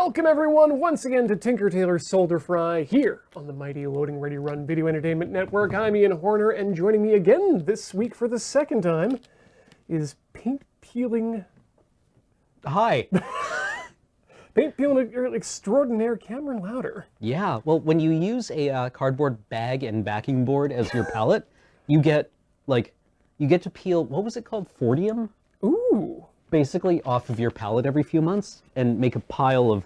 Welcome everyone once again to Tailor Solder Fry here on the mighty Loading Ready Run Video Entertainment Network. I'm Ian Horner, and joining me again this week for the second time is paint peeling Hi. paint peeling extraordinaire Cameron Louder. Yeah, well, when you use a cardboard bag and backing board as your palette, you get to peel, what was it called? Fortium? Ooh. Basically off of your palette every few months and make a pile of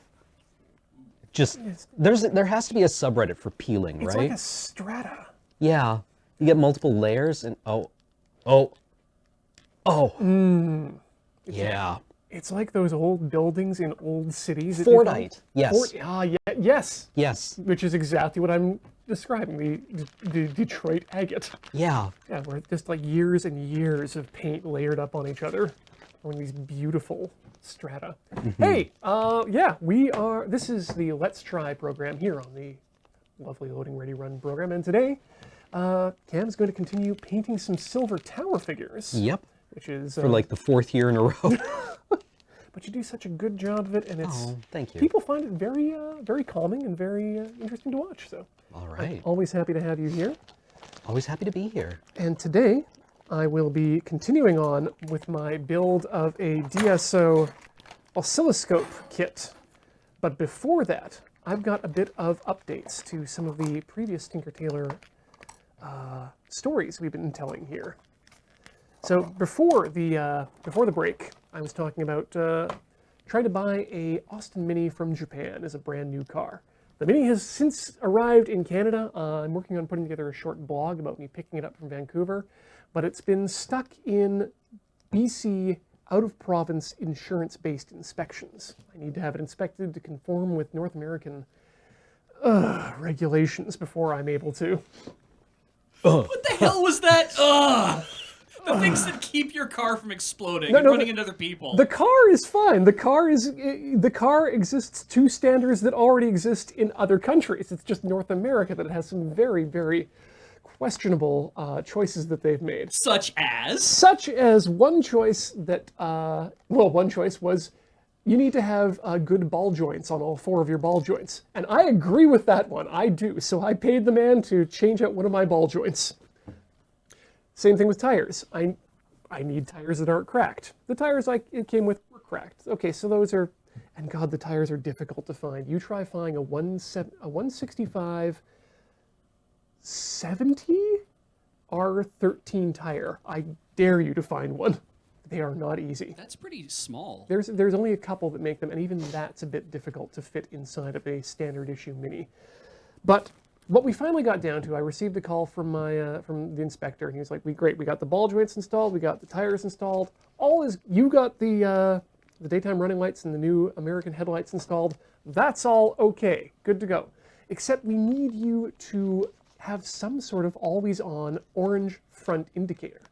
just, there has to be a subreddit for peeling, It's right? like a strata. Yeah, you get multiple layers and yeah. It's like those old buildings in old cities. Fortnite, yes. Yes. Yes. Which is exactly what I'm describing, the Detroit agate. Yeah. Yeah, where it's just like years and years of paint layered up on each other on these beautiful strata. Hey, this is the Let's Try program here on the lovely Loading Ready Run program, and today, Cam's going to continue painting some silver tower figures. Yep. Which is... For like the fourth year in a row. But you do such a good job of it, and it's... Oh, thank you. People find it very, very calming and very interesting to watch, so... All right. I'm always happy to have you here. Always happy to be here. And today, I will be continuing on with my build of a DSO oscilloscope kit. But before that, I've got a bit of updates to some of the previous Tinker Tailor stories we've been telling here. So before the break, I was talking about trying to buy a Austin Mini from Japan as a brand new car. The Mini has since arrived in Canada. I'm working on putting together a short blog about me picking it up from Vancouver, but it's been stuck in BC out-of-province insurance-based inspections. I need to have it inspected to conform with North American regulations before I'm able to. What the hell was that? The things that keep your car from exploding and running into other people. The car is fine. The car exists to standards that already exist in other countries. It's just North America that has some very, very questionable choices that they've made. Such as? Such as one choice that, one choice was you need to have good ball joints on all four of your ball joints. And I agree with that one. I do. So I paid the man to change out one of my ball joints. Same thing with tires. I need tires that aren't cracked. The tires it came with were cracked. Okay, so those are, and God, the tires are difficult to find. You try finding a 165 70 R13 tire. I dare you to find one. They are not easy. That's pretty small. There's only a couple that make them, and even that's a bit difficult to fit inside of a standard issue Mini. But what we finally got down to, I received a call from from the inspector, and he was like, we got the ball joints installed, we got the tires installed, you got the daytime running lights and the new American headlights installed, that's all okay, good to go. Except we need you to have some sort of always-on orange front indicator.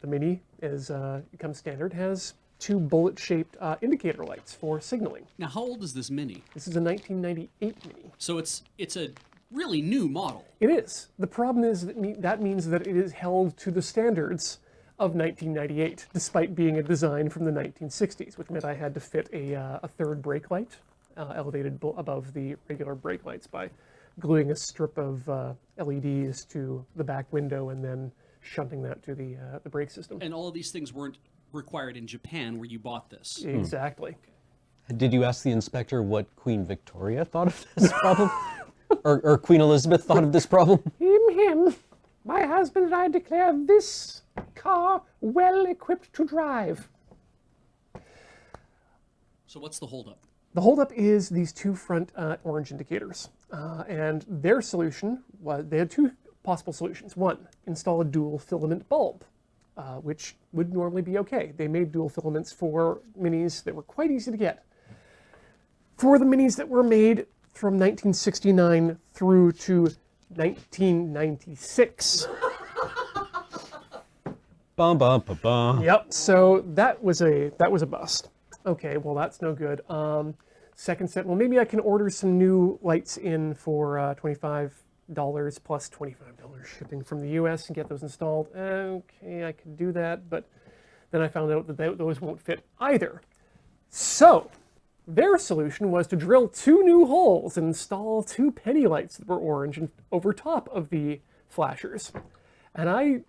The Mini, as it comes standard, has two bullet-shaped indicator lights for signaling. Now, how old is this Mini? This is a 1998 Mini. So it's a really new model. It is. The problem is that means that it is held to the standards of 1998, despite being a design from the 1960s, which meant I had to fit a third brake light elevated above the regular brake lights by gluing a strip of LEDs to the back window and then shunting that to the brake system. And all of these things weren't required in Japan where you bought this. Exactly. Did you ask the inspector what Queen Victoria thought of this problem? or Queen Elizabeth thought of this problem? Him. My husband and I declare this car well equipped to drive. So what's the holdup? The holdup is these two front orange indicators. And their solution was, they had two possible solutions. One, install a dual filament bulb, which would normally be okay. They made dual filaments for Minis that were quite easy to get. For the Minis that were made from 1969 through to 1996. Bum, bum, bum, bum. Yep, so that was a bust. Okay, well that's no good. Second set, well maybe I can order some new lights in for $25 plus $25 shipping from the US and get those installed. Okay, I could do that, but then I found out that those won't fit either. So, Their solution was to drill 2 new holes and install 2 penny lights that were orange and over top of the flashers. And I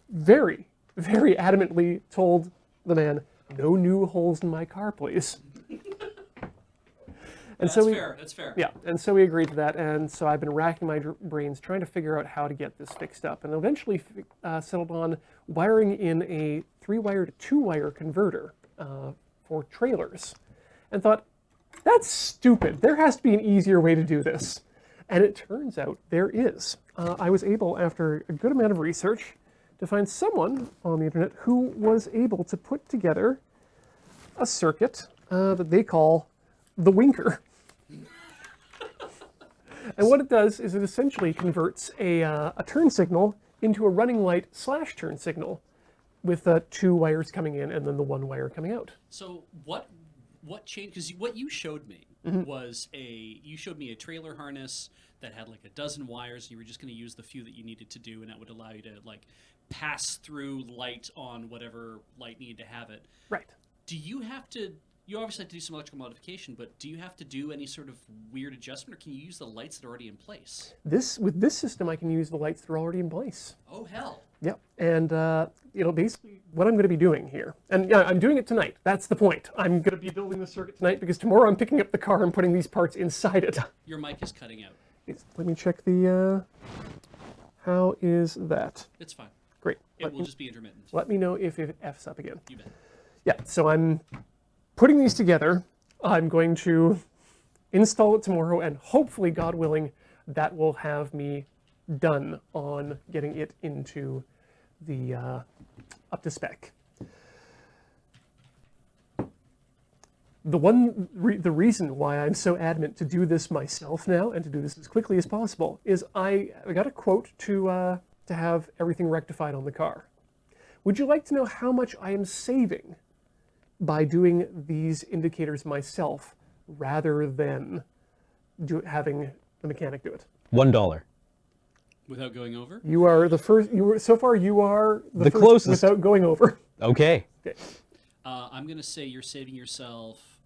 very, very adamantly told the man, no new holes in my car, please. And That's fair. That's fair. Yeah, and so we agreed to that, and so I've been racking my brains trying to figure out how to get this fixed up, and eventually settled on wiring in a 3-wire to 2-wire converter for trailers, and thought, that's stupid. There has to be an easier way to do this. And it turns out there is. I was able, after a good amount of research, to find someone on the internet who was able to put together a circuit that they call the winker. And what it does is it essentially converts a turn signal into a running light / turn signal with 2 wires coming in and then the 1 wire coming out. So what changed? Because what you showed me was you showed me a trailer harness that had like a dozen wires. You were just going to use the few that you needed to do, and that would allow you to like pass through light on whatever light needed to have it. Right. Do you have to? You obviously have to do some electrical modification, but do you have to do any sort of weird adjustment, or can you use the lights that are already in place? With this system, I can use the lights that are already in place. Oh hell! Yep, and basically what I'm going to be doing here, and yeah, I'm doing it tonight. That's the point. I'm going to be building the circuit tonight because tomorrow I'm picking up the car and putting these parts inside it. Your mic is cutting out. Let me check the. How is that? It's fine. Great. It will just be intermittent. Let me know if it f's up again. You bet. Yeah. So I'm putting these together. I'm going to install it tomorrow, and hopefully, God willing, that will have me done on getting it into the up to spec. The reason why I'm so adamant to do this myself now and to do this as quickly as possible is I got a quote to have everything rectified on the car. Would you like to know how much I am saving by doing these indicators myself rather than having the mechanic do it? $1. Without going over? You are the first. So far, you are the first closest without going over. Okay. Okay. I'm gonna say you're saving yourself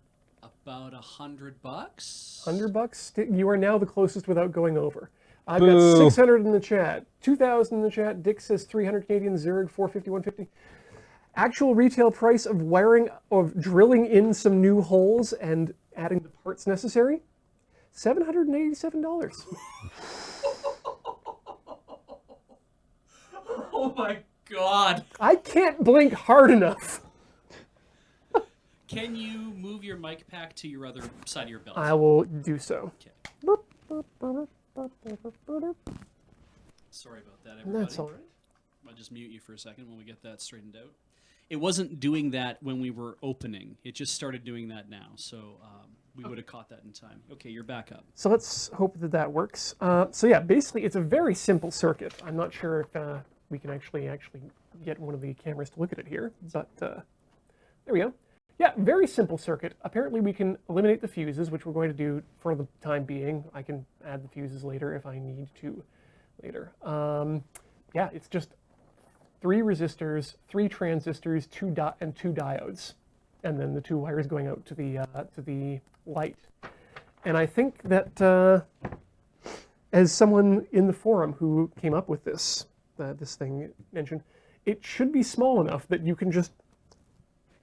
about $100. $100. You are now the closest without going over. I've Boo. got 600 in the chat, 2,000 in the chat. Dick says 300 Canadian. Zerg 450, 150. Actual retail price of drilling in some new holes and adding the parts necessary, $787. Oh my god! I can't blink hard enough. Can you move your mic pack to your other side of your belt? I will do so. Okay. Sorry about that, everybody. That's all right. I'll just mute you for a second when we get that straightened out. It wasn't doing that when we were opening. It just started doing that now, so we would have caught that in time. Okay, you're back up. So let's hope that works. So yeah, basically it's a very simple circuit. I'm not sure if we can actually get one of the cameras to look at it here, but there we go. Yeah, very simple circuit. Apparently we can eliminate the fuses, which we're going to do for the time being. I can add the fuses later if I need to later. Yeah, it's just 3 resistors, 3 transistors, 2 diodes, and then the 2 wires going out to the light. And I think that as someone in the forum who came up with this thing mentioned, it should be small enough that you can just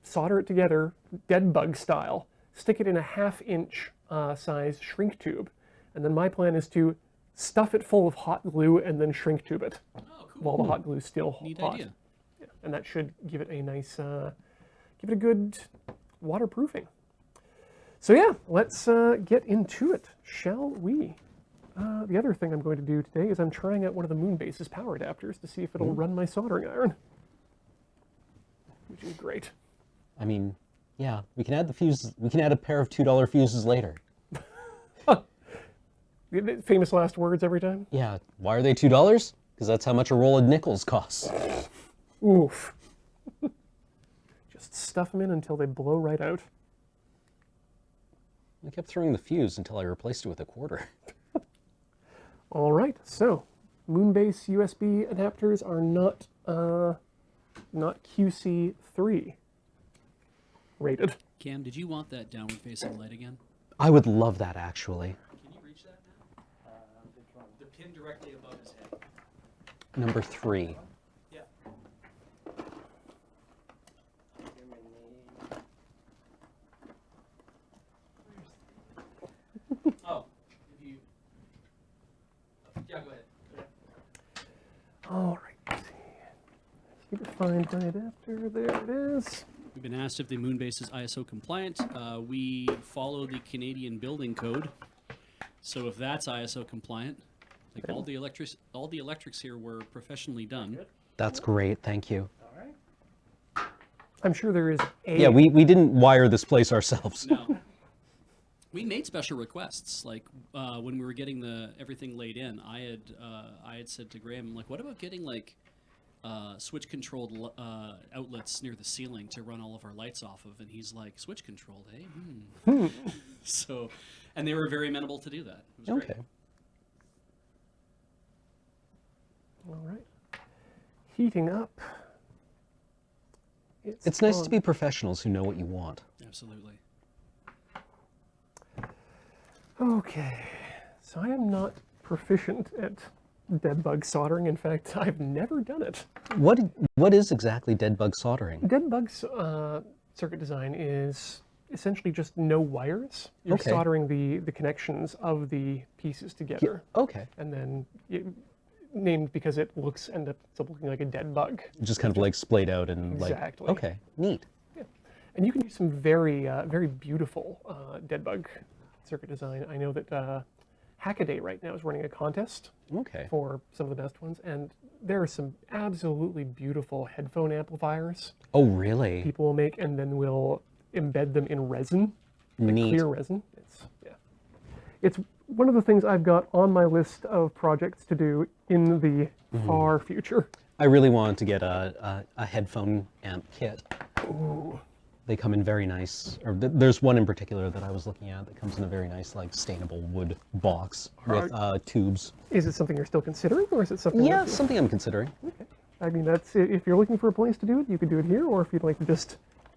solder it together, dead bug style, stick it in a 1/2-inch size shrink tube, and then my plan is to stuff it full of hot glue and then shrink tube it. Oh, cool. While the hot glue is still Neat hot. idea. Yeah, and that should give it a nice, give it a good waterproofing. So yeah, let's get into it, shall we? The other thing I'm going to do today is I'm trying out one of the Moonbase's power adapters to see if it'll run my soldering iron, which is great. I mean, yeah, we can add the fuses. We can add a pair of $2 fuses later. The famous last words every time. Yeah, why are they $2? Because that's how much a roll of nickels costs. Oof. Just stuff them in until they blow right out. I kept throwing the fuse until I replaced it with a quarter. All right, so Moonbase USB adapters are not QC3. rated. Cam, did you want that downward-facing light again? I would love that, actually. Can you reach that now? The pin directly above his head. Number 3. Yeah. Oh, if you. Yeah, go ahead. All right. Need to find my adapter. There it is. We've been asked if the moon base is ISO compliant. We follow the Canadian Building Code, so if that's ISO compliant, like all the electrics here were professionally done. That's great, thank you. I'm sure there is a. Yeah, we didn't wire this place ourselves. No. We made special requests, like when we were getting everything laid in. I had said to Graham, like, what about getting like switch controlled outlets near the ceiling to run all of our lights off of? And he's like, switch controlled, eh? So, and they were very amenable to do that. It was Okay. great. All right. Heating up. It's nice to on. be professionals who know what you want. Absolutely. Okay. So I am not proficient at dead bug soldering. In fact, I've never done it. What is exactly dead bug soldering? Dead bug circuit design is essentially just no wires. You're Okay. soldering the connections of the pieces together. Okay. And then named because it ends up looking like a dead bug. Just kind of like splayed out and Exactly. like, okay, neat. And you can do some very, very beautiful dead bug circuit design. I know that Hackaday right now is running a contest Okay. for some of the best ones, and there are some absolutely beautiful headphone amplifiers Oh, really? people will make, and then we'll embed them in resin, like Neat. clear resin. It's one of the things I've got on my list of projects to do in the far future. I really wanted to get a headphone amp kit. Ooh. They come in very nice, or there's one in particular that I was looking at that comes in a very nice, like, stainable wood box with tubes. Is it something you're still considering, or is it something? Yeah, that something I'm considering. I mean, that's if you're looking for a place to do it, you could do it here, or if you'd like to just.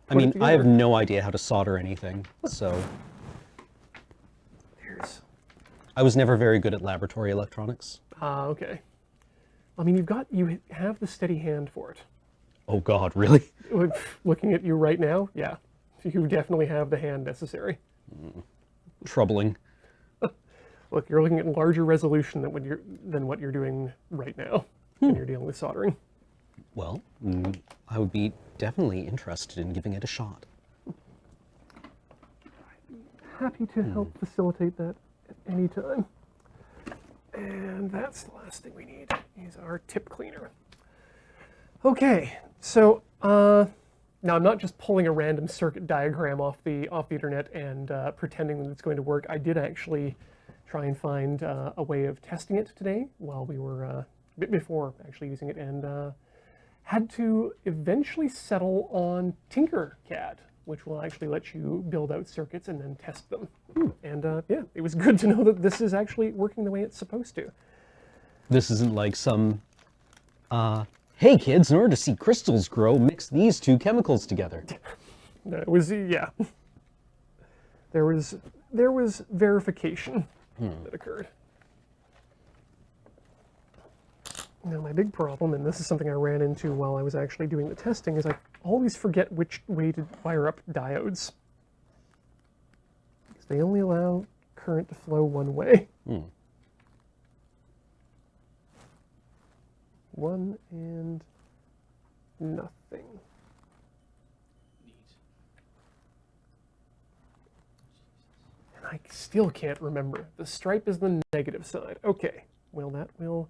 I put it mean, I have together. no idea how to solder anything, so Here's. I was never very good at laboratory electronics. Okay. I mean, you have the steady hand for it. Oh God, really? Looking at you right now, yeah, you definitely have the hand necessary. Troubling. Look, you're looking at larger resolution than what you're doing right now when you're dealing with soldering. Well, I would be definitely interested in giving it a shot. Happy to help facilitate that at any time. And that's the last thing we need, is our tip cleaner. Okay, so now I'm not just pulling a random circuit diagram off the internet and pretending that it's going to work. I did actually try and find a way of testing it today while we were before actually using it, and had to eventually settle on Tinkercad, which will actually let you build out circuits and then test them. And yeah, it was good to know that this is actually working the way it's supposed to. This isn't like some, hey kids, in order to see crystals grow, mix these two chemicals together. It was, yeah. There was verification that occurred. Now my big problem, and this is something I ran into while I was actually doing the testing, is I always forget which way to wire up diodes. Because they only allow current to flow one way. One and nothing. Neat. And I still can't remember. The stripe is the negative side. Okay, well that will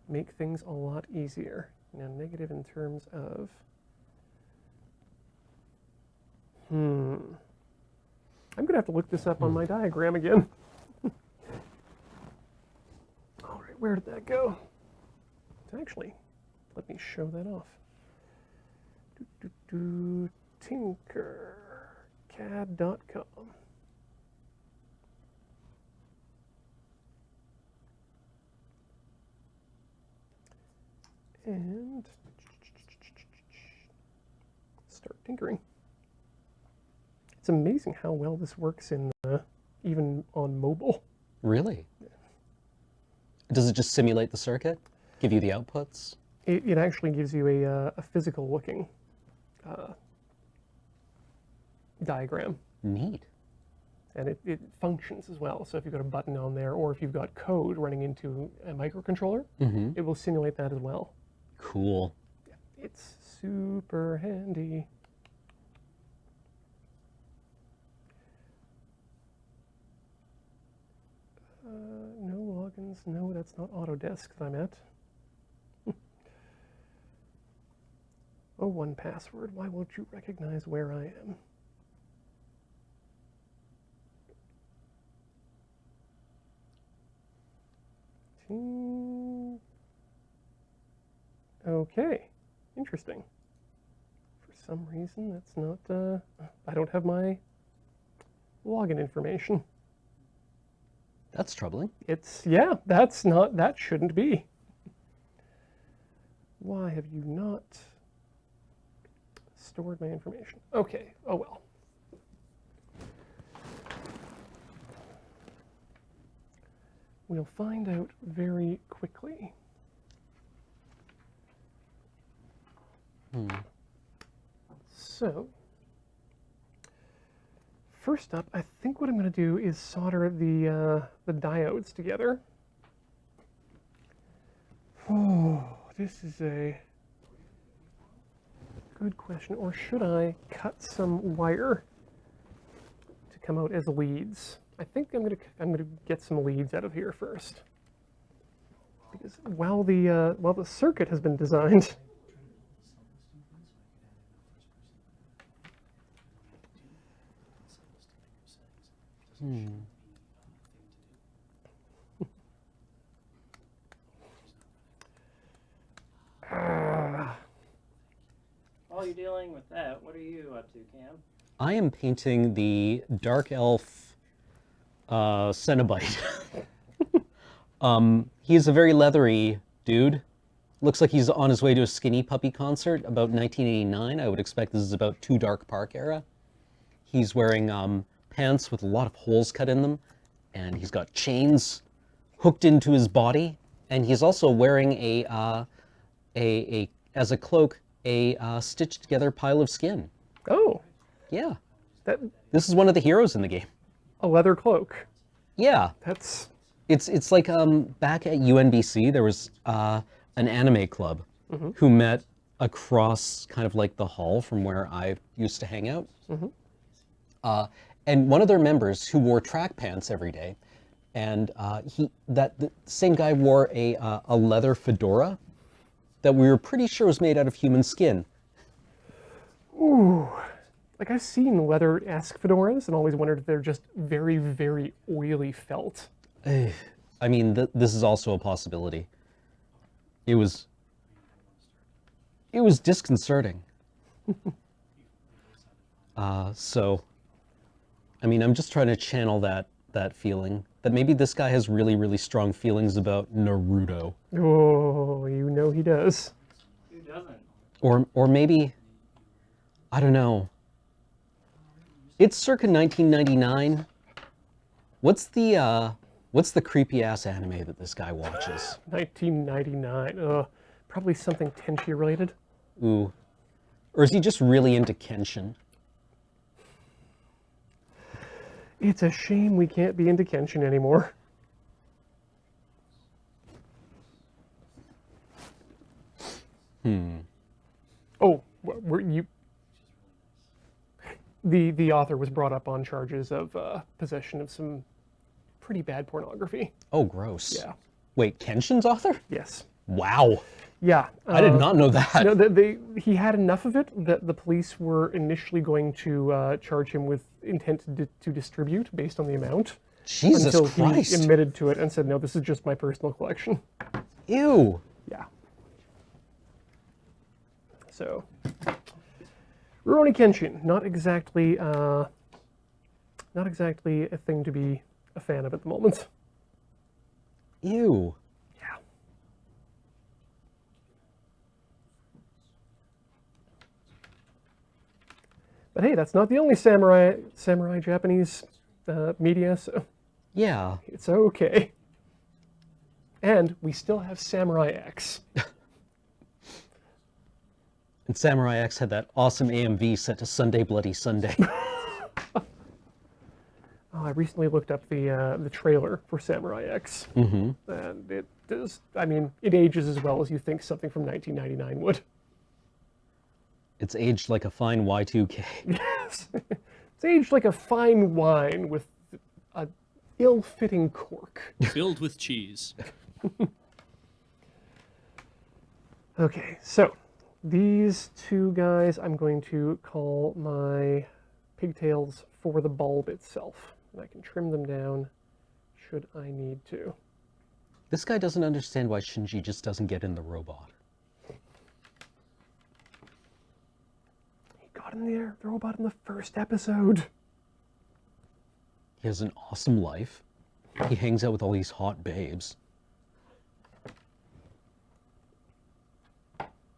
make things a lot easier. Now negative in terms of, I'm gonna have to look this up on my diagram again. All right, where did that go? Actually, let me show that off. Tinkercad.com. And start tinkering. It's amazing how well this works in even on mobile. Really? Does it just simulate the circuit? Give you the outputs? It actually gives you a physical looking diagram. Neat. And it functions as well. So if you've got a button on there, or if you've got code running into a microcontroller, it will simulate that as well. Cool. It's super handy. No logins. No, that's not Autodesk that I'm at. Oh, one password. Why won't you recognize where I am? Okay, interesting. For some reason, that's not, I don't have my login information. That's troubling. Yeah, that's not, that shouldn't be. Why have you not stored my information? Okay, oh well. We'll find out very quickly. So, first up, I think what I'm going to do is solder the diodes together. Oh, this is a good question. Or should I cut some wire to come out as leads? I think I'm gonna get some leads out of here first, because while the circuit has been designed, While you're dealing with that, what are you up to, Cam? I am painting the Dark Elf Cenobite. He's a very leathery dude. Looks like he's on his way to a Skinny Puppy concert about 1989. I would expect this is about 2 Dark Park era. He's wearing pants with a lot of holes cut in them, and he's got chains hooked into his body, and he's also wearing as a cloak a stitched together pile of skin. oh, Yeah, that this is one of the heroes in the game. a leather cloak. Yeah, That's it's like back at UNBC there was an anime club who met across kind of like the hall from where I used to hang out. And one of their members who wore track pants every day, and the same guy wore a leather fedora that we were pretty sure was made out of human skin. ooh. Like I've seen leather-esque fedoras and always wondered if they're just very, very oily felt. I mean, this is also a possibility. It was disconcerting. So, I mean, I'm just trying to channel that feeling that maybe this guy has really, really strong feelings about Naruto, Oh, you know he does. Who doesn't? or maybe, I don't know. It's circa 1999. What's the creepy ass anime that this guy watches? 1999. Probably something Tenchi related. Ooh. Or is he just really into Kenshin? It's a shame we can't be into Kenshin anymore. Oh, were you? The author was brought up on charges of possession of some pretty bad pornography. Oh, gross. Yeah. Wait, Kenshin's author? Yes. Wow. Yeah. I did not know that. No, he had enough of it that the police were initially going to charge him with intent to distribute based on the amount. Jesus until Christ. he admitted to it and said, no, this is just my personal collection. Ew. Yeah. So, Rurouni Kenshin, not exactly a thing to be a fan of at the moment. Ew. Yeah. But hey, that's not the only samurai Japanese media, so Yeah. it's okay. And we still have Samurai X. And Samurai X had that awesome AMV set to Sunday Bloody Sunday. Oh, I recently looked up the trailer for Samurai X, and it does. I mean, it ages as well as you think something from 1999 would. It's aged like a fine Y2K. Yes, it's aged like a fine wine with a ill-fitting cork. Filled with cheese. Okay, so these two guys I'm going to call my pigtails for the bulb itself. And I can trim them down should I need to. This guy doesn't understand why Shinji just doesn't get in the robot. He got in the robot in the first episode. He has an awesome life. He hangs out with all these hot babes.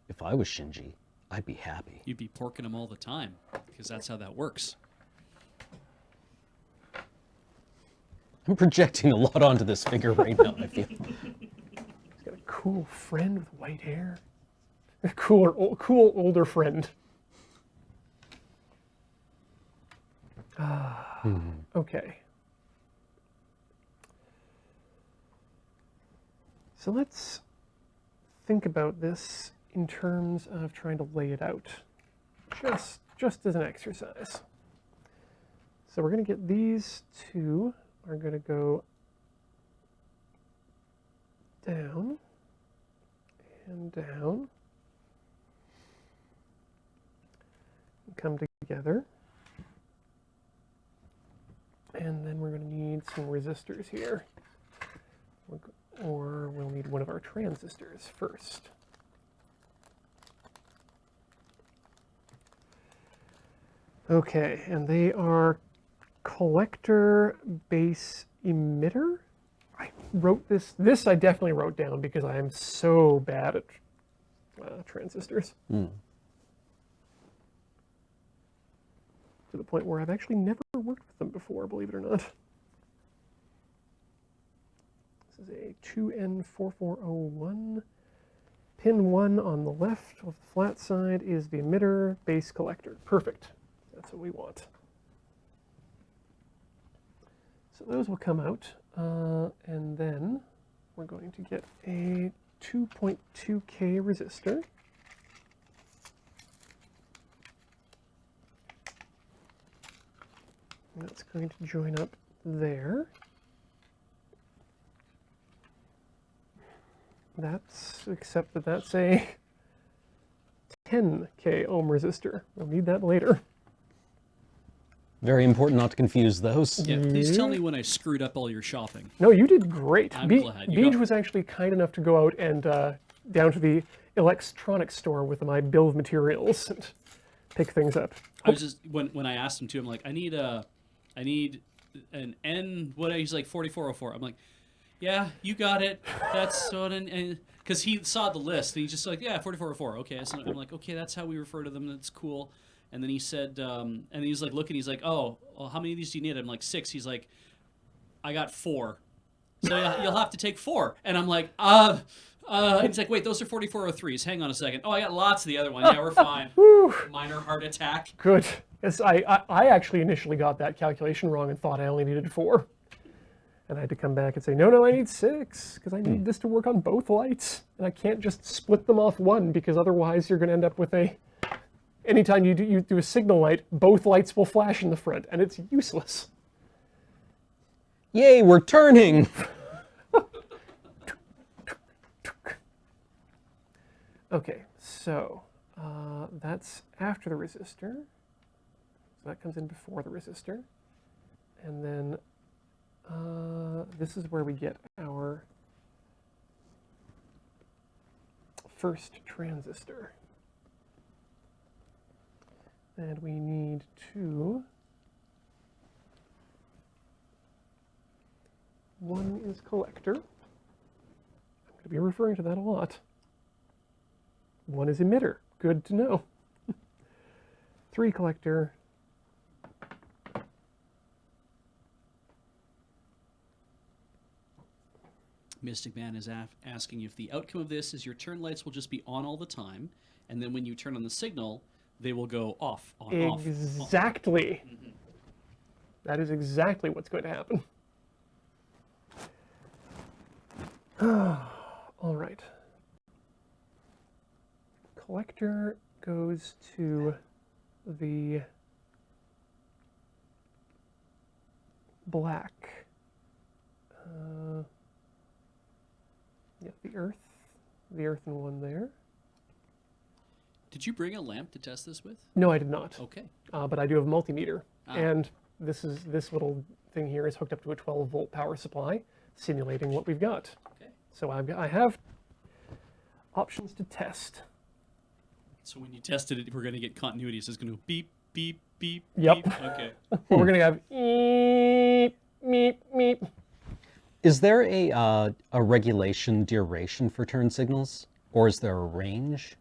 If I was Shinji, I'd be happy. You'd be porking them all the time, because that's how that works. I'm projecting a lot onto this figure right now, I feel. He's got a cool friend with white hair. A cool older friend. Okay. So let's think about this in terms of trying to lay it out, just as an exercise. So we're going to get these two are going to go down and down and come together. And then we're going to need some resistors here. Or we'll need one of our transistors first. Okay, and they are collector base emitter. I wrote this I definitely wrote down because I am so bad at transistors. To the point where I've actually never worked with them before, believe it or not. This is a 2N4401. Pin 1 on the left of the flat side is the emitter base collector. Perfect. That's what we want. So those will come out, and then we're going to get a 2.2K resistor. And that's going to join up there. Except that that's a 10K ohm resistor. We'll need that later. Very important not to confuse those. Yeah, please tell me when I screwed up all your shopping. No, you did great. I'm glad. Beej was actually kind enough to go out and down to the electronics store with my bill of materials and pick things up. I was just when I asked him to, I'm like, I need an N. What? He's like 4404. I'm like, yeah, you got it. That's so. And because he saw the list, and he's just like, yeah, 4404. Okay, so I'm like, okay, that's how we refer to them. That's cool. And then he said, and he's like looking. He's like, oh, well, how many of these do you need? I'm like 6. He's like, I got 4. So you'll have to take 4. And I'm like, he's like, wait, those are 4403s. Hang on a second. Oh, I got lots of the other one. Yeah, we're fine. Minor heart attack. Good. Yes, I actually initially got that calculation wrong and thought I only needed 4. And I had to come back and say, no, I need 6, because I need this to work on both lights. And I can't just split them off one, because otherwise you're going to end up with anytime you do a signal light, both lights will flash in the front, and it's useless. Yay, we're turning! Okay, so that's after the resistor. So that comes in before the resistor. And then this is where we get our first transistor. And we need to... One is collector. I'm going to be referring to that a lot. One is emitter. Good to know. 3 collector, Mystic Man is asking if the outcome of this is your turn lights will just be on all the time, and then when you turn on the signal, they will go off, on, off. Exactly. That is exactly what's going to happen. All right. Collector goes to the black. Yeah, the earthen one there. Did you bring a lamp to test this with? No, I did not. Okay. But I do have a multimeter, Ah. and this little thing here is hooked up to a 12-volt power supply, simulating what we've got. Okay. So I have options to test. So when you tested it, we're going to get continuity. So it's going to go beep, beep, beep, Yep. beep. Okay. We're gonna have meep, meep, meep. Is there a regulation duration for turn signals, or is there a range?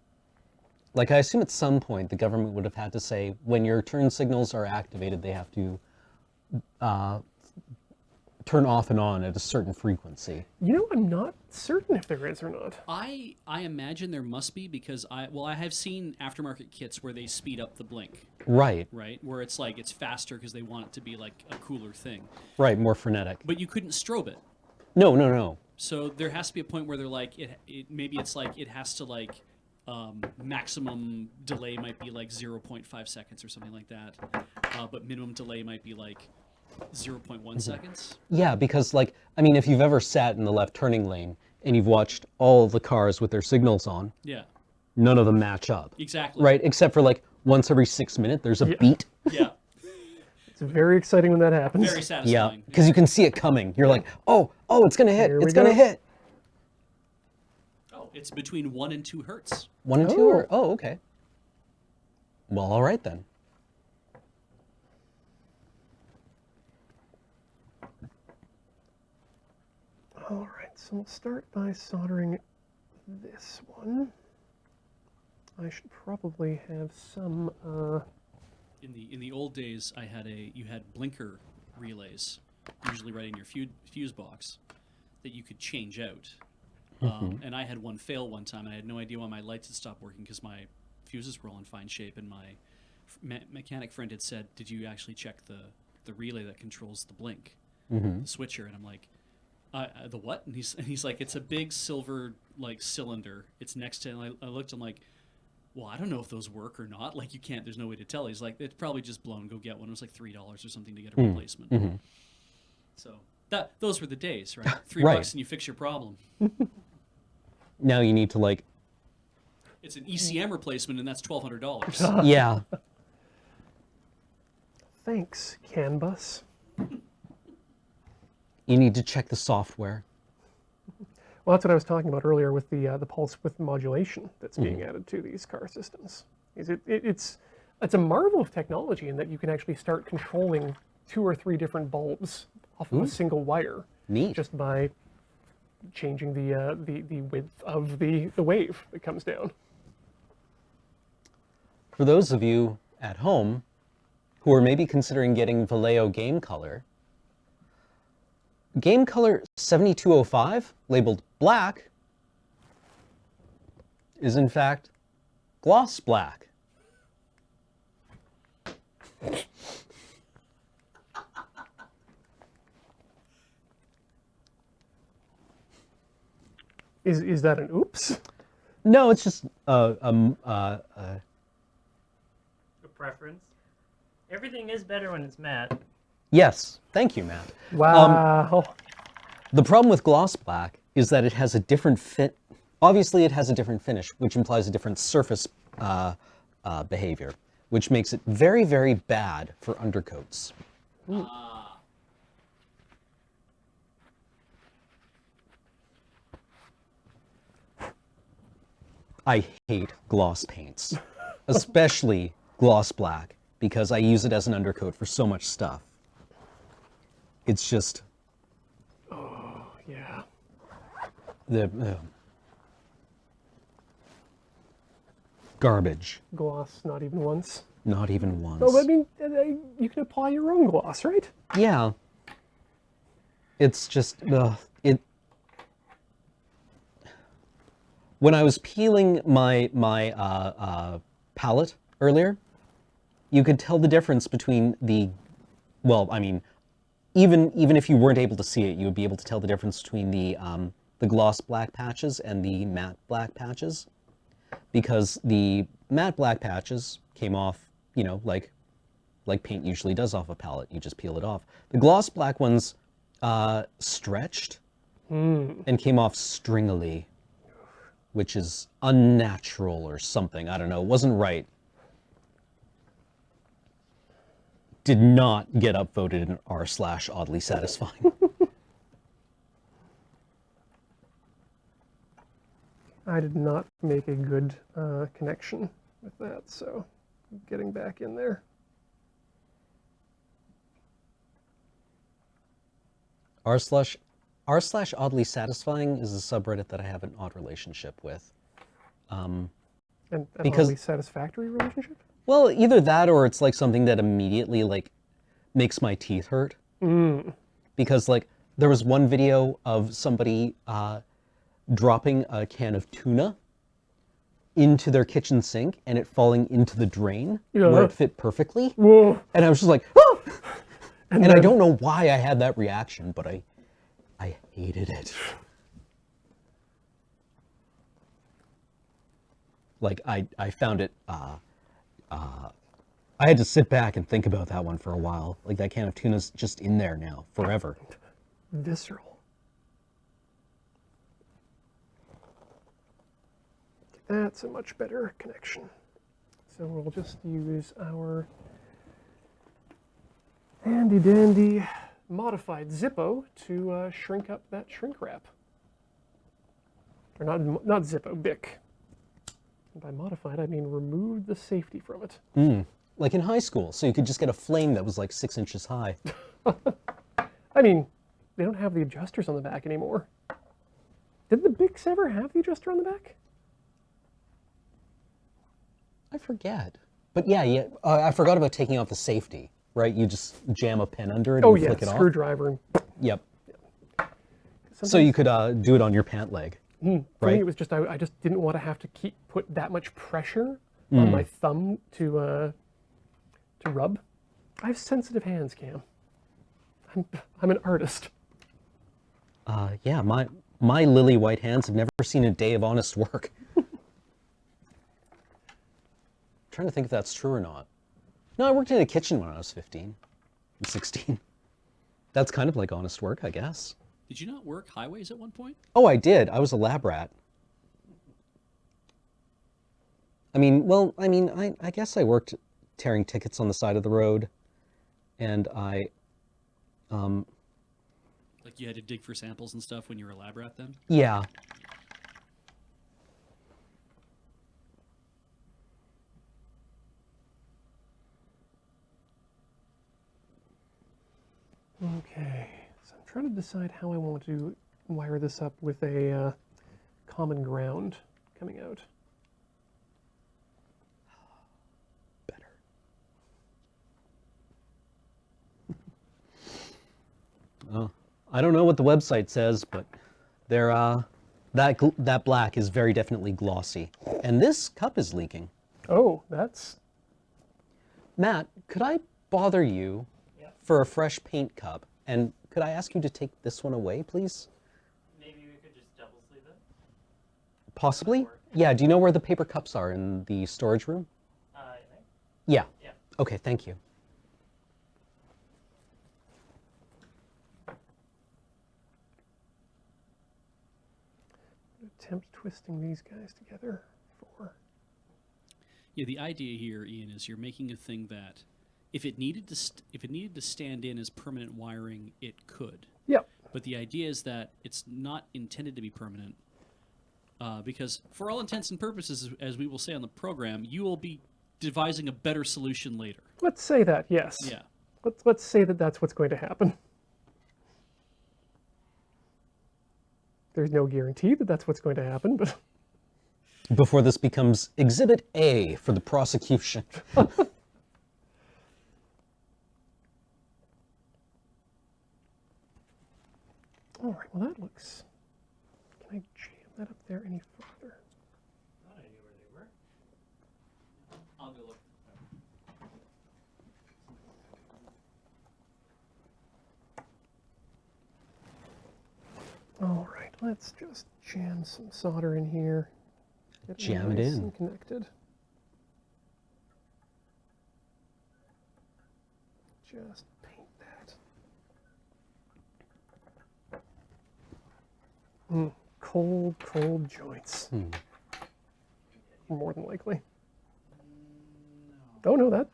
Like, I assume at some point the government would have had to say, when your turn signals are activated, they have to turn off and on at a certain frequency. You know, I'm not certain if there is or not. I imagine there must be because I have seen aftermarket kits where they speed up the blink, Right, right? Where it's like it's faster because they want it to be like a cooler thing. right, more frenetic. But you couldn't strobe it. No, no, no. So there has to be a point where they're like maybe it's like it has to like maximum delay might be like 0.5 seconds or something like that. But minimum delay might be like 0.1 seconds. Yeah, because, like, I mean, if you've ever sat in the left turning lane and you've watched all the cars with their signals on, Yeah. none of them match up. Exactly. Right, except for, like, once every 6 minutes, there's a Yeah. beat. Yeah. It's very exciting when that happens. Very Yeah, satisfying. because you can see it coming. You're like, oh, it's gonna hit. Here we It's gonna go. hit. Oh, it's between 1 and 2 hertz. 1 and 2 Oh. are, oh, okay. Well, all right then. All right, so we'll start by soldering this one. I should probably have some. In the old days, you had blinker relays, usually right in your fuse box, that you could change out. And I had one fail one time, and I had no idea why my lights had stopped working because my fuses were all in fine shape. And my mechanic friend had said, "Did you actually check the relay that controls the blink, the switcher?" And I'm like, "The what?" And he's like, "It's a big silver like cylinder. It's next to." And I looked. I'm like, "Well, I don't know if those work or not. Like, you can't. There's no way to tell." He's like, "It's probably just blown. Go get one." It was like $3 or something to get a replacement. So those were the days, right? $3 Right. and you fix your problem. Now you need to, like, It's an ECM replacement, and that's $1,200. yeah. Thanks, CAN bus. You need to check the software. Well, that's what I was talking about earlier with the pulse width modulation that's being added to these car systems. It's a marvel of technology in that you can actually start controlling 2 or 3 different bulbs off of a single wire, Neat. just by changing the width of the wave that comes down. For those of you at home who are maybe considering getting Vallejo Game Color 7205, labeled black, is in fact gloss black. Is that an oops? No, it's just A preference. Everything is better when it's matte. yes. Thank you, Matt. Wow. The problem with gloss black is that it has a different fit. Obviously, it has a different finish, which implies a different surface behavior, which makes it very, very bad for undercoats. I hate gloss paints, especially gloss black, because I use it as an undercoat for so much stuff. It's just Yeah. the garbage. Gloss, not even once. Not even once. Oh, I mean, you can apply your own gloss, right? Yeah. It's just when I was peeling my palette earlier, you could tell the difference between the, well, I mean, even if you weren't able to see it, you would be able to tell the difference between the gloss black patches and the matte black patches, because the matte black patches came off, you know, like paint usually does off a palette. You just peel it off. The gloss black ones stretched and came off stringily, which is unnatural or something. I don't know. It wasn't right. Did not get upvoted in r/oddly satisfying. I did not make a good connection with that, so getting back in there. r/oddly satisfying is a subreddit that I have an odd relationship with. And an Because- oddly satisfactory relationship? Well, either that or it's like something that immediately like makes my teeth hurt. Because like there was one video of somebody dropping a can of tuna into their kitchen sink and it falling into the drain where it fit perfectly. Whoa. And I was just like, oh! And I then- don't know why I had that reaction, but I hated it. Like I found it, I had to sit back and think about that one for a while. Like that can of tuna's just in there now, forever. Visceral. That's a much better connection. So we'll just use our handy dandy modified Zippo to shrink up that shrink wrap. Or not Zippo, Bic. And by modified, I mean remove the safety from it. Like in high school, so you could just get a flame that was like 6 inches high. I mean, they don't have the adjusters on the back anymore. Did the Bics ever have the adjuster on the back? I forget. But yeah, I forgot about taking off the safety, right? You just jam a pin under it Oh and yeah, flick it off. screwdriver. And Yep. So you could do it on your pant leg. For right? me, it was just I just didn't want to have to put that much pressure on my thumb to rub. I have sensitive hands, Cam. I'm an artist. Yeah, my lily white hands have never seen a day of honest work. Trying to think if that's true or not. No, I worked in a kitchen when I was 15 and 16. That's kind of like honest work, I guess. Did you not work highways at one point? Oh, I did. I was a lab rat. I mean, I guess I worked tearing tickets on the side of the road, and I, Like you had to dig for samples and stuff when you were a lab rat then? yeah. Okay, so I'm trying to decide how I want to wire this up with a common ground coming out. Better. Oh, I don't know what the website says, but they're that black is very definitely glossy, and this cup is leaking. Oh, that's Matt, could I bother you for a fresh paint cup? And could I ask you to take this one away, please? Maybe we could just double sleeve it. Possibly? Yeah, do you know where the paper cups are in the storage room? I think. Yeah. Yeah. Okay, thank you. attempt twisting these guys together for. Yeah, the idea here, Ian, is you're making a thing that if it needed to stand in as permanent wiring, it could. Yep. But the idea is that it's not intended to be permanent, because for all intents and purposes, as we will say on the program, you will be devising a better solution later. Let's say that, yes. Yeah. Let's say that that's what's going to happen. There's no guarantee that that's what's going to happen, but Before this becomes Exhibit A for the prosecution. all right. Well, that looks. Can I jam that up there any further? I'll go look. All right, let's just jam some solder in here. Get Jam it nice in. and connected. Just paint that. Cold, cold joints. More than likely. Oh no, that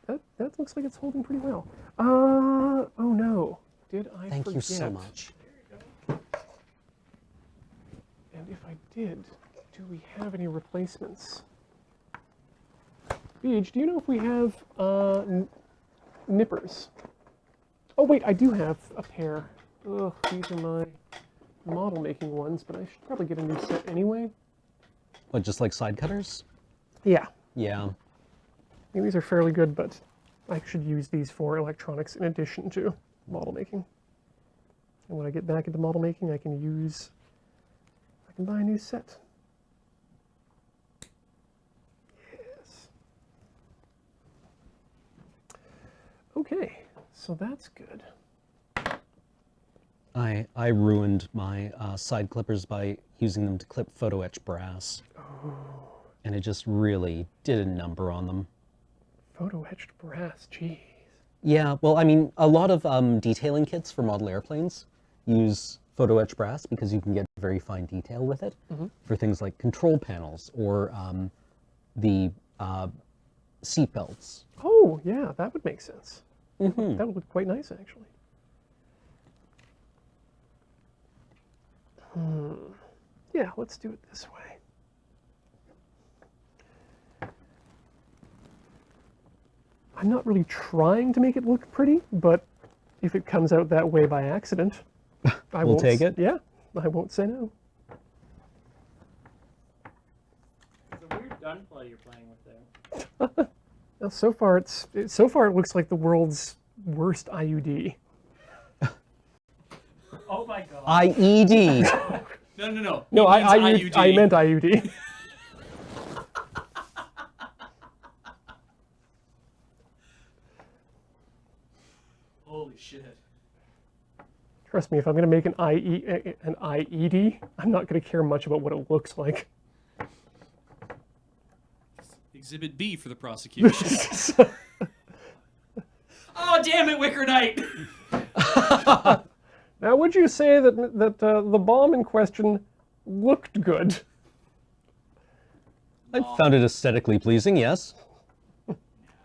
looks like it's holding pretty well. Oh no, did I Thank you forget? so much. And if I did, do we have any replacements? Beej, do you know if we have nippers? Oh wait, I do have a pair. Ugh, these are my model making ones, but I should probably get a new set anyway. What, just like side cutters? Yeah, Yeah. I mean, these are fairly good, but I should use these for electronics in addition to model making. And when I get back into model making, I can buy a new set. Yes. Okay, so that's good. I ruined my side clippers by using them to clip photo etch brass. And it just really did a number on them. Photo etched brass, geez. Yeah, well, I mean, a lot of detailing kits for model airplanes use photo etch brass because you can get very fine detail with it for things like control panels or the seat belts. Oh, yeah, that would make sense. That would look quite nice, actually. Yeah, let's do it this way. I'm not really trying to make it look pretty, but if it comes out that way by accident, I We'll won't take it. Yeah, I won't say no. It's a weird gunplay you're playing with there. Well, so far it looks like the world's worst IUD. Oh my god. IED. No, no, no. No, He means IUD. I meant IUD. Holy shit. Trust me, if I'm going to make an IED, I'm not going to care much about what it looks like. Exhibit B for the prosecution. Oh, damn it, Wicker Knight! Now, would you say that the bomb in question looked good? I found it aesthetically pleasing, yes.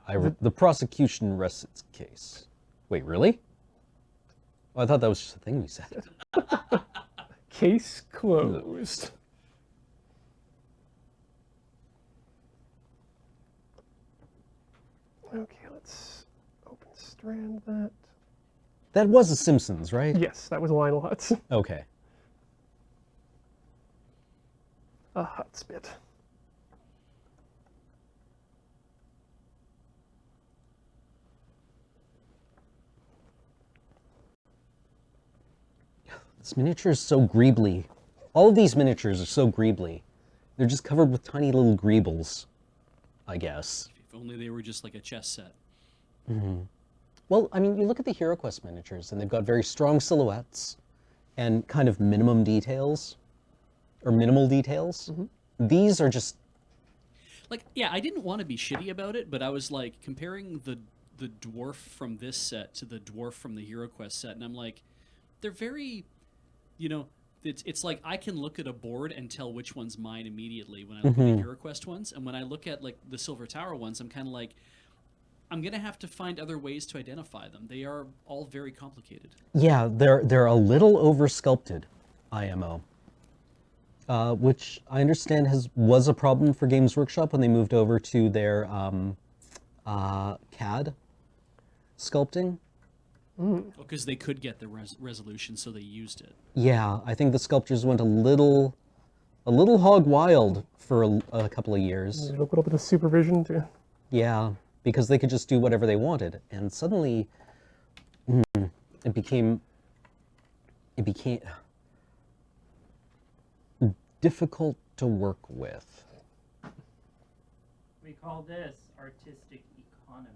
The prosecution rests its case. Wait, really? Oh, I thought that was just a thing we said. Case closed. Okay, let's open strand that. That was a Simpsons, right? Yes, that was Lionel Hutz. Okay. A Hutz bit. This miniature is so greebly. All of these miniatures are so greebly. They're just covered with tiny little greebles, I guess. If only they were just like a chess set. Well, I mean, you look at the HeroQuest miniatures, and they've got very strong silhouettes and kind of minimum details, or minimal details. These are just... Like, yeah, I didn't want to be shitty about it, but I was like comparing the dwarf from this set to the dwarf from the HeroQuest set, and I'm like, they're very, you know, it's like I can look at a board and tell which one's mine immediately when I look at the HeroQuest ones, and when I look at like the Silver Tower ones, I'm kind of like, I'm gonna have to find other ways to identify them. They are all very complicated. Yeah, they're a little over-sculpted, IMO. Which I understand was a problem for Games Workshop when they moved over to their CAD sculpting. Because they could get the resolution, so they used it. Yeah, I think the sculptors went a little hog wild for a couple of years. A little bit of supervision too. Yeah, because they could just do whatever they wanted, and suddenly it became difficult to work with. We call this artistic economy.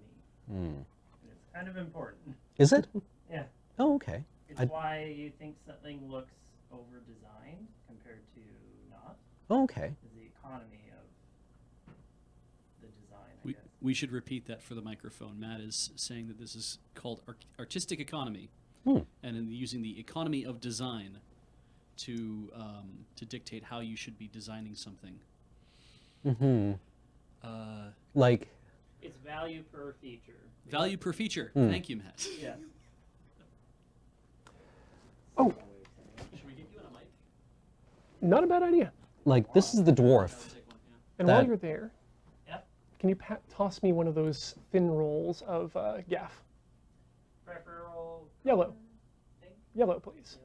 Hmm. And it's kind of important. Is it? Yeah. Oh, okay. It's why you think something looks over-designed compared to not. Oh, okay. Is the economy of the design, I guess. We should repeat that for the microphone. Matt is saying that this is called artistic economy, Hmm. and in using the economy of design to dictate how you should be designing something. Mm-hmm. Uh, Like, It's value per feature. value per feature. Hmm. Thank you, Matt. Yeah. Oh. Should we get you on a mic? Not a bad idea. this is the dwarf. And while That- you're there, Yep. can you toss me one of those thin rolls of gaff? Preferable Yellow. thing? Yellow, please.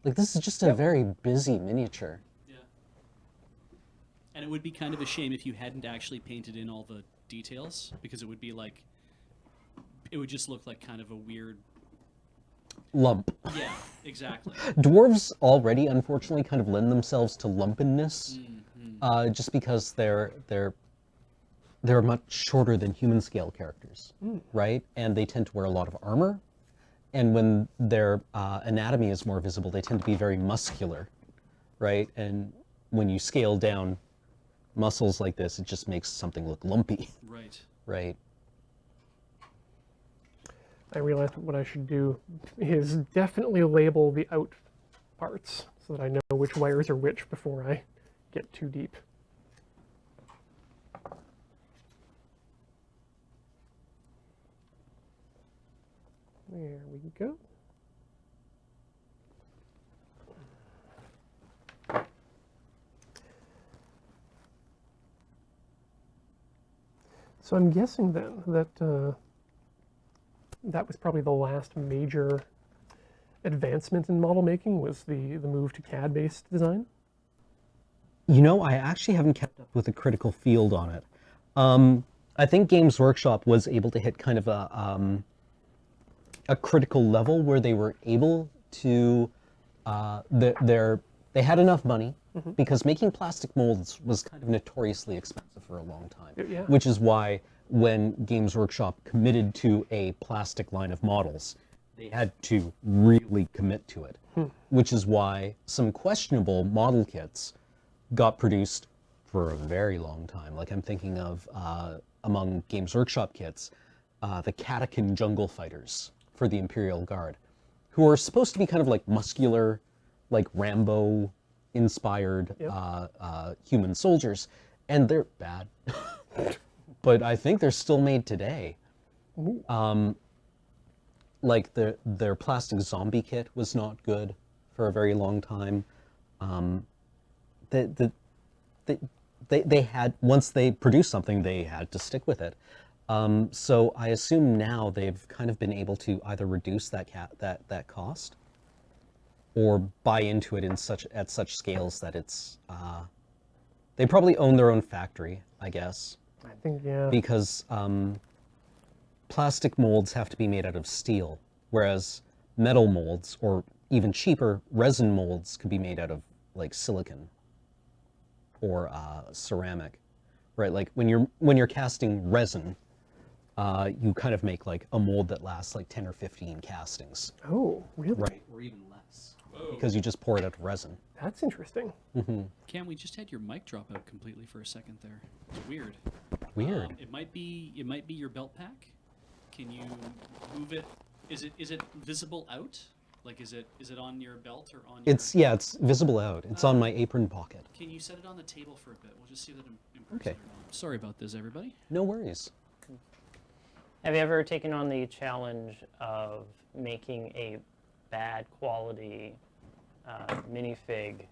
Like, this is just a very busy miniature. Yeah. And it would be kind of a shame if you hadn't actually painted in all the details, because it would be like, it would just look like kind of a weird. Lump. Yeah, exactly. Dwarves already, unfortunately, kind of lend themselves to lumpenness, Mm-hmm. just because they're much shorter than human scale characters, right? And they tend to wear a lot of armor, and when their anatomy is more visible, they tend to be very muscular, right? And when you scale down muscles like this, it just makes something look lumpy, Right. right? I realized what I should do is definitely label the out parts so that I know which wires are which before I get too deep. There we go. So I'm guessing then that that was probably the last major advancement in model making was the move to CAD-based design. You know, I actually haven't kept up with a critical field on it. I think Games Workshop was able to hit kind of a critical level where they were able to, they had enough money because making plastic molds was kind of notoriously expensive for a long time. Yeah. Which is why when Games Workshop committed to a plastic line of models, they had to really commit to it. Which is why some questionable model kits got produced for a very long time. Like I'm thinking of, among Games Workshop kits, the Katakin Jungle Fighters for the Imperial Guard, who are supposed to be kind of like muscular, like Rambo-inspired human soldiers, and they're bad. But I think they're still made today. Like their plastic zombie kit was not good for a very long time. They had, once they produced something, they had to stick with it. So I assume now they've kind of been able to either reduce that cost, or buy into it at such scales that it's they probably own their own factory, I guess, I think, yeah. because plastic molds have to be made out of steel, whereas metal molds, or even cheaper resin molds, could be made out of like silicon or ceramic, right? Like when you're casting resin, you kind of make like a mold that lasts like 10 or 15 castings, Oh, really? right? Or even less, because you just pour it out of resin. That's interesting. Cam, we just had your mic drop out completely for a second there. It's weird. Weird. It might be your belt pack. Can you move it? Is it visible out? Like is it on your belt or on your? It's visible out. It's on my apron pocket. Can you set it on the table for a bit? We'll just see if that improves Okay. it or not. Sorry about this, everybody. No worries. Have you ever taken on the challenge of making a bad quality minifig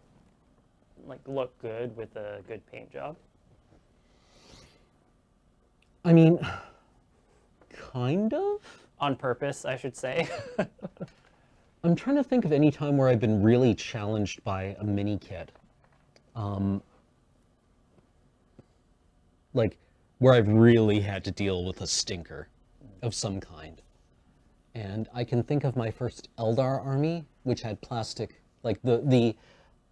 like look good with a good paint job? I mean, kind of. On purpose, I should say. I'm trying to think of any time where I've been really challenged by a mini kit. Like, where I've really had to deal with a stinker of some kind. And I can think of my first Eldar army, which had plastic, like the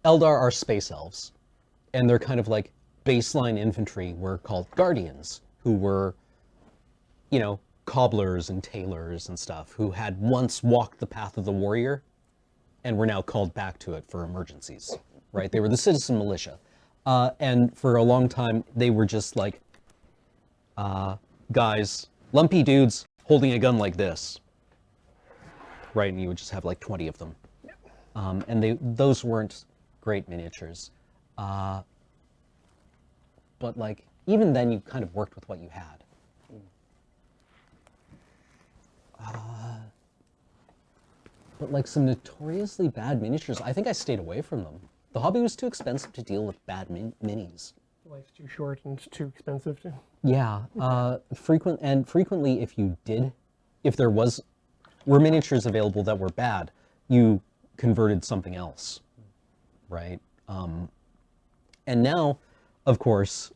Eldar are space elves. And they're kind of like baseline infantry were called guardians, who were, you know, cobblers and tailors and stuff, who had once walked the path of the warrior and were now called back to it for emergencies, right? They were the citizen militia. And for a long time, they were just like guys, lumpy dudes holding a gun like this, right? And you would just have like 20 of them. And those weren't great miniatures. But like, even then you kind of worked with what you had. But like some notoriously bad miniatures, I think I stayed away from them. The hobby was too expensive to deal with bad minis. Life's too short and too expensive to. Yeah, frequently if there were miniatures available that were bad, you converted something else, right? And now, of course,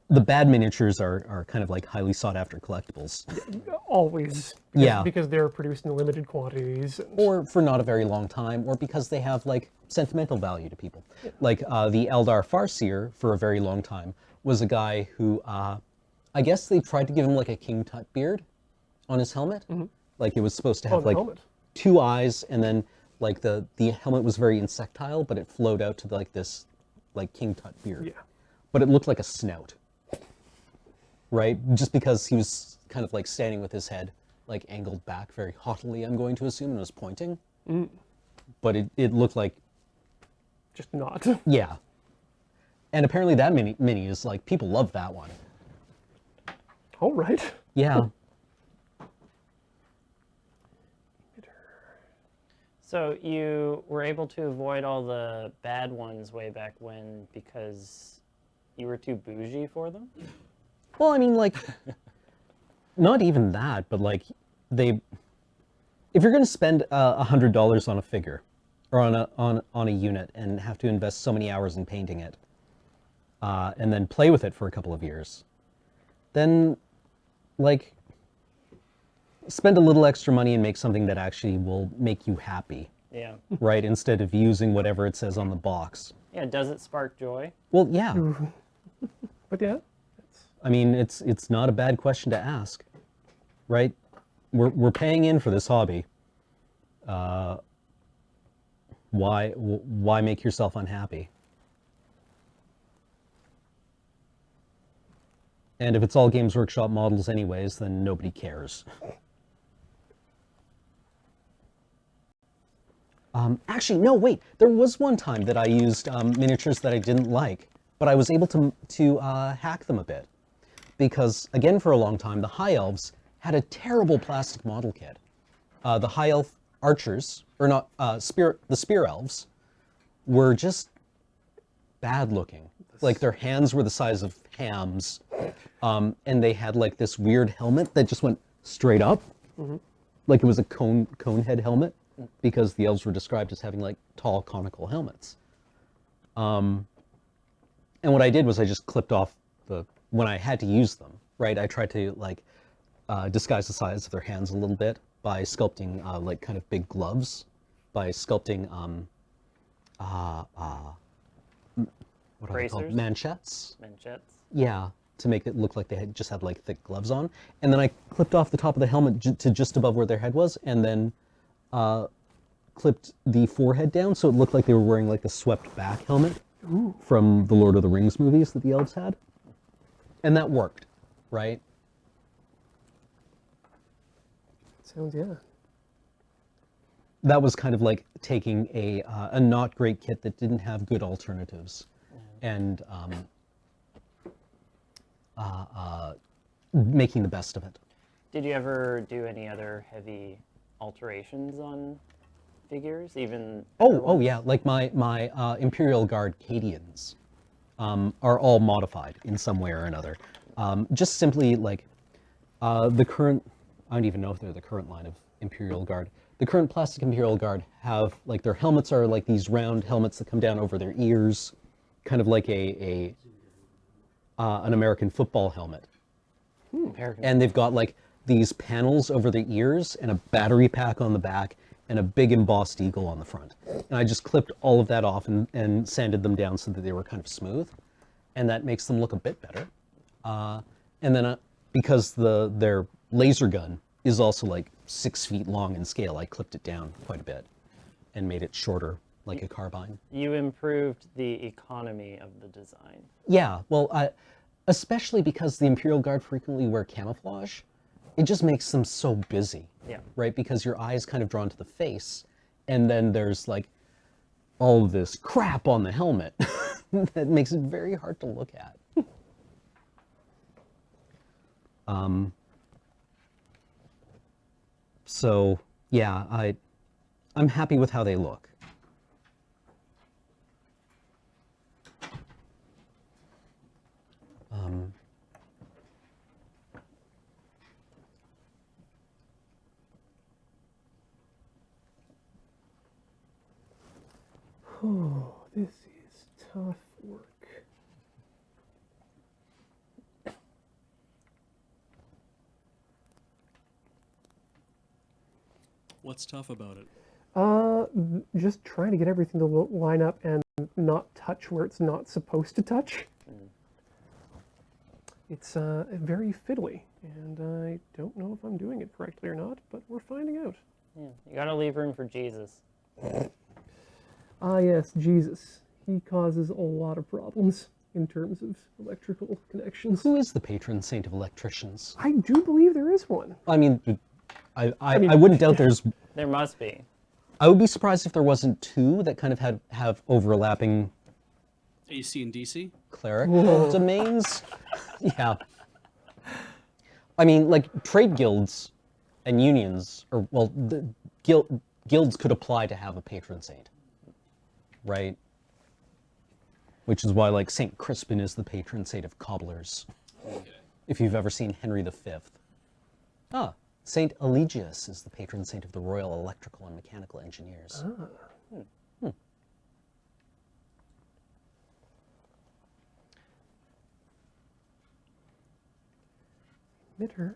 the bad miniatures are kind of like highly sought after collectibles. Always. Because they're produced in limited quantities. Or for not a very long time, or because they have like sentimental value to people. Yeah. Like the Eldar Farseer, for a very long time, was a guy who, I guess they tried to give him like a King Tut beard on his helmet. Mm-hmm. Like it was supposed to have like two eyes, and then like the helmet was very insectile, but it flowed out to like this like King Tut beard. Yeah. But it looked like a snout. Right? Just because he was kind of like standing with his head like angled back very haughtily, I'm going to assume, and was pointing. Mm. But it looked like... Just not. Yeah. And apparently that mini is like, people love that one. All right. Yeah. So you were able to avoid all the bad ones way back when because you were too bougie for them? Well, I mean, like, not even that, but like, if you're going to spend $100 on a figure or on a unit and have to invest so many hours in painting it, and then play with it for a couple of years, then like, spend a little extra money and make something that actually will make you happy. Yeah. Right? Instead of using whatever it says on the box. Yeah. Does it spark joy? Well, yeah. But yeah. I mean, it's not a bad question to ask, right? We're paying in for this hobby. Why make yourself unhappy? And if it's all Games Workshop models anyways, then nobody cares. Actually, no, wait. There was one time that I used miniatures that I didn't like, but I was able to hack them a bit. Because, again, for a long time, the High Elves had a terrible plastic model kit. The High Elf archers, or not, the Spear Elves, were just bad looking. Like, their hands were the size of hams, and they had, like, this weird helmet that just went straight up. Mm-hmm. Like it was a cone head helmet, because the elves were described as having, like, tall, conical helmets. And what I did was I just clipped off when I had to use them, right, I tried to, like, disguise the size of their hands a little bit by sculpting, like, kind of big gloves, by sculpting, what are they called? Manchettes? Manchettes? Yeah, to make it look like they just had, like, thick gloves on. And then I clipped off the top of the helmet to just above where their head was, and then clipped the forehead down so it looked like they were wearing, like, a swept-back helmet. Ooh. From the Lord of the Rings movies that the elves had. And that worked, right? Sounds, yeah. That was kind of like taking a not great kit that didn't have good alternatives, and making the best of it. Did you ever do any other heavy alterations on figures, even? Oh yeah, like my Imperial Guard Cadians are all modified in some way or another. Just simply like the current, I don't even know if they're the current line of Imperial Guard. The current plastic Imperial Guard have, like, their helmets are like these round helmets that come down over their ears, kind of like an American football helmet. And they've got like these panels over the ears and a battery pack on the back and a big embossed eagle on the front. And I just clipped all of that off and sanded them down so that they were kind of smooth. and that makes them look a bit better. And then because their laser gun is also like 6 feet long in scale, I clipped it down quite a bit and made it shorter, like a carbine. You improved the economy of the design. Yeah, well, especially because the Imperial Guard frequently wear camouflage, it just makes them so busy. Yeah. Right? Because your eye is kind of drawn to the face, and then there's like all of this crap on the helmet that makes it very hard to look at. So yeah, I'm happy with how they look. Oh, this is tough work. What's tough about it? Just trying to get everything to line up and not touch where it's not supposed to touch. It's very fiddly, and I don't know if I'm doing it correctly or not, but we're finding out. Yeah. You gotta leave room for Jesus. Ah, yes, Jesus. He causes a lot of problems in terms of electrical connections. Who is the patron saint of electricians? I do believe there is one. I mean, I wouldn't doubt there's. There must be. I would be surprised if there wasn't two that kind of have overlapping AC and DC? cleric domains. Yeah. I mean, like trade guilds and unions, or well, the guilds could apply to have a patron saint, right? Which is why, like, Saint Crispin is the patron saint of cobblers. Okay. If you've ever seen Henry V. Ah, Saint Eligius is the patron saint of the Royal Electrical and Mechanical Engineers. Emitter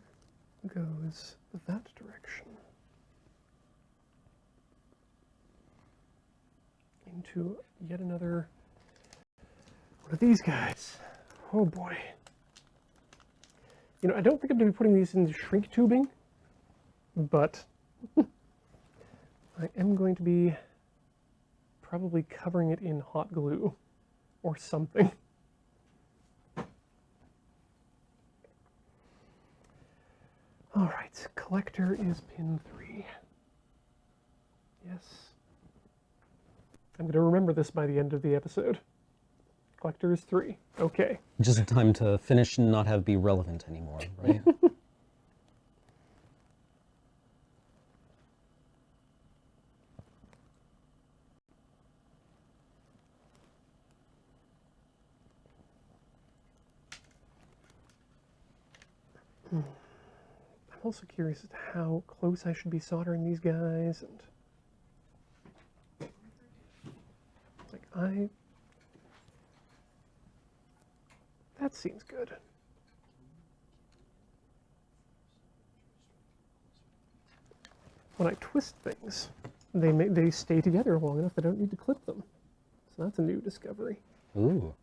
goes that direction. Into yet another one of these guys. Oh boy. You know, I don't think I'm going to be putting these in shrink tubing, but I am going to be probably covering it in hot glue or something. All right, collector is pin 3. Yes. I'm going to remember this by the end of the episode. Collector is 3. Okay. Just in time to finish and not have it be relevant anymore, right? I'm also curious as to how close I should be soldering these guys, and like that seems good. When I twist things, they stay together long enough I don't need to clip them. So that's a new discovery. Ooh.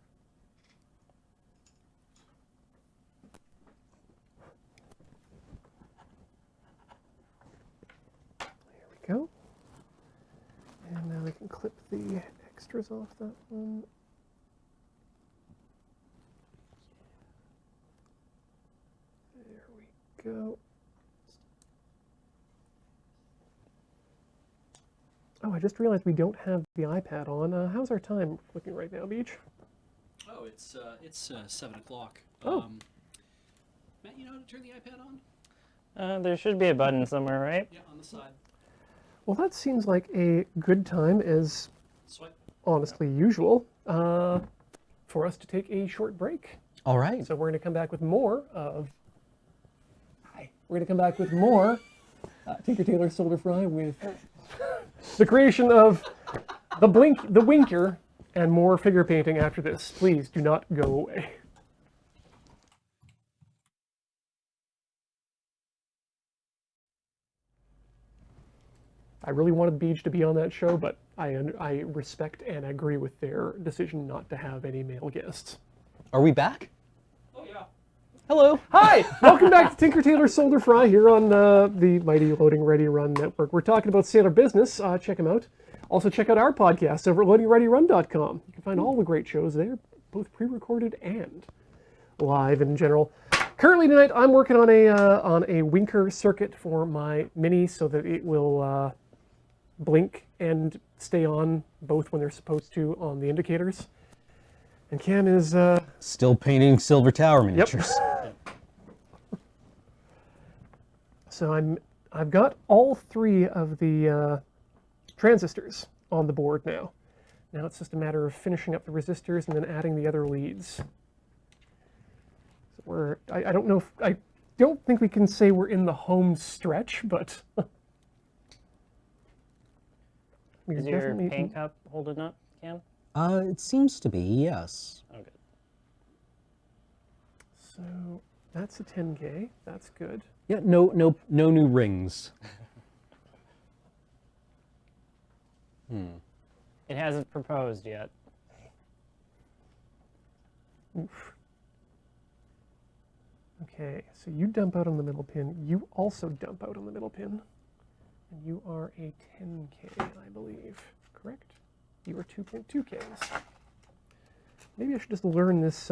There we go. And now we can clip the extras off that one. There we go. Oh, I just realized we don't have the iPad on. How's our time looking right now, Beach? Oh, it's 7 o'clock. Oh. Matt, you know how to turn the iPad on? There should be a button somewhere, right? Yeah, on the side. Well, that seems like a good time, as Swipe. honestly usual, for us to take a short break. All right. So we're going to come back with more of. Hi. We're going to come back with more Tailor Solder Fry with the creation of the Winker, and more figure painting after this. Please do not go away. I really wanted Beach to be on that show, but I respect and agree with their decision not to have any male guests. Are we back? Oh yeah. Hello. Hi, welcome back to Tinker Tailor Solder Fry here on the mighty Loading Ready Run network. We're talking about sailor business. Check them out. Also check out our podcast over at loadingreadyrun.com. You can find all the great shows there, both pre-recorded and live in general. Currently tonight, I'm working on a winker circuit for my Mini so that it will blink and stay on both when they're supposed to on the indicators. And Cam is Still painting Silver Tower miniatures. so I've got all three of the transistors on the board now. Now it's just a matter of finishing up the resistors and then adding the other leads. So I don't know if, I don't think we can say we're in the home stretch, but we're Is your definitely. paint cup holding up, Cam? It seems to be, yes. Oh, good. So that's a 10K. That's good. Yeah, no new rings. It hasn't proposed yet. Oof. Okay, so you dump out on the middle pin. You also dump out on the middle pin. And you are a 10K, I believe. Correct? You are 2.2Ks. Maybe I should just learn this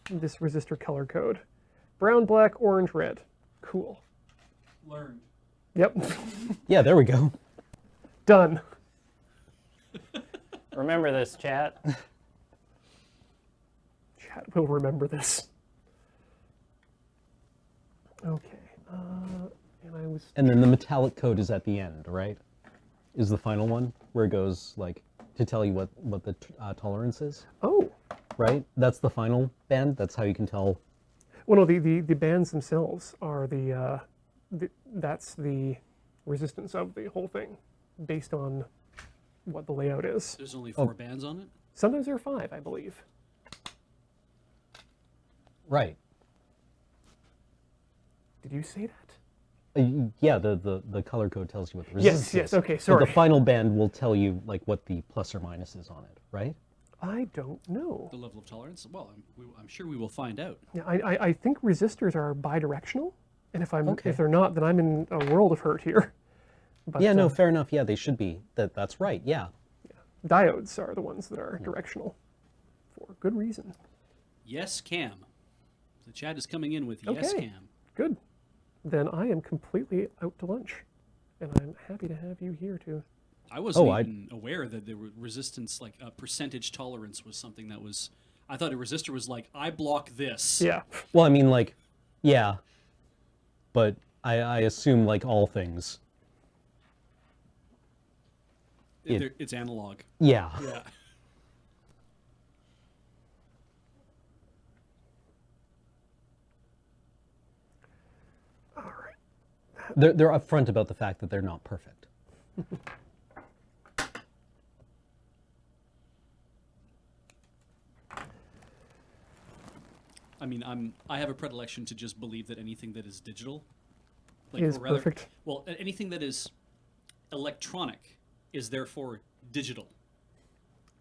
this resistor color code. Brown, black, orange, red. Cool. Learned. Yep. Yeah, there we go. Done. Remember this, chat. Chat will remember this. Okay. And I was. And then the metallic code is at the end, right? Is the final one where it goes like to tell you what the tolerance is, Oh. right? That's the final band. That's how you can tell. Well, no, the bands themselves are that's the resistance of the whole thing, based on what the layout is. There's only 4 bands on it. Sometimes there are 5, I believe. Right. Did you say that? Yeah, the color code tells you what the Yes, resistance yes, is. okay, But sorry. the final band will tell you like what the plus or minus is on it, right? I don't know. The level of tolerance. Well, I'm sure we will find out. Yeah, I think resistors are bidirectional, and Okay. if they're not, then I'm in a world of hurt here. But, Yeah, no, fair enough. Yeah, they should be. That's right. Yeah. diodes are the ones that are directional, for good reason. Yes, Cam. The chat is coming in with yes, Okay. Cam. Good. Then I am completely out to lunch, and I'm happy to have you here too. I wasn't I- even aware that the resistance, like percentage tolerance, was something that was. I thought a resistor was like, I block this. Yeah. Well, I mean, like, yeah, but I assume like all things. It's analog. Yeah. Yeah. All right. They're upfront about the fact that they're not perfect. I mean, I have a predilection to just believe that anything that is digital, Is or rather- perfect. Well, anything that is electronic is therefore digital.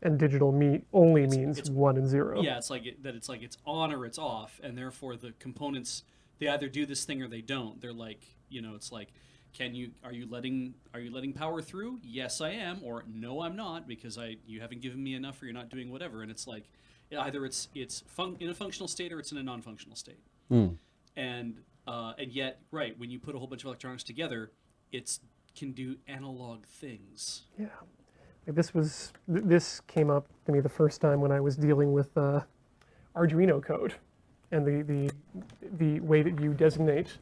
And digital only It's- means it's- 1 and 0. Yeah, it's like it's on or it's off, and therefore the components, they either do this thing or they don't. They're like, it's like, are you letting power through? Yes, I am, or no, I'm not, because you haven't given me enough, or you're not doing whatever. And it's like, either it's in a functional state or it's in a non-functional state. And yet, right, when you put a whole bunch of electronics together, it can do analog things. Yeah. Like this came up to me the first time when I was dealing with Arduino code, and the way that you designate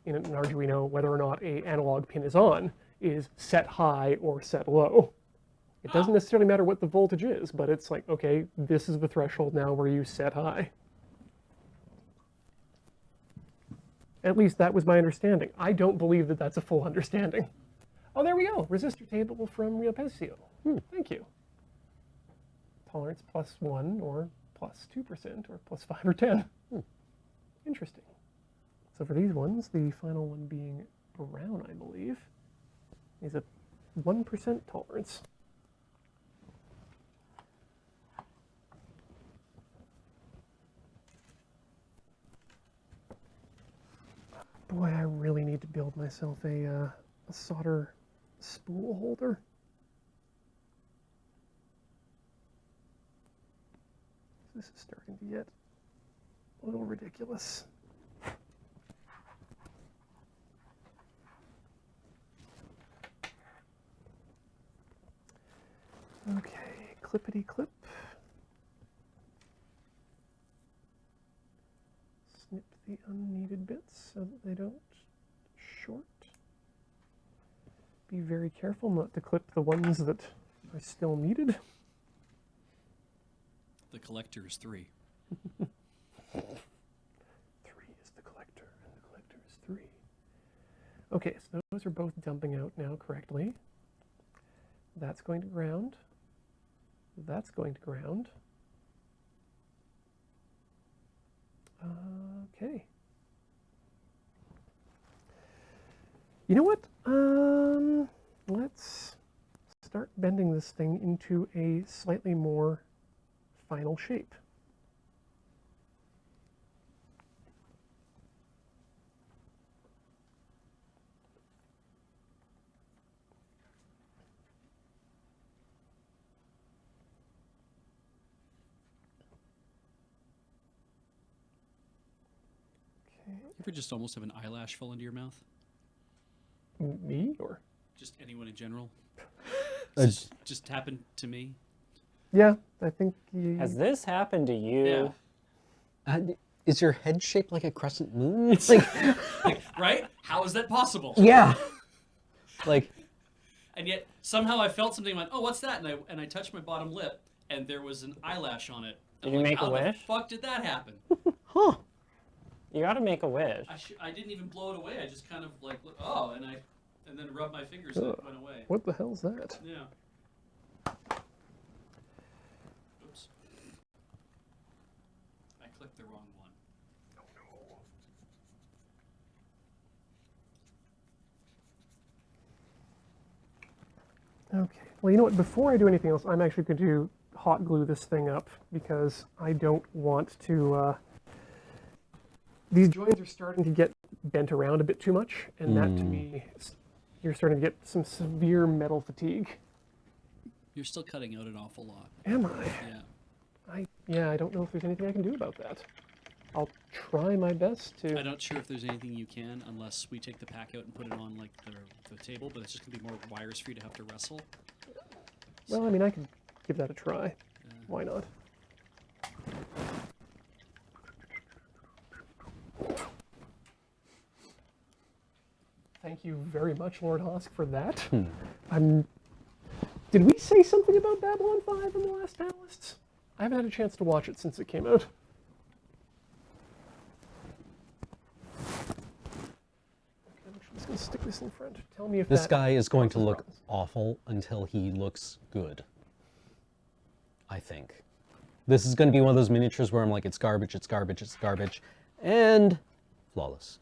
in an Arduino whether or not a analog pin is on is set high or set low. It doesn't necessarily matter what the voltage is, but it's like, okay, this is the threshold now where you set high. At least that was my understanding. I don't believe that that's a full understanding. Oh, there we go. Resistor table from Rio Pesio. Thank you. Tolerance +1 or +2% or +5 or 10. Interesting. So for these ones, the final one being brown, I believe, is a 1% tolerance. need to build myself a solder spool holder. This is starting to get a little ridiculous. Okay, clippity clip. Snip the unneeded bits so that they don't short. Be very careful not to clip the ones that are still needed. The collector is 3. 3 is the collector, and the collector is 3. Okay, so those are both dumping out now correctly. That's going to ground. That's going to ground. Okay. You know what? Let's start bending this thing into a slightly more final shape. You ever just almost have an eyelash fall into your mouth? Me or? Just anyone in general? Uh, Just happened to me? Yeah, I think you. Has this happened to you? Yeah. Is your head shaped like a crescent moon? Like, Right? How is that possible? yeah. Like, And yet somehow I felt something like, oh, what's that? And I touched my bottom lip, and there was an eyelash on it. Did I'm you like, make a how wish? the fuck did that happen? huh? You gotta make a wish. I didn't even blow it away. I just kind of like, oh, and then rubbed my fingers and it went away. What the hell's that? Yeah. Oops. I clicked the wrong one. Okay. Well, you know what? Before I do anything else, I'm actually going to hot glue this thing up because I don't want to. These joints are starting to get bent around a bit too much, and that to me, you're starting to get some severe metal fatigue. You're still cutting out an awful lot. Am I? Yeah. I don't know if there's anything I can do about that. I'll try my best to. I'm not sure if there's anything you can unless we take the pack out and put it on like the table, but it's just gonna be more wires for you to have to wrestle. Well, I mean, I could give that a try. Why not? Thank you very much, Lord Hosk, for that. Did we say something about Babylon 5 in the last Analysts? I haven't had a chance to watch it since it came out. Okay, I'm just going to stick this in front. Tell me if This that guy is going to causes look problems. awful until he looks good. I think. This is going to be one of those miniatures where I'm like, it's garbage, it's garbage, it's garbage, and flawless.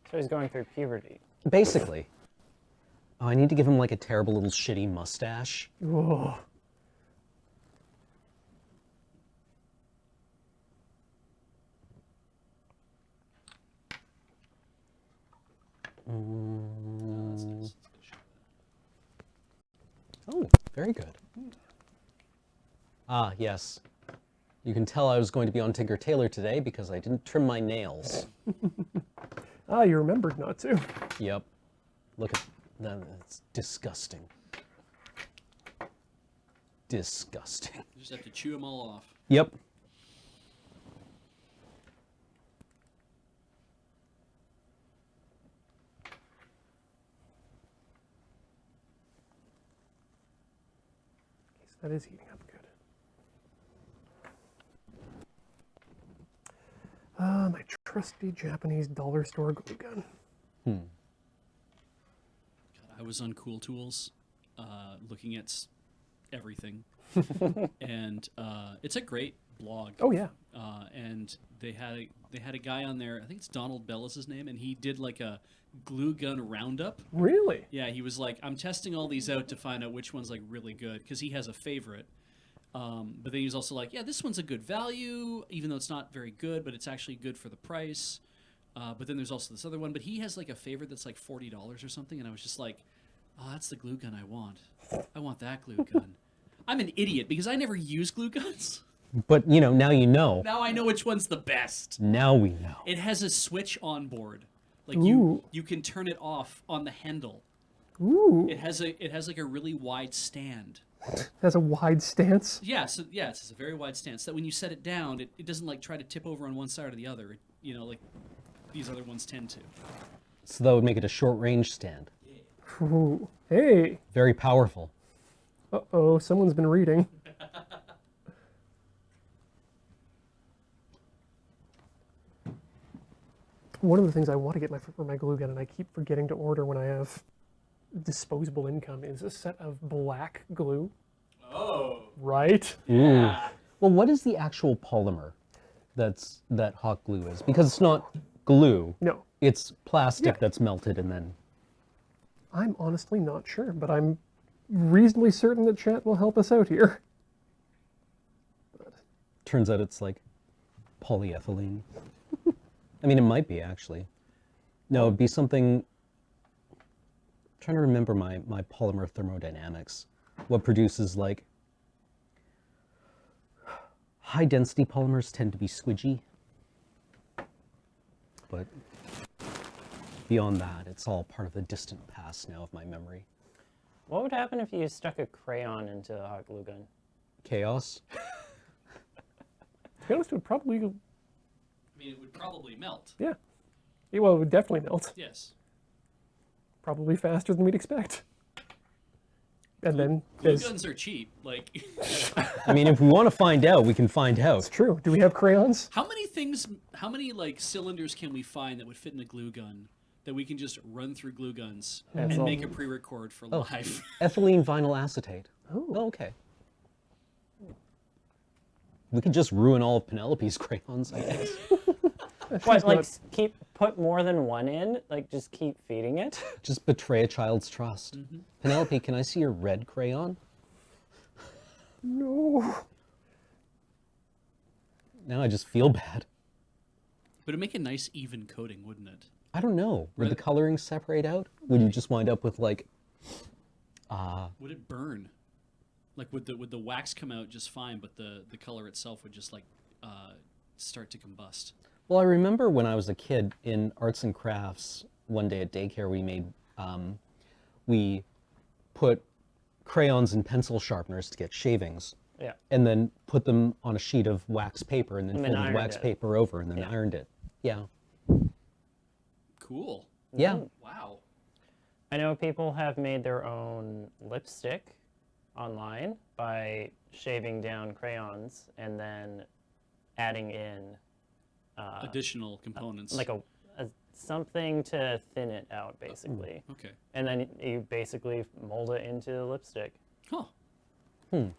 So he's going through puberty. Basically. Oh, I need to give him like a terrible little shitty mustache. Whoa. That's nice. Oh, very good. Ah, yes. You can tell I was going to be on Tinker Tailor today because I didn't trim my nails. Ah, you remembered not to. Yep. Look at that. It's disgusting. Disgusting. You just have to chew them all off. Yep. That is heating up good. My trusty Japanese dollar store glue gun. God, I was on Cool Tools, looking at everything, and it's a great blog. Oh yeah. And they had a guy on there. I think it's Donald Bell is his name, and he did like a glue gun roundup. Really? Yeah, he was like, I'm testing all these out to find out which one's like really good because he has a favorite. But then he's also like, yeah, this one's a good value, even though it's not very good, but it's actually good for the price. But then there's also this other one. But he has like a favorite that's like $40 or something, and I was just like, oh, that's the glue gun I want. I want that glue gun. I'm an idiot because I never use glue guns. But, you know, now you know. Now I know which one's the best. Now we know. It has a switch on board. Like Ooh. you can turn it off on the handle. Ooh. It has like a really wide stand. It has a wide stance. Yeah, so it's a very wide stance. That when you set it down, it doesn't like try to tip over on one side or the other. You know, like these other ones tend to. So that would make it a short range stand. Ooh. Hey. Very powerful. Uh-oh, someone's been reading. One of the things I want to get for my glue gun, and I keep forgetting to order when I have disposable income, is a set of black glue. Oh. Right? Yeah. Well, what is the actual polymer that hot glue is? Because it's not glue. No, It's plastic Yeah. that's melted and then... I'm honestly not sure, but I'm reasonably certain that chat will help us out here. Turns out it's like polyethylene. I mean, it might be actually. No, it'd be something. I'm trying to remember my polymer thermodynamics. What produces like high density polymers tend to be squidgy. But beyond that, it's all part of the distant past now of my memory. What would happen if you stuck a crayon into a hot glue gun? Chaos. To be honest, it would probably, I mean, it would probably melt. yeah. Well, it would definitely melt. Yes. Probably faster than we'd expect. And then, Glue there's, guns are cheap. Like, I mean, if we want to find out, we can find it's out. true. Do we have crayons? how many like cylinders can we find that would fit in a glue gun that we can just run through glue guns and all. make a pre-record for live? Ethylene vinyl acetate. Oh. Okay. We could just ruin all of Penelope's crayons, I guess. What, like not- put more than one in? Like just keep feeding it? Just betray a child's trust. Penelope, can I see your red crayon? No. Now I just feel bad. But it'd make a nice even coating, wouldn't it? I don't know. Would the Red- coloring separate out? Would you just wind up with like, Would it burn? Like would the wax come out just fine, but the color itself would just like start to combust? well, I remember when I was a kid in arts and crafts, one day at daycare, we put crayons and pencil sharpeners to get shavings, Yeah. and then put them on a sheet of wax paper, and then And then folded ironed wax it. paper over, and then Yeah. ironed it. Yeah. Cool. Yeah. Wow. I know people have made their own lipstick online by shaving down crayons and then adding in Additional components. like a something to thin it out, basically. Okay. And then you basically mold it into the lipstick. Huh. I mean,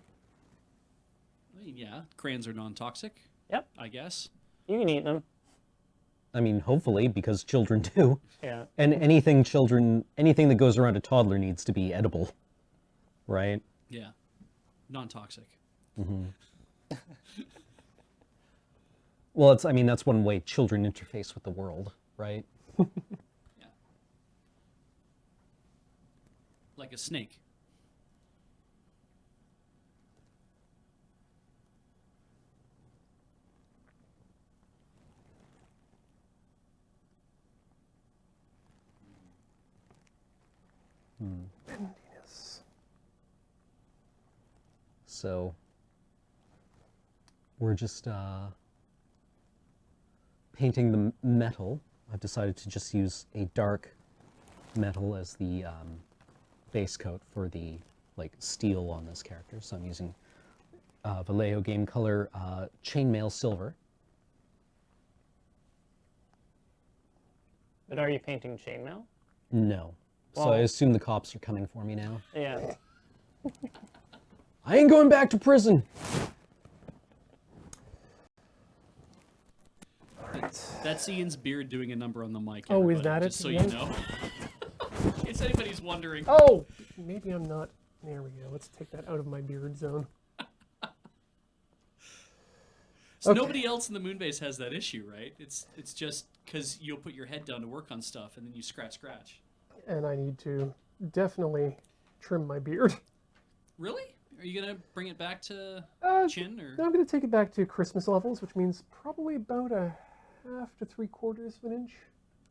yeah, crayons are non-toxic, Yep, I guess. you can eat them. I mean, hopefully, because children do. Yeah. And anything that goes around a toddler needs to be edible, right? Yeah. Non-toxic. Well, that's one way children interface with the world, right? Yeah. Like a snake. Bendiness. So we're just painting the metal. I've decided to just use a dark metal as the base coat for the steel on this character. So I'm using Vallejo Game Color Chainmail Silver. But are you painting chainmail? No. So I Well- assume the cops are coming for me now. Yeah. I ain't going back to prison. That's Ian's beard doing a number on the mic. Oh, is everybody, that it just so you again? know. In case anybody's wondering. Oh! Maybe I'm not. There we go. Let's take that out of my beard zone. So Okay. nobody else in the moon base has that issue, right? It's just because you'll put your head down to work on stuff and then you scratch. And I need to definitely trim my beard. Really? Are you gonna bring it back to Uh, chin or? No, I'm going to take it back to Christmas levels, which means probably about a 1/2 to 3/4 of an inch,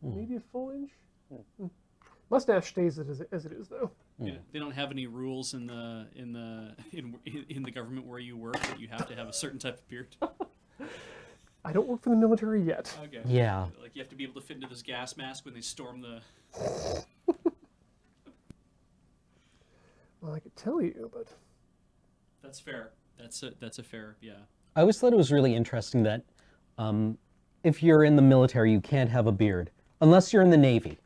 maybe a full inch. Mustache stays as it is, though. Yeah, they don't have any rules in the government where you work that you have to have a certain type of beard. I don't work for the military yet. Okay. Yeah. Like you have to be able to fit into this gas mask when they storm the. Well, I could tell you, but That's fair. That's a fair. Yeah. I always thought it was really interesting that if you're in the military, you can't have a beard unless you're in the Navy.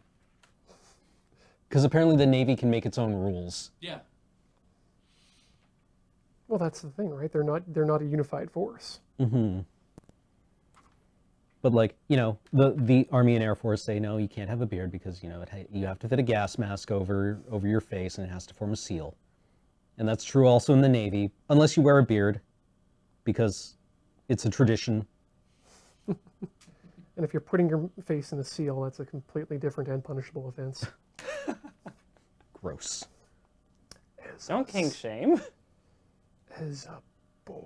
Because apparently the Navy can make its own rules. Yeah. well, that's the thing, right? They're not a unified force. But like, the Army and Air Force say, no, you can't have a beard because, you have to fit a gas mask over your face and it has to form a seal. And that's true also in the Navy, unless you wear a beard, because it's a tradition. And if you're putting your face in a seal, that's a completely different and punishable offense. Gross. Don't kink shame. As a boy.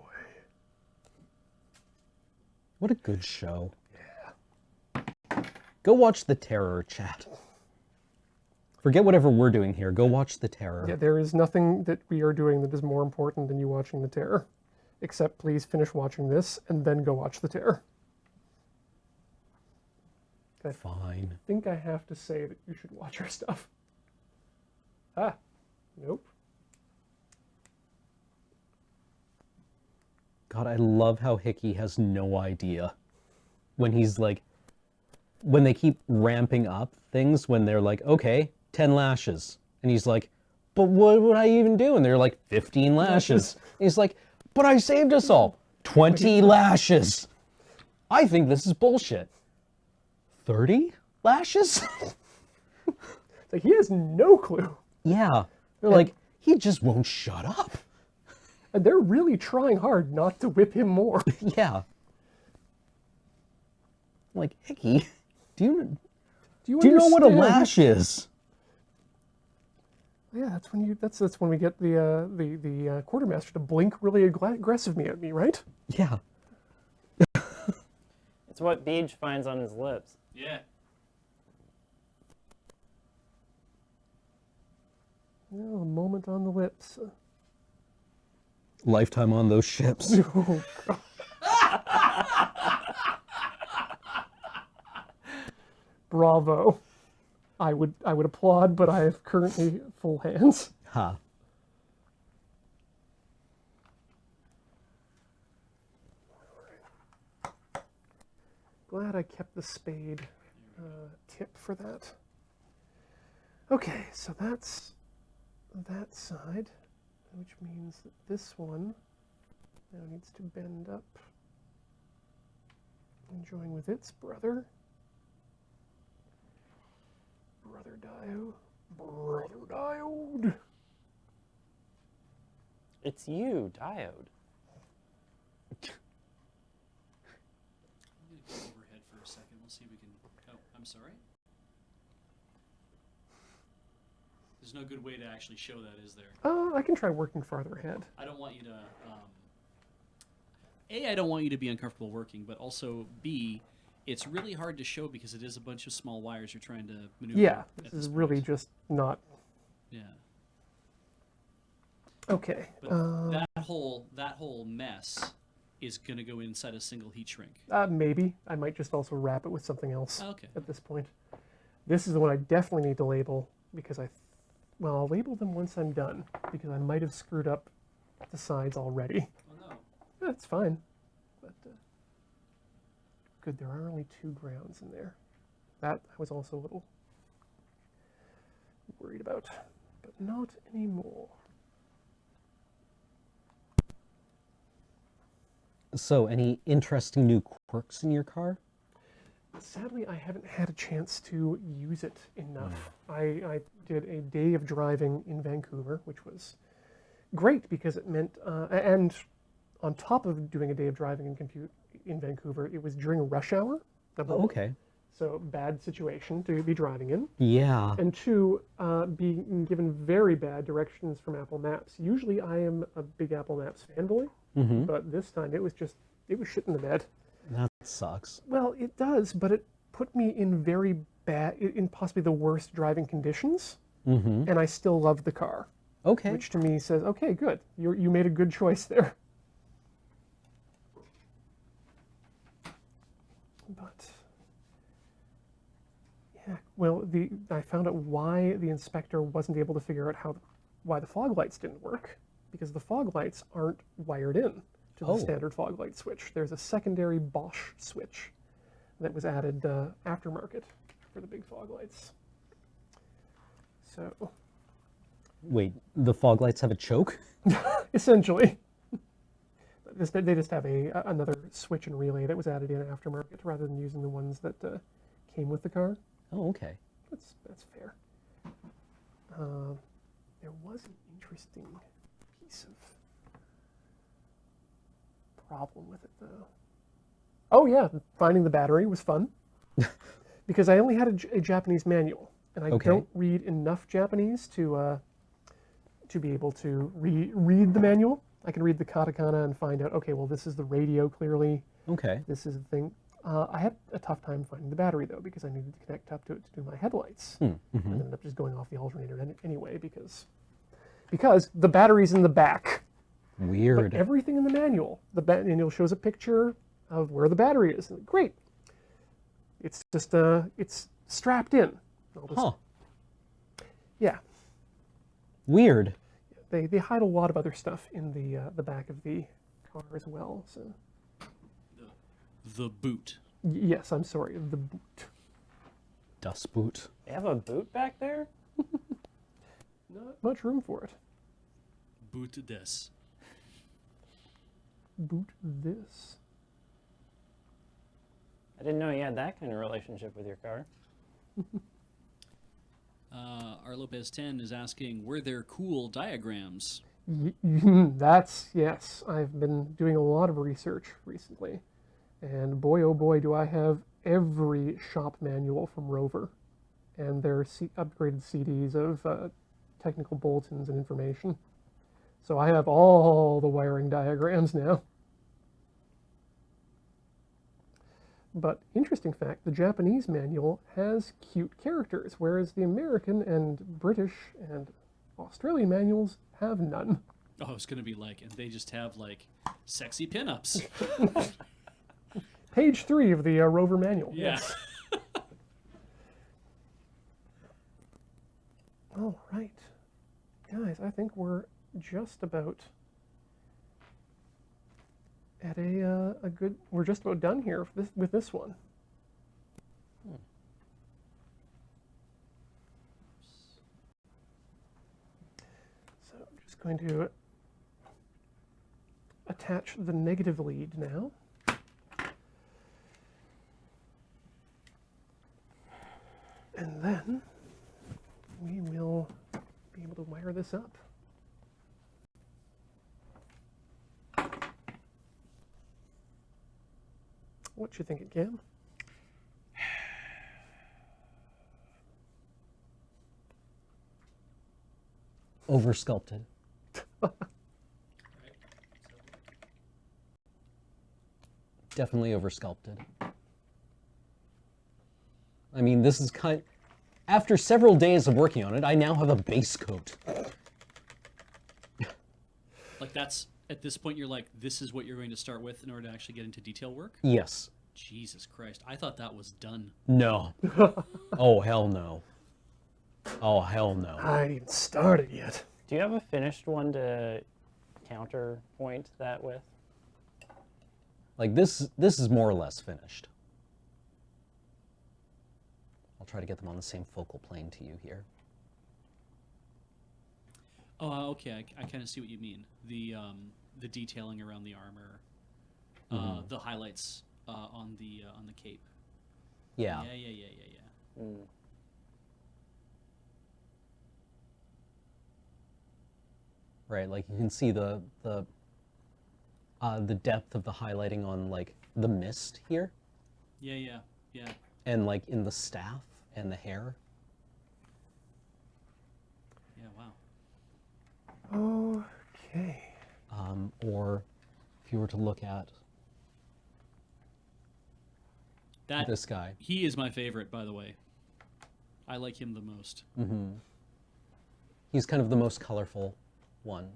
What a good show. Yeah. Go watch The Terror, chat. Forget whatever we're doing here. Go watch The Terror. Yeah, there is nothing that we are doing that is more important than you watching The Terror. Except please finish watching this and then go watch The Terror. Fine. I think I have to say that you should watch our stuff. Ah, nope. God, I love how Hickey has no idea when he's like, when they keep ramping up things, when they're like, okay, 10 lashes. And he's like, but what would I even do? And they're like, 15 lashes. And he's like, but I saved us all. 20 lashes. I think this is bullshit. 30 lashes? It's like he has no clue. Yeah. They're like, he just won't shut up. And they're really trying hard not to whip him more. Yeah. Like, Hickey, do you know what a understand? lash is? Yeah, that's when we get the quartermaster to blink really aggressively at me, right? Yeah. It's what Beej finds on his lips. Yeah. Oh, a moment on the lips. Lifetime on those ships. Oh, God. Bravo. I would applaud, but I have currently full hands. Huh. Glad I kept the spade tip for that. Okay, so that's that side, which means that this one now needs to bend up and join with its brother. Brother diode. It's you, Diode. I'm gonna go overhead for a second. We'll see if we can. Oh, I'm sorry. There's no good way to actually show that, is there? I can try working farther ahead. I don't want you to. A, I don't want you to be uncomfortable working, but also B, it's really hard to show because it is a bunch of small wires you're trying to maneuver. Yeah, at this is point. really just not Yeah. okay. But that whole mess is gonna go inside a single heat shrink. Maybe I might just also wrap it with something else Okay. at this point. This is the one I definitely need to label because I'll label them once I'm done because I might have screwed up the sides already. Oh no. That's fine, but good. There are only 2 grounds in there. That I was also a little worried about, but not anymore. So, any interesting new quirks in your car? Sadly, I haven't had a chance to use it enough. I did a day of driving in Vancouver, which was great because it meant, and on top of doing a day of driving in Vancouver. It was during rush hour. Number Oh, one. okay. So bad situation to be driving in. Yeah. And two, being given very bad directions from Apple Maps. Usually I am a big Apple Maps fanboy, but this time it was shit in the bed. That sucks. Well, it does, but it put me in very bad, in possibly the worst driving conditions, and I still loved the car, Okay. which to me says, okay, good, you made a good choice there. But yeah, well, I found out why the inspector wasn't able to figure out why the fog lights didn't work, because the fog lights aren't wired in to the standard fog light switch. There's a secondary Bosch switch that was added aftermarket for the big fog lights. So Wait, the fog lights have a choke? essentially, they just have another switch and relay that was added in aftermarket rather than using the ones that came with the car. Oh, okay. That's fair. There was an interesting piece of problem with it, though. Oh yeah, finding the battery was fun because I only had a Japanese manual, and I don't read enough Japanese to be able to read the manual. I can read the katakana and find out, okay, well, this is the radio clearly. Okay. This is the thing. I had a tough time finding the battery, though, because I needed to connect up to it to do my headlights. I ended up just going off the alternator anyway, because the battery's in the back. Weird. But everything in the manual, manual shows a picture of where the battery is. Great. It's just, it's strapped in. Yeah. Weird. They hide a lot of other stuff in the back of the car as well. So. The boot. Yes, I'm sorry, the boot. Das Boot. They have a boot back there? Not much room for it. Boot des. Boot this. I didn't know you had that kind of relationship with your car. Our Lopez 10 is asking, were there cool diagrams? That's, yes. I've been doing a lot of research recently. And boy, oh boy, do I have every shop manual from Rover and their upgraded CDs of technical bulletins and information. So I have all the wiring diagrams now. But interesting fact, the Japanese manual has cute characters, whereas the American and British and Australian manuals have none. Oh, it's going to be like, and they just have like sexy pinups. Page 3 of the Rover manual. Yeah. Yes. All right. Guys, I think we're just about at a good, we're just about done here with this one. So I'm just going to attach the negative lead now. And then we will be able to wire this up. What you think, Cam? Over-sculpted. Definitely over-sculpted. I mean, this is after several days of working on it, I now have a base coat. Like that's, at this point, you're like, this is what you're going to start with in order to actually get into detail work? Yes. Jesus Christ. I thought that was done. No. Oh, hell no. Oh, hell no. I ain't even started yet. Do you have a finished one to counterpoint that with? Like, this is more or less finished. I'll try to get them on the same focal plane to you here. Oh, okay. I kind of see what you mean. The detailing around the armor, the highlights on the cape. Yeah. Yeah. Mm. Right, like you can see the depth of the highlighting on like the mist here, Yeah. and like in the staff and the hair. Yeah. Wow. Okay. Or if you were to look at That this guy. he is my favorite, by the way. I like him the most. He's kind of the most colorful one.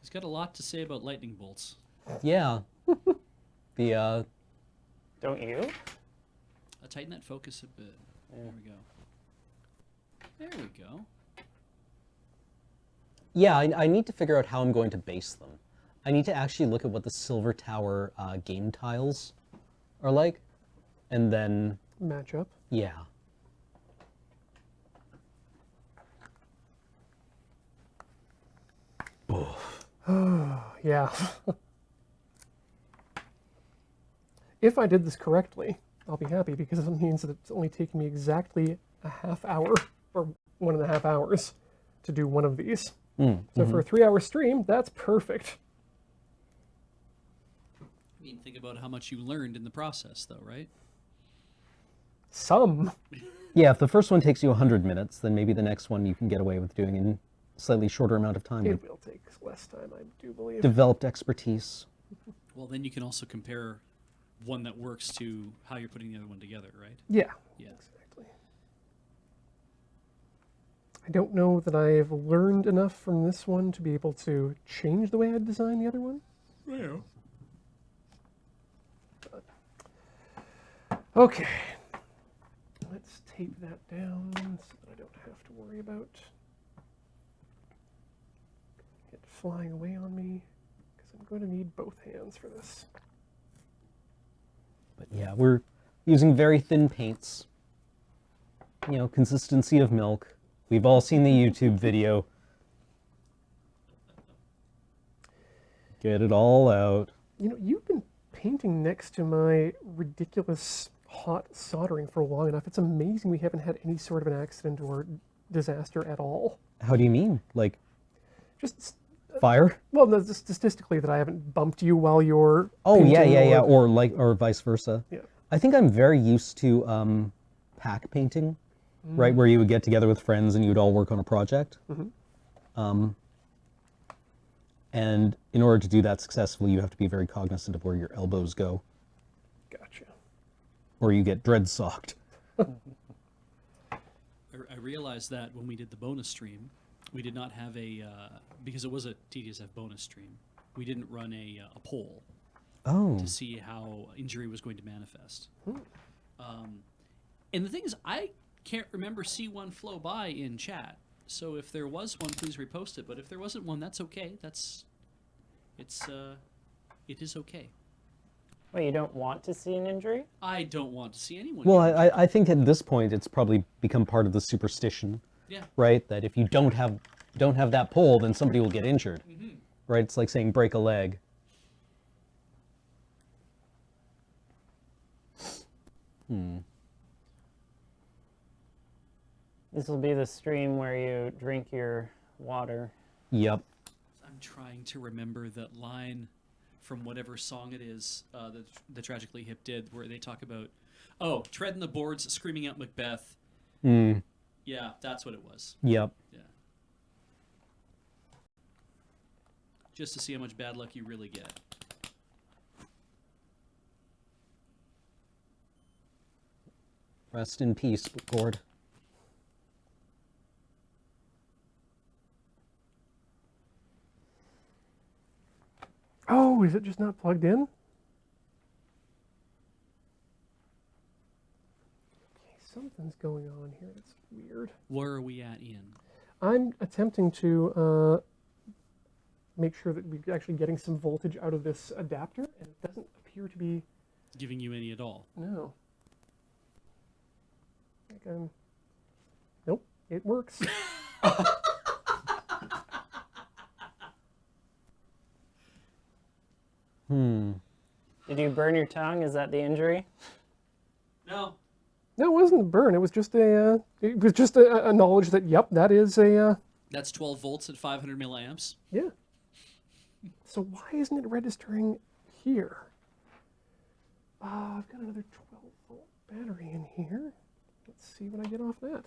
He's got a lot to say about lightning bolts. Yeah. The Don't you? I'll tighten that focus a bit. There we go. There we go. yeah, I need to figure out how I'm going to base them. I need to actually look at what the Silver Tower game tiles are like, and then Match up. yeah. Yeah. If I did this correctly, I'll be happy because it means that it's only taking me exactly a half hour or 1.5 hours to do one of these. So for a 3-hour stream, that's perfect. I mean, think about how much you learned in the process, though, right? Some. Yeah, if the first one takes you 100 minutes, then maybe the next one you can get away with doing in a slightly shorter amount of time. It will take less time, I do believe. Developed expertise. Well, then you can also compare one that works to how you're putting the other one together, right? Yeah. Yeah. Exactly. I don't know that I've learned enough from this one to be able to change the way I design the other one. Well. Okay. Let's tape that down so that I don't have to worry about it flying away on me, because I'm going to need both hands for this. But yeah, we're using very thin paints. You know, consistency of milk. We've all seen the YouTube video. Get it all out. You know, you've been painting next to my ridiculous hot soldering for long enough. It's amazing we haven't had any sort of an accident or disaster at all. How do you mean? Like Just, fire? well, no, just statistically that I haven't bumped you while you're Oh yeah, painting yeah, yeah. or- Or vice versa. Yeah. I think I'm very used to pack painting, right? Where you would get together with friends and you would all work on a project. And in order to do that successfully, you have to be very cognizant of where your elbows go, Gotcha. or you get dread socked. I realized that when we did the bonus stream, we did not have a because it was a TDSF bonus stream. We didn't run a poll Oh. to see how injury was going to manifest. And the thing is, I can't remember C1 flow by in chat. So if there was one, please repost it. But if there wasn't one, that's okay. It is okay. Well, you don't want to see an injury? I don't want to see anyone. Well, get injured. I think at this point it's probably become part of the superstition, Yeah. right? That if you don't have that pole, then somebody will get injured, right? It's like saying break a leg. This will be the stream where you drink your water. Yep. I'm trying to remember that line from whatever song it is that the Tragically Hip did, where they talk about, treading the boards, screaming out Macbeth. Yeah, that's what it was. Yep. Yeah. Just to see how much bad luck you really get. Rest in peace, Gord. Oh, is it just not plugged in? Okay, something's going on here. That's weird. Where are we at, Ian? I'm attempting to make sure that we're actually getting some voltage out of this adapter, and it doesn't appear to be. Giving you any at all? No. Like nope, it works. Did you burn your tongue? Is that the injury? No. No, it wasn't a burn. It was just a knowledge that, yep, that is a That's 12 volts at 500 milliamps. Yeah. So why isn't it registering here? I've got another 12-volt battery in here. Let's see what I get off that.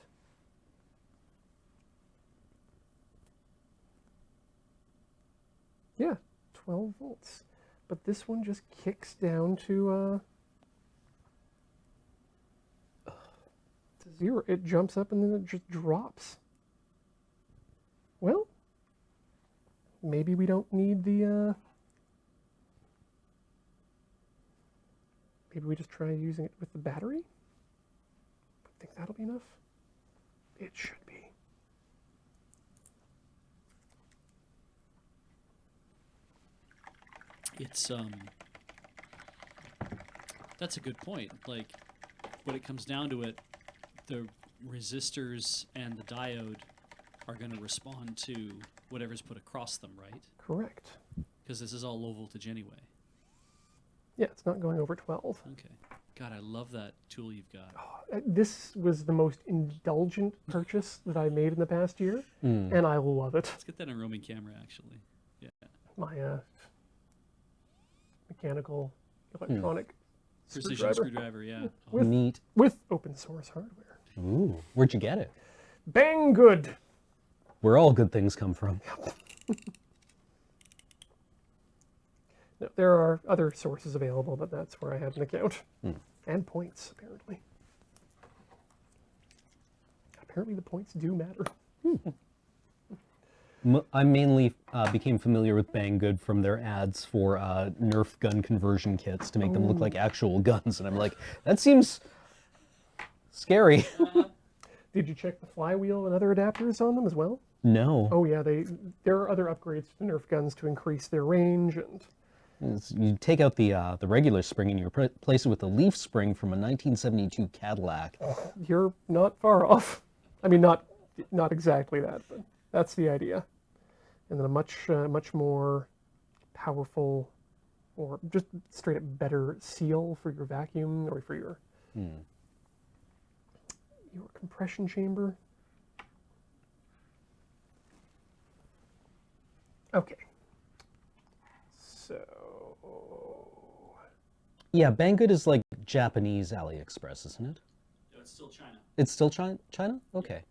Yeah, 12 volts. But this one just kicks down to 0. It jumps up and then it just drops. Well, maybe we don't need the, maybe we just try using it with the battery? I think that'll be enough. It should be. It's that's a good point. Like, when it comes down to it, the resistors and the diode are going to respond to whatever's put across them, right? Correct. Because this is all low voltage anyway. Yeah, it's not going over 12. Okay. God, I love that tool you've got. This was the most indulgent purchase that I made in the past year, and I love it. Let's get that on roaming camera, actually. Yeah. My mechanical, electronic Precision screwdriver, yeah. with, Neat. with open source hardware. Ooh, where'd you get it? Bang good. Where all good things come from. No, there are other sources available, but that's where I have an account. And points, apparently. Apparently the points do matter. I mainly became familiar with Banggood from their ads for Nerf gun conversion kits to make them look like actual guns, and I'm like, that seems scary. Did you check the flywheel and other adapters on them as well? No. Oh yeah, there are other upgrades to Nerf guns to increase their range, and You take out the regular spring and you replace it with a leaf spring from a 1972 Cadillac. you're not far off. I mean, not exactly that, but that's the idea. And then a much more powerful, or just straight up better seal for your vacuum or for your compression chamber. Okay. So Yeah, Banggood is like Japanese AliExpress, isn't it? No, it's still China. It's still China? Okay.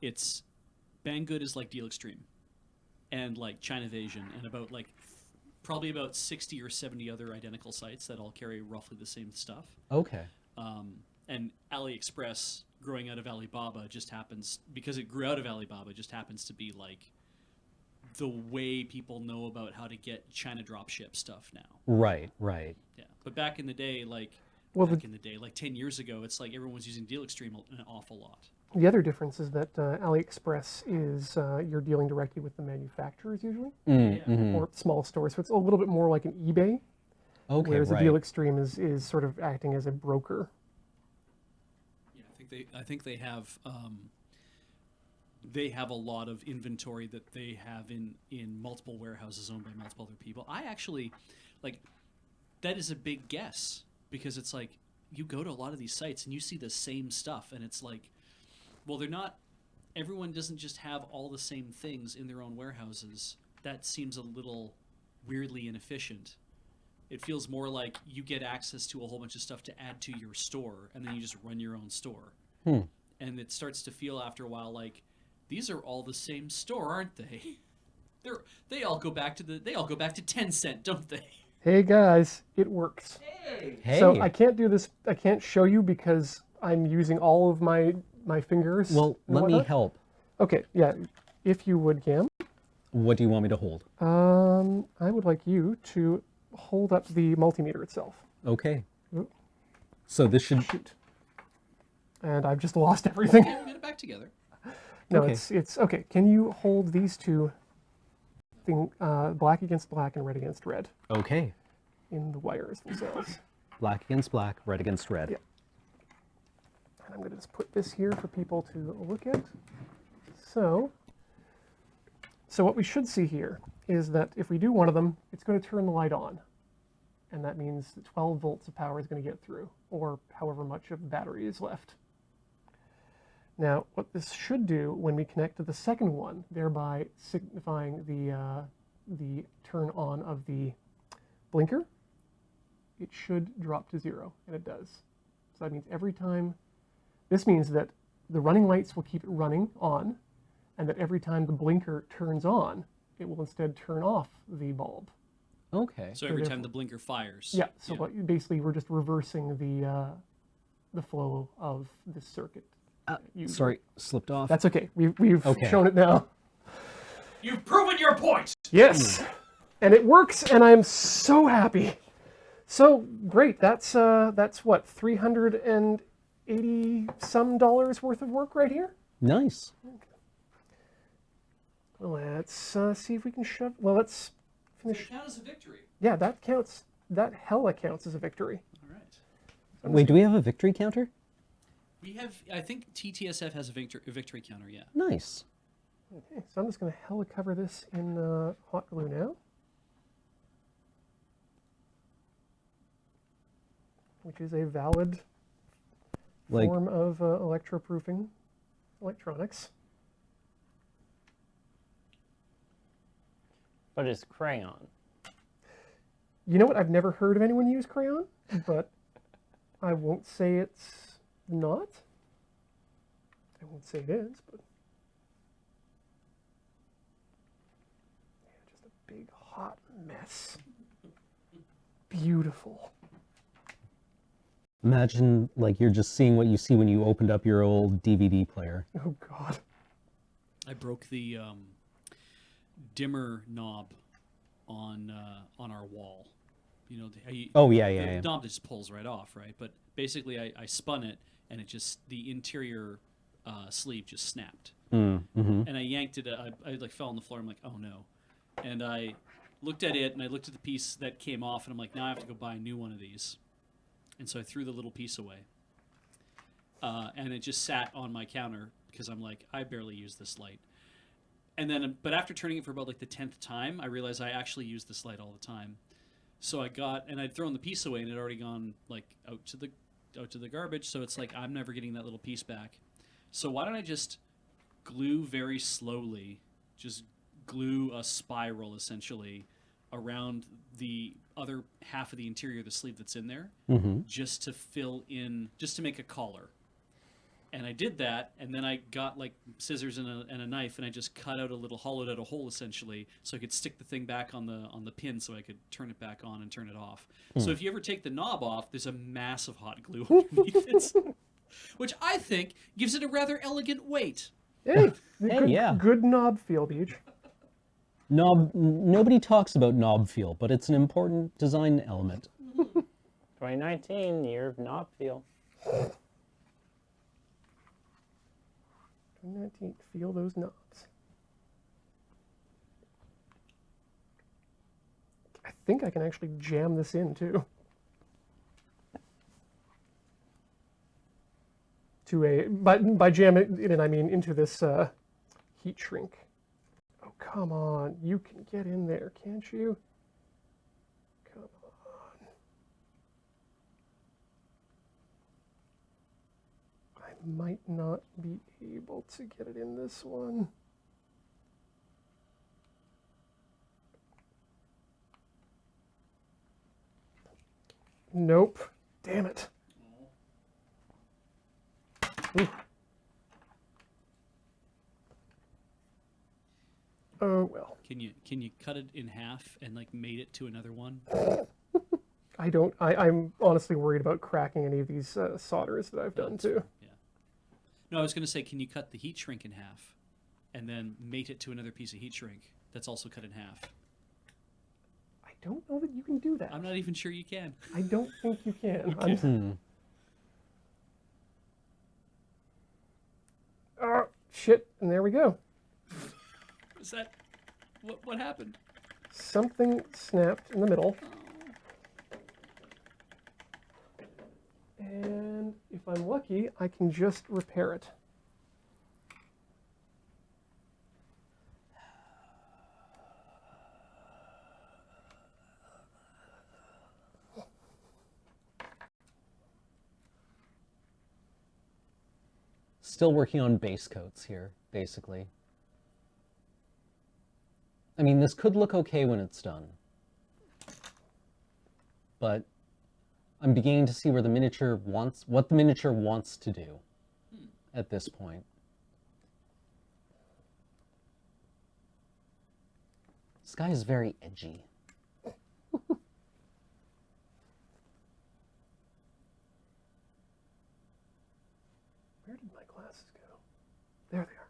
It's Banggood is like Deal Extreme, and like Chinavision, and about like probably about 60 or 70 other identical sites that all carry roughly the same stuff. Okay. And AliExpress, growing out of Alibaba, just happens, because it grew out of Alibaba, just happens to be like the way people know about how to get China dropship stuff now. Right, right. Yeah, but back in the day, like Well, back in the day, like 10 years ago, it's like everyone was using Deal Extreme an awful lot. the other difference is that AliExpress is you're dealing directly with the manufacturers usually, or small stores, so it's a little bit more like an eBay. Okay, Whereas right. the Deal Extreme is sort of acting as a broker. Yeah, I think they have a lot of inventory that they have in multiple warehouses owned by multiple other people. I actually, like, that is a big guess, because it's like you go to a lot of these sites and you see the same stuff, and it's like, well, they're not. Everyone doesn't just have all the same things in their own warehouses. That seems a little weirdly inefficient. It feels more like you get access to a whole bunch of stuff to add to your store, and then you just run your own store. And it starts to feel after a while like these are all the same store, aren't they? They all go back to 10 cent, don't they? Hey guys, it works. Hey. So I can't do this. I can't show you because I'm using all of my fingers. Well, and let me whatnot. help. Okay, yeah. If you would, Cam, What do you want me to hold? I would like you to hold up the multimeter itself. Okay. Oop. So this should... Shoot. And I've just lost everything. Yeah, we'll get it back together. No, Okay. it's okay. Can you hold these two black against black and red against red Okay. in the wires themselves? Black against black, red against red. Yeah. And I'm going to just put this here for people to look at. So what we should see here is that if we do one of them, it's going to turn the light on. And that means that 12 volts of power is going to get through, or however much of the battery is left. Now, what this should do when we connect to the second one, thereby signifying the turn on of the blinker, it should drop to 0, and it does. So that means every time, this means that the running lights will keep it running on, and that every time the blinker turns on, it will instead turn off the bulb. Okay. So every time the blinker fires. Yeah, so basically we're just reversing the flow of this circuit. Sorry, slipped off. That's okay. We've Okay. shown it now. You've proven your point! Yes, and it works, and I'm so happy. So great. That's what, $380 some worth of work right here. Nice. Let's see if we can shove. Well, let's Does finish. it count as a victory? Yeah, that counts. That hella counts as a victory. All right. Wait, do we have a victory counter? We have, I think TTSF has a victory counter, yeah. Nice. Okay, so I'm just going to hella cover this in hot glue now, which is a valid Like, form of electroproofing electronics. But it's crayon. You know what? I've never heard of anyone use crayon, but I won't say it's not. I won't say it is, but yeah, just a big hot mess. Beautiful. imagine like you're just seeing what you see when you opened up your old DVD player. Oh God. I broke the dimmer knob on our wall. You know, Oh, yeah, the yeah, yeah. knob just pulls right off, right? But basically, I spun it, and it just the interior sleeve just snapped, Mm-hmm. and I yanked it. I like fell on the floor. I'm like, oh no, and I looked at it, and I looked at the piece that came off, and I'm like, now I have to go buy a new one of these, and so I threw the little piece away, and it just sat on my counter because I'm like, I barely use this light. And then, but after turning it for about like the 10th time, I realized I actually use this light all the time. So I got, and I'd thrown the piece away, and it had already gone like out to the garbage. So it's like I'm never getting that little piece back. So why don't I just glue very slowly, just glue a spiral essentially around the other half of the interior of the sleeve that's in there, just to fill in, just to make a collar. And I did that, and then I got like scissors and a knife, and I just cut out a little, hollowed out a hole essentially, so I could stick the thing back on the pin, so I could turn it back on and turn it off. So if you ever take the knob off, there's a massive hot glue underneath it, which I think gives it a rather elegant weight. Hey, Hey, good, yeah. good knob feel, Beach. Knob. Nobody talks about knob feel, but it's an important design element. 2019, year of knob feel. 2019, feel those knobs. I think I can actually jam this in too. To a, by jam it in, I mean into this heat shrink. Oh, come on. You can get in there, can't you? Come on. I might not be able to get it in this one. Nope. Damn it. Ooh. Oh well. Can you cut it in half and like mate it to another one? I'm honestly worried about cracking any of these solders that I've done too. Yeah. No, I was going to say, can you cut the heat shrink in half and then mate it to another piece of heat shrink that's also cut in half? I don't know that you can do that. I'm not even sure you can. I don't think you can. Oh, shit, and there we go. Is that what happened? Something snapped in the middle. And if I'm lucky, I can just repair it. Still working on base coats here, basically. I mean, this could look okay when it's done. But I'm beginning to see where the miniature wants, what the miniature wants to do at this point. This guy is very edgy. Where did my glasses go? There they are.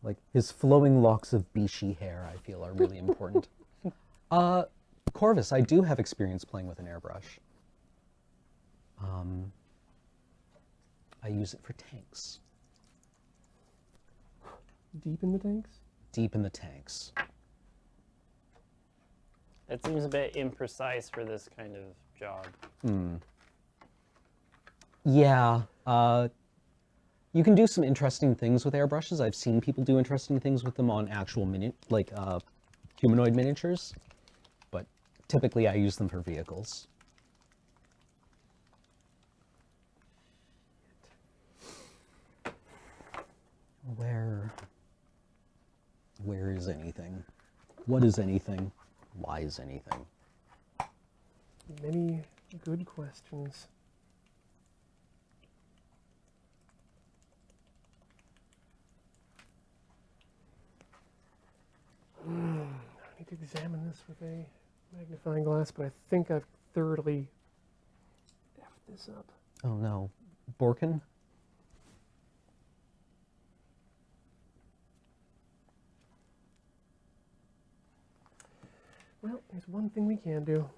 Like, his flowing locks of Bishi hair, I feel, are really important. Corvus, I do have experience playing with an airbrush. I use it for tanks. Deep in the tanks? Deep in the tanks. It seems a bit imprecise for this kind of job. Yeah, you can do some interesting things with airbrushes. I've seen people do interesting things with them on actual humanoid miniatures, but typically I use them for vehicles. Where is anything? What is anything? Why is anything? Many good questions. I need to examine this with a magnifying glass, but I think I've thoroughly effed this up. Oh no. Borkin? Well, there's one thing we can do.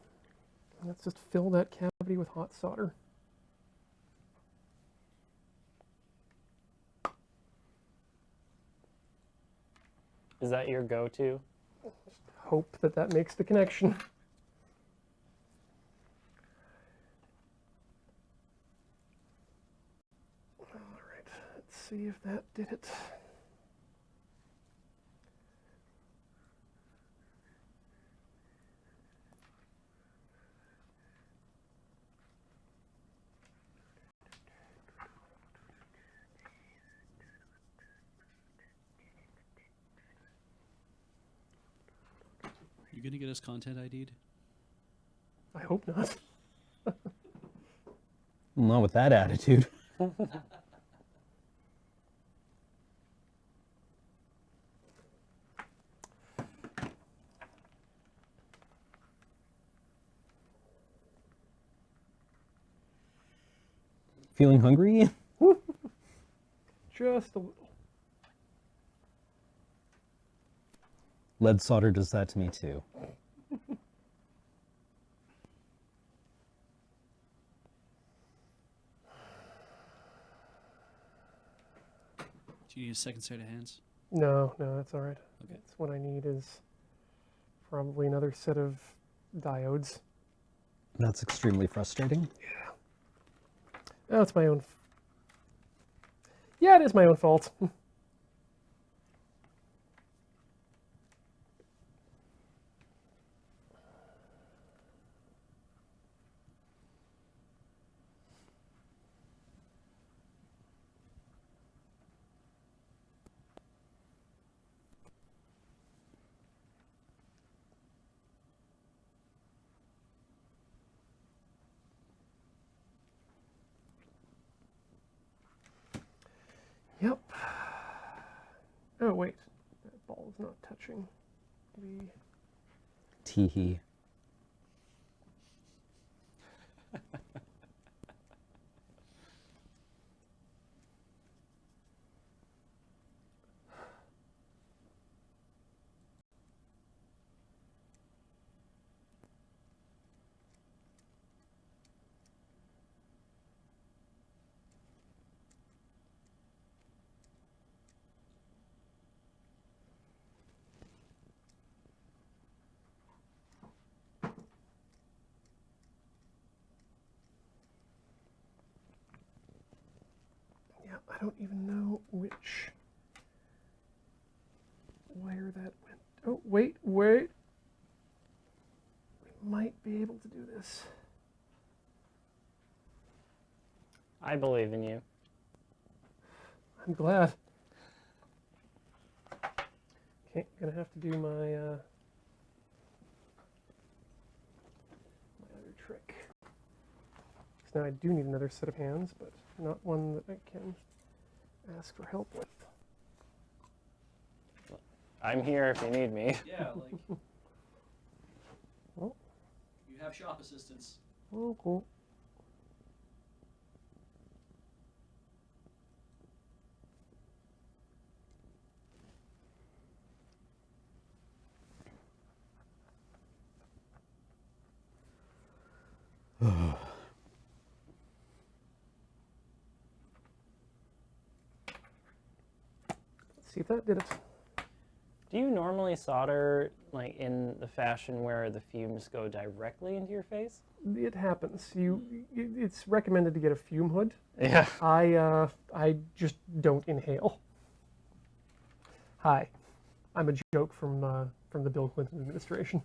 Let's just fill that cavity with hot solder. Is that your go-to? Hope that that makes the connection. All right, let's see if that did it. You gonna get us content ID'd? I hope not. Not with that attitude. Feeling hungry? Just a little. Lead solder does that to me too. Do you need a second set of hands? No, that's all right. Okay. That's what I need is probably another set of diodes. That's extremely frustrating. Oh, it's my own. Yeah, it is my own fault. Yep. Oh, wait. That ball is not touching the... Teehee. I don't even know which wire that went. Oh, wait. We might be able to do this. I believe in you. I'm glad. Okay, gonna have to do my my other trick. 'Cause now I do need another set of hands, but not one that I can ask for help with. I'm here if you need me. Yeah, like Oh, you have shop assistants. oh, cool. Let's see if that did it. Do you normally solder like in the fashion where the fumes go directly into your face? It happens. It's recommended to get a fume hood. Yeah. I just don't inhale. Hi, I'm a joke from the Bill Clinton administration.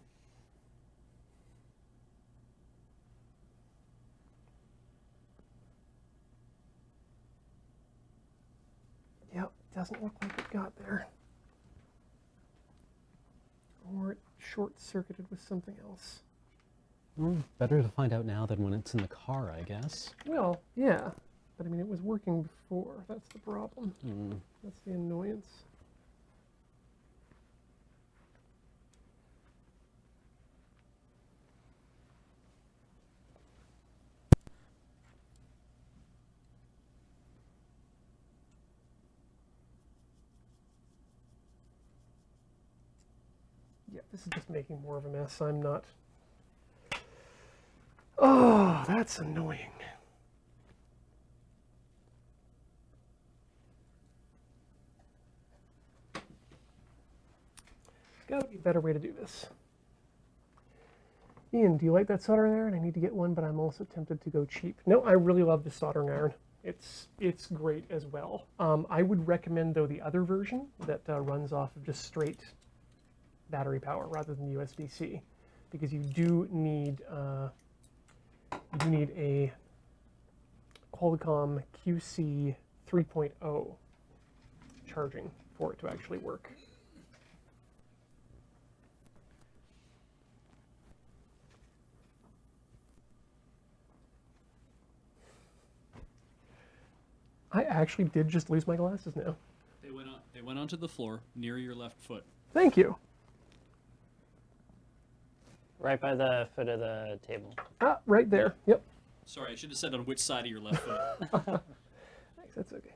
Yep, doesn't look like it got there. Or it short-circuited with something else. Well, better to find out now than when it's in the car, I guess. Well, yeah, but I mean, it was working before. That's the problem. Hmm. That's the annoyance. Yeah, this is just making more of a mess. I'm not. Oh, that's annoying. There's got to be a better way to do this. Ian, do you like that soldering iron? I need to get one, but I'm also tempted to go cheap. No, I really love the soldering iron. It's great as well. I would recommend, though, the other version that runs off of just straight battery power rather than USB-C, because you do need a Qualcomm QC 3.0 charging for it to actually work. I actually did just lose my glasses now. They went onto the floor near your left foot. Thank you. Right by the foot of the table. Ah, right there. Yep. Sorry, I should have said on which side of your left foot. Thanks, that's okay.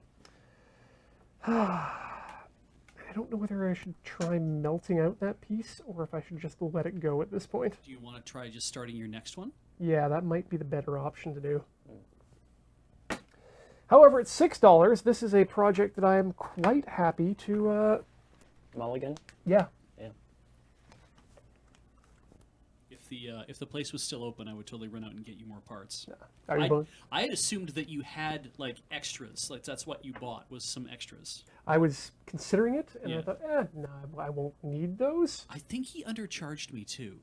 I don't know whether I should try melting out that piece or if I should just let it go at this point. Do you want to try just starting your next one? Yeah, that might be the better option to do. However, at $6, this is a project that I am quite happy to, Mulligan? yeah. Yeah. If the place was still open, I would totally run out and get you more parts. Are you both? I had assumed that you had like extras, like that's what you bought was some extras. I was considering it, and I Yeah. thought, no, I won't need those. I think he undercharged me too.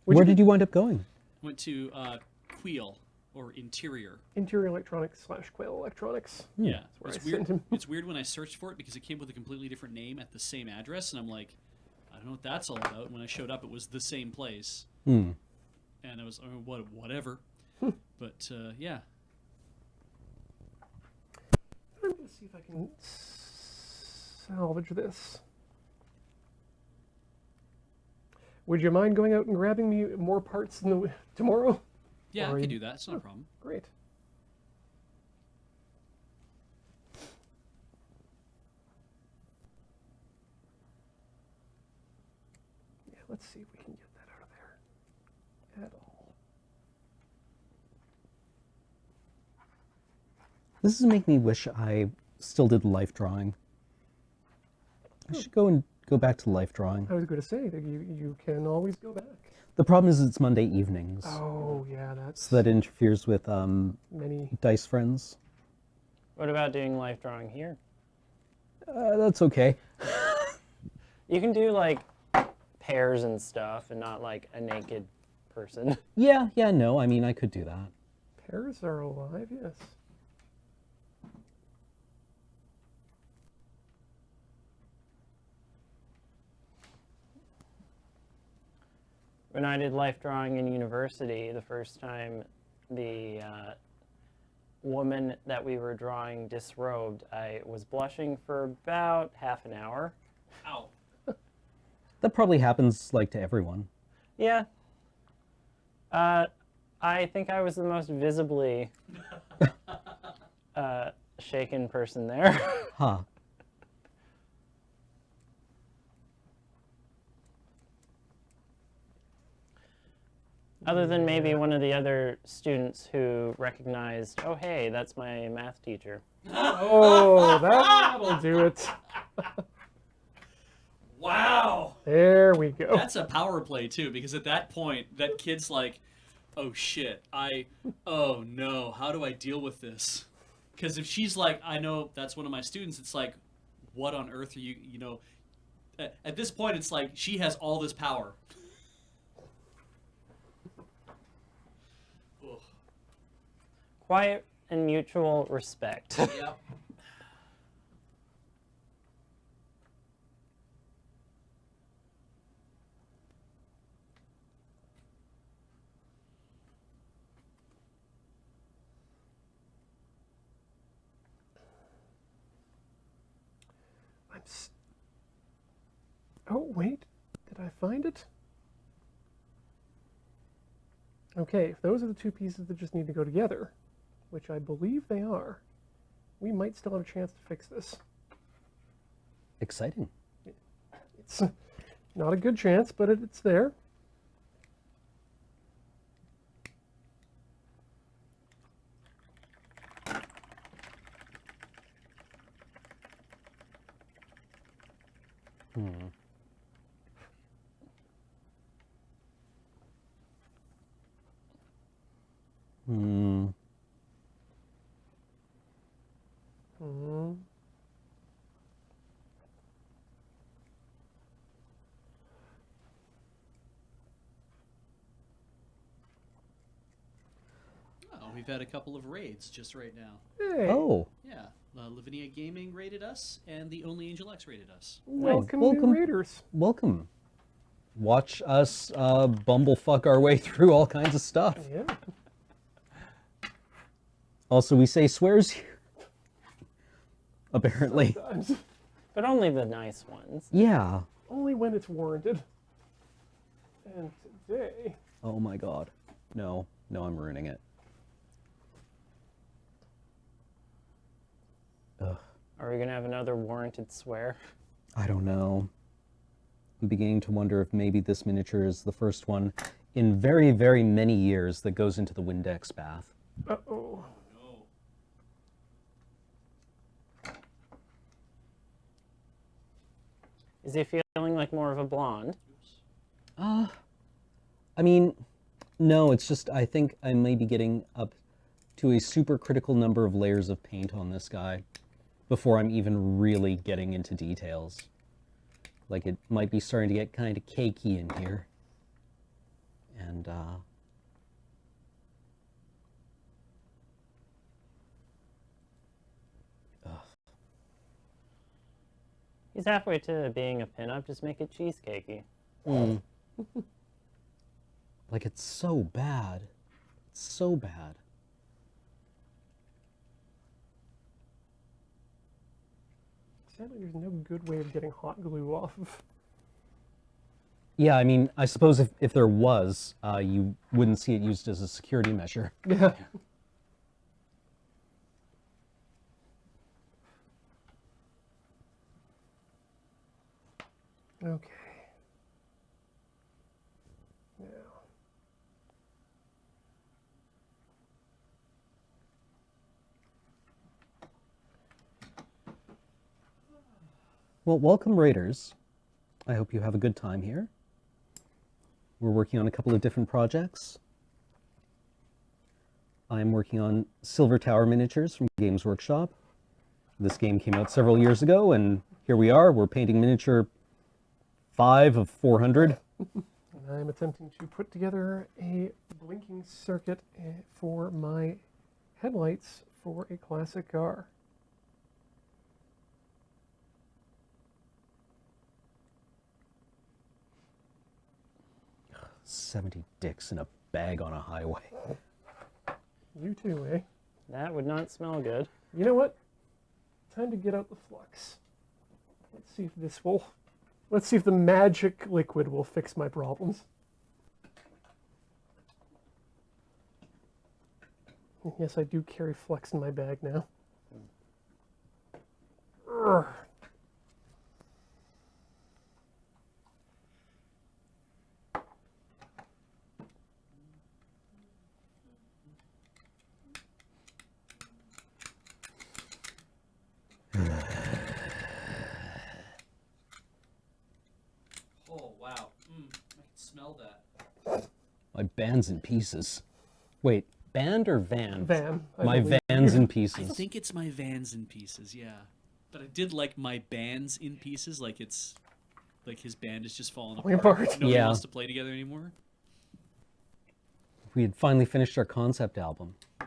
Where did you wind up going? Went to Queel or Interior. Interior Electronics / Quail Electronics. Yeah, where it's I weird. sent him. It's weird when I searched for it because it came with a completely different name at the same address, and I'm like, I don't know what that's all about. When I showed up, it was the same place, Hmm. and I was whatever. But yeah, I'm going to see if I can salvage this. Would you mind going out and grabbing me more parts tomorrow? yeah, Or I you- can do that. It's not a problem. Great. Yeah, let's see if we can get that out of there at all. This is making me wish I still did life drawing. I should go back to life drawing. I was going to say that you can always go back. The problem is it's Monday evenings, Oh, yeah, that's so that interferes with many. Dice Friends. What about doing life drawing here? That's okay. You can do like pairs and stuff and not like a naked person. Yeah, no, I mean, I could do that. Pears are alive, yes. When I did life drawing in university, the first time the woman that we were drawing disrobed, I was blushing for about half an hour. Ow. That probably happens, like, to everyone. Yeah. I think I was the most visibly shaken person there. Huh. Other than maybe one of the other students who recognized, oh, hey, that's my math teacher. Oh, that'll do it. Wow. There we go. That's a power play too, because at that point, that kid's like, "Oh shit, oh no, how do I deal with this?" Because if she's like, "I know that's one of my students," it's like, "What on earth are you? You know?" At this point, it's like she has all this power. Ugh. Quiet and mutual respect. Yep. Oh, wait. Did I find it? Okay, if those are the two pieces that just need to go together, which I believe they are, we might still have a chance to fix this. Exciting. It's not a good chance, but it's there. Hmm. Hmm. Oh, we've had a couple of raids just right now. Hey, Oh, Yeah, Lavinia Gaming raided us, and the Only Angel X raided us. welcome, welcome. new raiders. welcome. Watch us bumblefuck our way through all kinds of stuff. Yeah. Also, we say swears here. Apparently. Sometimes. But only the nice ones. Yeah. Only when it's warranted. And today, Oh my god. No, I'm ruining it. Ugh, Are we going to have another warranted swear? I don't know. I'm beginning to wonder if maybe this miniature is the first one in very, very many years that goes into the Windex bath. uh-oh. No. Is he feeling like more of a blonde? I mean, no, it's just I think I may be getting up to a super critical number of layers of paint on this guy before I'm even really getting into details. Like, it might be starting to get kind of cakey in here. And, He's halfway to being a pinup, just make it cheesecakey. like, it's so bad. It's so bad. Sadly, there's no good way of getting hot glue off of. Yeah, I mean, I suppose if there was, you wouldn't see it used as a security measure. Yeah. Okay. Now. Well, welcome, Raiders. I hope you have a good time here. We're working on a couple of different projects. I'm working on Silver Tower miniatures from Games Workshop. This game came out several years ago, and here we are. We're painting miniature 5 of 400. And I'm attempting to put together a blinking circuit for my headlights for a classic car. $70 dicks in a bag on a highway. You too, eh? That would not smell good. You know what? Time to get out the flux. Let's see if this will... Let's see if the magic liquid will fix my problems. Yes, I do carry flux in my bag now. Urgh. Oh wow, I can smell that. My band's in pieces. Wait, band or van? Van. I My believe. van's in I pieces. think it's my Vans in pieces, yeah. But I did like my bands in pieces, like it's like his band is just falling Falling apart. apart. Nobody Yeah. wants to play together anymore. We had finally finished our concept album. The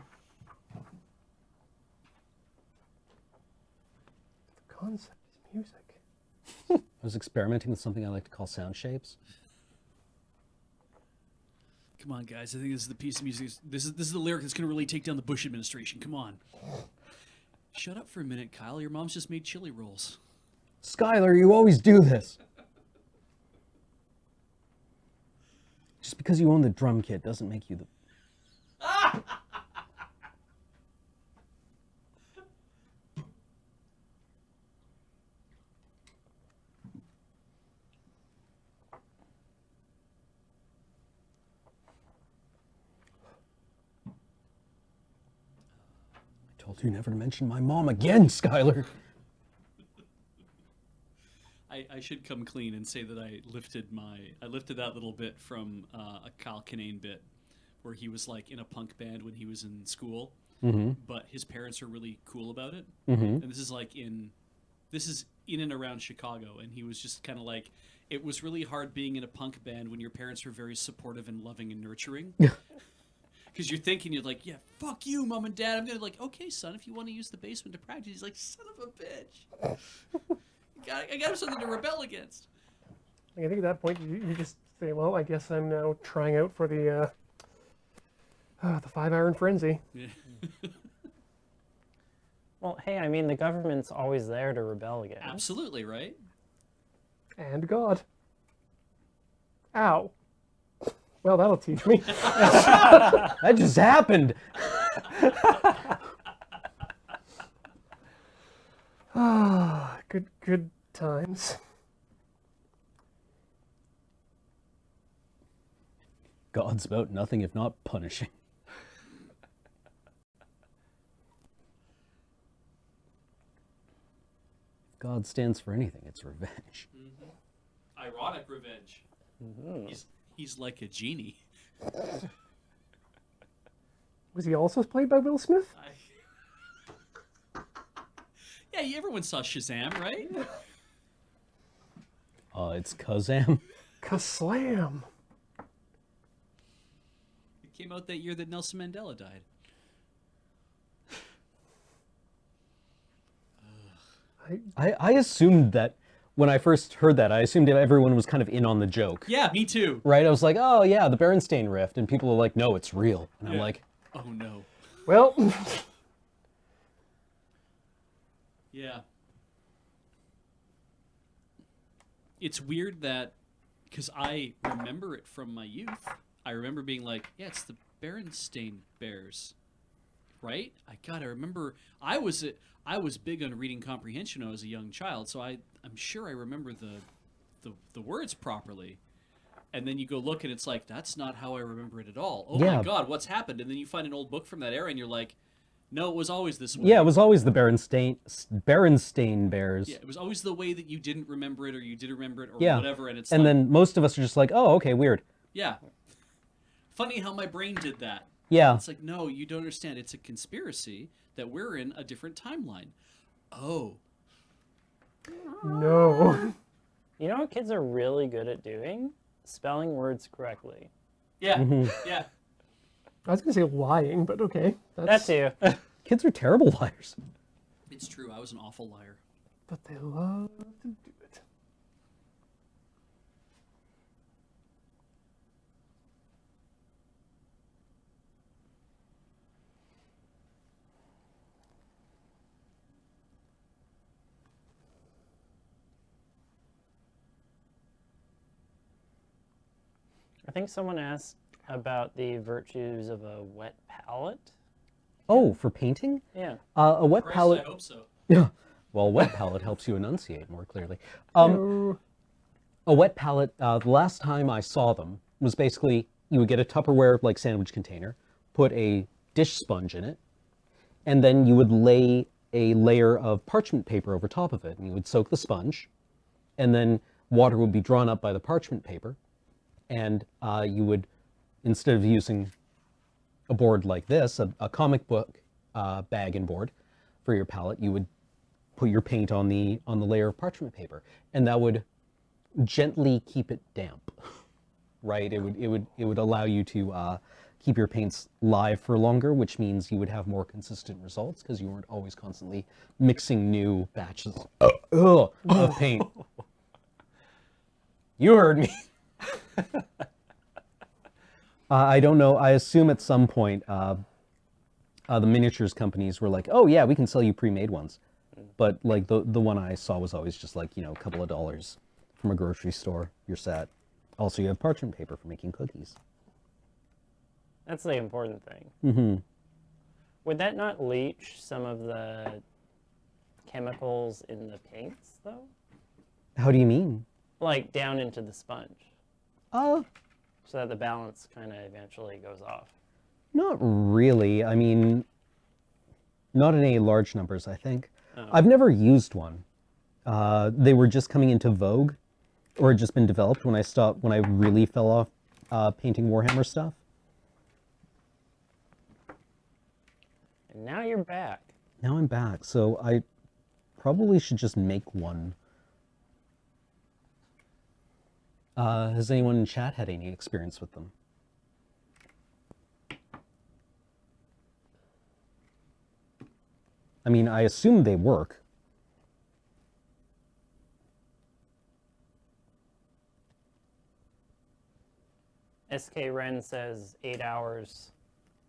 concept is music. I was experimenting with something I like to call sound shapes. Come on, guys! I think this is the piece of music. This is the lyric that's going to really take down the Bush administration. Come on. Shut up for a minute, Kyle. Your mom's just made chili rolls. Skylar, you always do this. Just because you own the drum kit doesn't make you the... I told you never to mention my mom again, Skylar. I should come clean and say that I lifted that little bit from a Kyle Kinane bit where he was like in a punk band when he was in school, but his parents are really cool about it. And this is in and around Chicago, and he was just kind of like, it was really hard being in a punk band when your parents were very supportive and loving and nurturing. Because you're thinking, you're like, yeah, fuck you, mom and dad. I'm gonna like, okay, son, if you want to use the basement to practice. He's like, son of a bitch. I got something to rebel against. I think at that point you just say, well, I guess I'm now trying out for the 5-iron frenzy. Yeah. Well, hey, I mean, the government's always there to rebel against. Absolutely, right? And God. Ow. Well, that'll teach me. That just happened. Ah, good times. God's about nothing if not punishing. If God stands for anything, it's revenge. Ironic revenge. He's like a genie. Was he also played by Will Smith? Yeah, everyone saw Shazam, right? It's Kazam. Kaslam. It came out that year that Nelson Mandela died. I assumed that when I first heard that, I assumed everyone was kind of in on the joke. Yeah, me too. Right? I was like, oh yeah, the Berenstain Rift. And people are like, no, it's real. And I'm Yeah. like, Oh no. Well, Yeah. It's weird that, because I remember it from my youth. I remember being like, yeah, it's the Berenstain Bears, right? I remember I was big on reading comprehension when I was a young child, so I'm sure I remember the words properly. And then you go look and it's like, that's not how I remember it at all. Oh Yeah. my God, what's happened? And then you find an old book from that era and you're like, no, it was always this way. yeah, it was always the Berenstain Bears. Yeah, it was always the way that you didn't remember it or you did remember it or Yeah. whatever. And it's And like, then most of us are just like, oh, okay, weird. yeah. Funny how my brain did that. Yeah. It's like, no, you don't understand. It's a conspiracy that we're in a different timeline. Oh. No. You know what kids are really good at doing? Spelling words correctly. Yeah. Yeah. I was going to say lying, but okay. That's you. Kids are terrible liars. It's true. I was an awful liar. But they love to do it. I think someone asked about the virtues of a wet palette. Oh, for painting? Yeah. A wet Christ, palette. I hope so. Yeah. Well, wet palette helps you enunciate more clearly. No. A wet palette, the last time I saw them was basically you would get a Tupperware like sandwich container, put a dish sponge in it, and then you would lay a layer of parchment paper over top of it, and you would soak the sponge, and then water would be drawn up by the parchment paper, and you would, instead of using a board like this, a comic book bag and board for your palette, you would put your paint on the layer of parchment paper, and that would gently keep it damp. Right? It would allow you to keep your paints live for longer, which means you would have more consistent results because you weren't always constantly mixing new batches of paint. You heard me. I don't know. I assume at some point the miniatures companies were like, "Oh yeah, we can sell you pre-made ones," but like the one I saw was always just like, a couple of dollars from a grocery store. You're set. Also, you have parchment paper for making cookies. That's the important thing. Mm-hmm. Would that not leach some of the chemicals in the paints, though? How do you mean? Like down into the sponge, Uh, so that the balance kind of eventually goes off. Not really. I mean, not in any large numbers, I think. Oh. I've never used one. They were just coming into vogue, or had just been developed when I really fell off painting Warhammer stuff. And now you're back. Now I'm back, so I probably should just make one. Has anyone in chat had any experience with them? I mean, I assume they work. SK Ren says 8 hours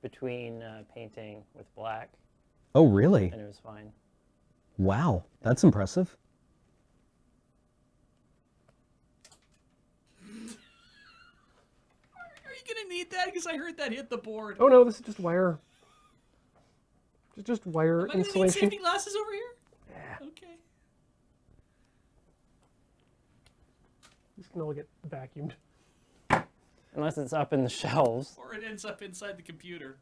between painting with black, Oh, really? and it was fine. Wow, that's impressive. Are you gonna need that? Because I heard that hit the board. Oh no, this is just wire. Just wire Am I gonna need insulation. safety glasses over here? Yeah. Okay. This can all get vacuumed. Unless it's up in the shelves. Or it ends up inside the computer.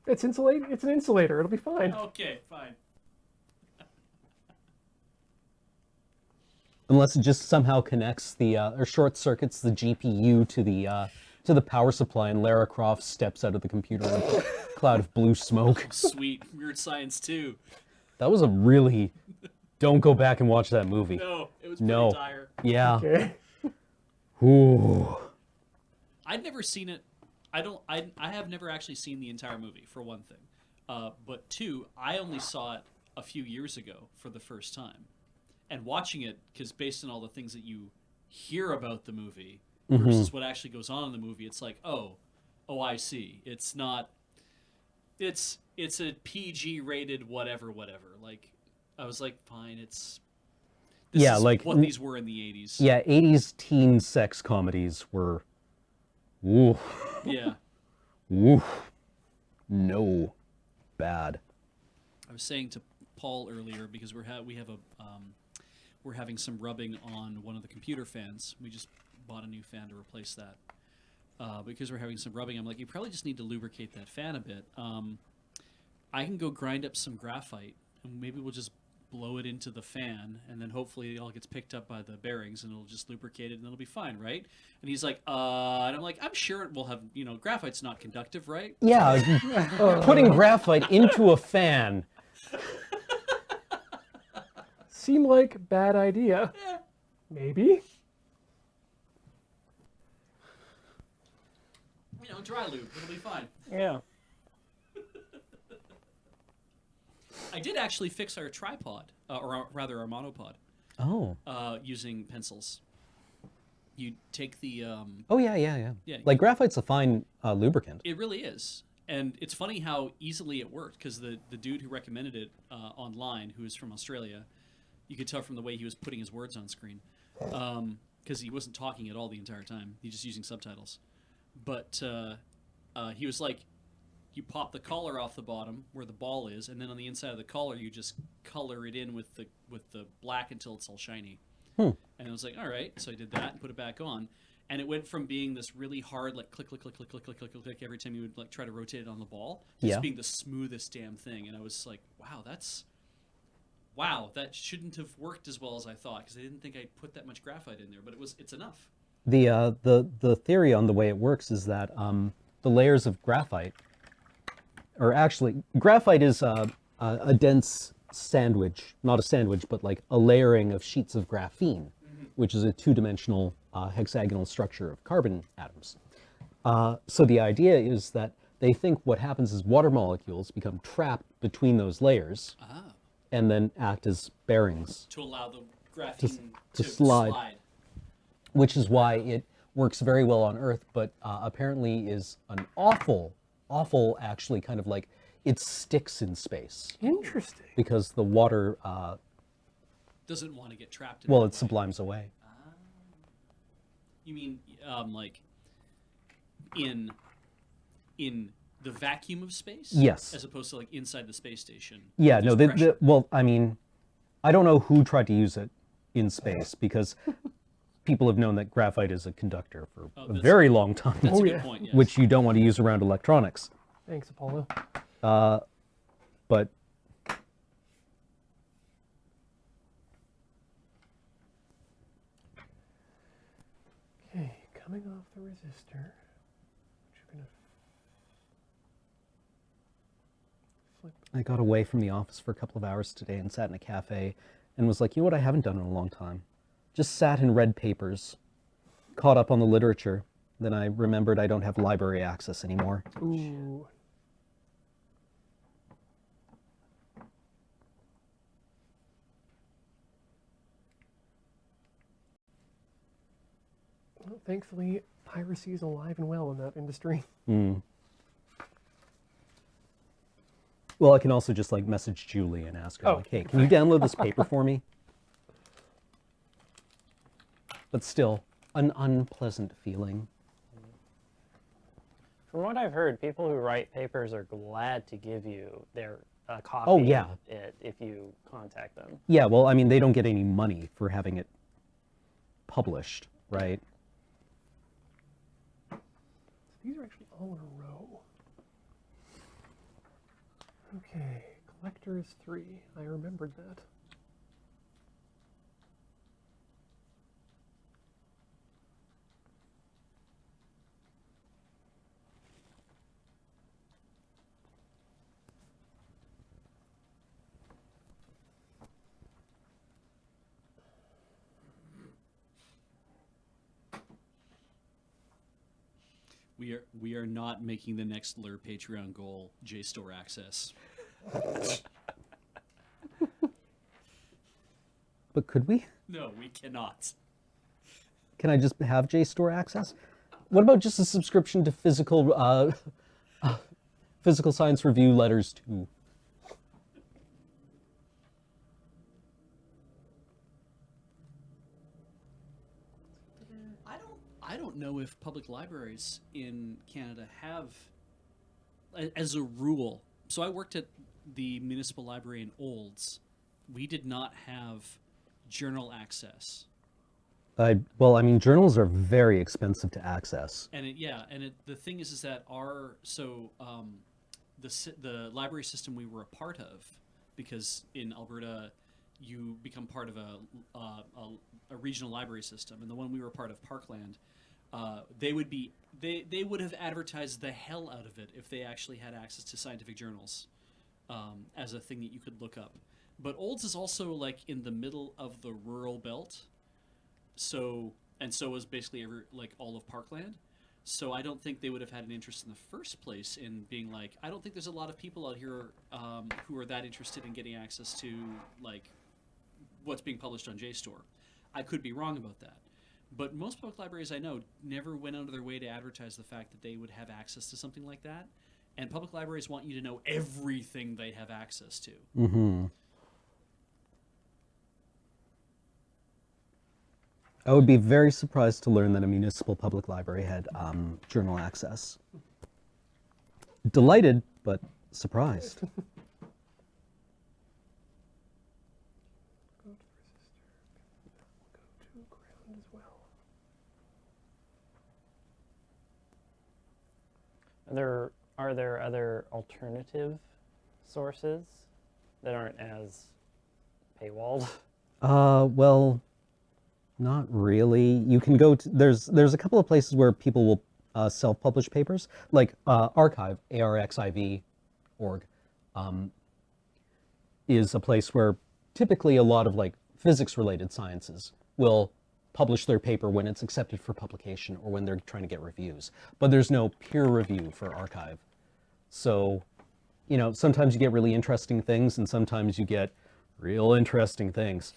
It's insulate. It's an insulator. It'll be fine. Okay, fine. Unless it just somehow connects or short circuits the GPU to the power supply, and Lara Croft steps out of the computer with a cloud of blue smoke. Sweet. Weird Science 2. That was a really... Don't go back and watch that movie. No, it was pretty No. dire. Yeah. Okay. Ooh. I'd never seen it. I have never actually seen the entire movie, for one thing. But two, I only saw it a few years ago for the first time. And watching it, because based on all the things that you hear about the movie versus what actually goes on in the movie, it's like, oh, I see. It's not. It's a PG rated whatever. Like, I was like, fine. This Yeah, is like what these were in the 80s. Yeah, 80s teen sex comedies were... Ooh. Yeah. Ooh. No. Bad. I was saying to Paul earlier, because we're having some rubbing on one of the computer fans. We just bought a new fan to replace that. Because we're having some rubbing, I'm like, you probably just need to lubricate that fan a bit. I can go grind up some graphite, and maybe we'll just blow it into the fan, and then hopefully it all gets picked up by the bearings, and it'll just lubricate it, and it'll be fine, right? And he's like, and I'm like, I'm sure it will have, graphite's not conductive, right? Yeah, putting graphite into a fan. seem like a bad idea. Maybe. You know, dry lube. It'll be fine. Yeah. I did actually fix our tripod, or rather our monopod, Oh. using pencils. You take the. Oh yeah. Yeah, Like graphite's a fine lubricant. It really is. And it's funny how easily it worked, because the dude who recommended it online, who is from Australia, you could tell from the way he was putting his words on screen, because he wasn't talking at all the entire time. He's just using subtitles. But he was like, you pop the collar off the bottom where the ball is, and then on the inside of the collar, you just color it in with the black until it's all shiny. And I was like, all right. So I did that and put it back on. And it went from being this really hard, like click, click, click, click, click, click, click, click, click every time you would like try to rotate it on the ball, to just being the smoothest damn thing. And I was like, wow, that shouldn't have worked as well as I thought, because I didn't think I'd put that much graphite in there, but it's enough. The theory on the way it works is that the layers of graphite, or actually, graphite is a dense sandwich, not a sandwich, but like a layering of sheets of graphene, which is a two-dimensional hexagonal structure of carbon atoms. So the idea is that they think what happens is water molecules become trapped between those layers and then act as bearings To allow the graphene to slide. Which is why it works very well on Earth, but apparently is an awful actually kind of like, it sticks in space Interesting. because the water, Doesn't want to get trapped in well, that it way. sublimes away. You mean like in the vacuum of space? Yes. As opposed to like inside the space station. Yeah, There's no, pressure. well, I mean, I don't know who tried to use it in space, because people have known that graphite is a conductor for a that's- very long time, That's a good yeah. point. Yes. which you don't want to use around electronics. Thanks, Apollo. But Okay, coming off the resistor, which you're gonna flip. I got away from the office for a couple of hours today and sat in a cafe and was like, you know what I haven't done in a long time? Just sat and read papers, caught up on the literature. Then I remembered I don't have library access anymore. Ooh. Well, thankfully, piracy is alive and well in that industry. Well, I can also just like message Julie and ask her, Oh. like, hey, can you download this paper for me? But still, an unpleasant feeling. From what I've heard, people who write papers are glad to give you their copy Oh, yeah. of it if you contact them. Yeah, well, I mean, they don't get any money for having it published, right? These are actually all in a row. Okay, collector is 3. I remembered that. We are not making the next Lure Patreon goal JSTOR access. But could we? No, we cannot. Can I just have JSTOR access? What about just a subscription to physical science review letters too? I don't know if public libraries in Canada have, as a rule. So I worked at the municipal library in Olds. We did not have journal access. Well, I mean, journals are very expensive to access. And the thing is that the library system we were a part of, because in Alberta you become part of a regional library system, and the one we were part of, Parkland, they would have advertised the hell out of it if they actually had access to scientific journals as a thing that you could look up. But Olds is also like in the middle of the rural belt, so and so is basically like all of Parkland. So I don't think they would have had an interest in the first place in being like. I don't think there's a lot of people out here who are that interested in getting access to like what's being published on JSTOR. I could be wrong about that. But most public libraries I know never went out of their way to advertise the fact that they would have access to something like that. And public libraries want you to know everything they have access to. Mm-hmm. I would be very surprised to learn that a municipal public library had journal access. Delighted, but surprised. Go to ground as well. Are there other alternative sources that aren't as paywalled? Well, not really. You can go to, there's a couple of places where people will self-publish papers, like Archive, arxiv.org, is a place where typically a lot of like physics-related sciences will publish their paper when it's accepted for publication or when they're trying to get reviews. But there's no peer review for Archive. So, you know, sometimes you get really interesting things and sometimes you get real interesting things.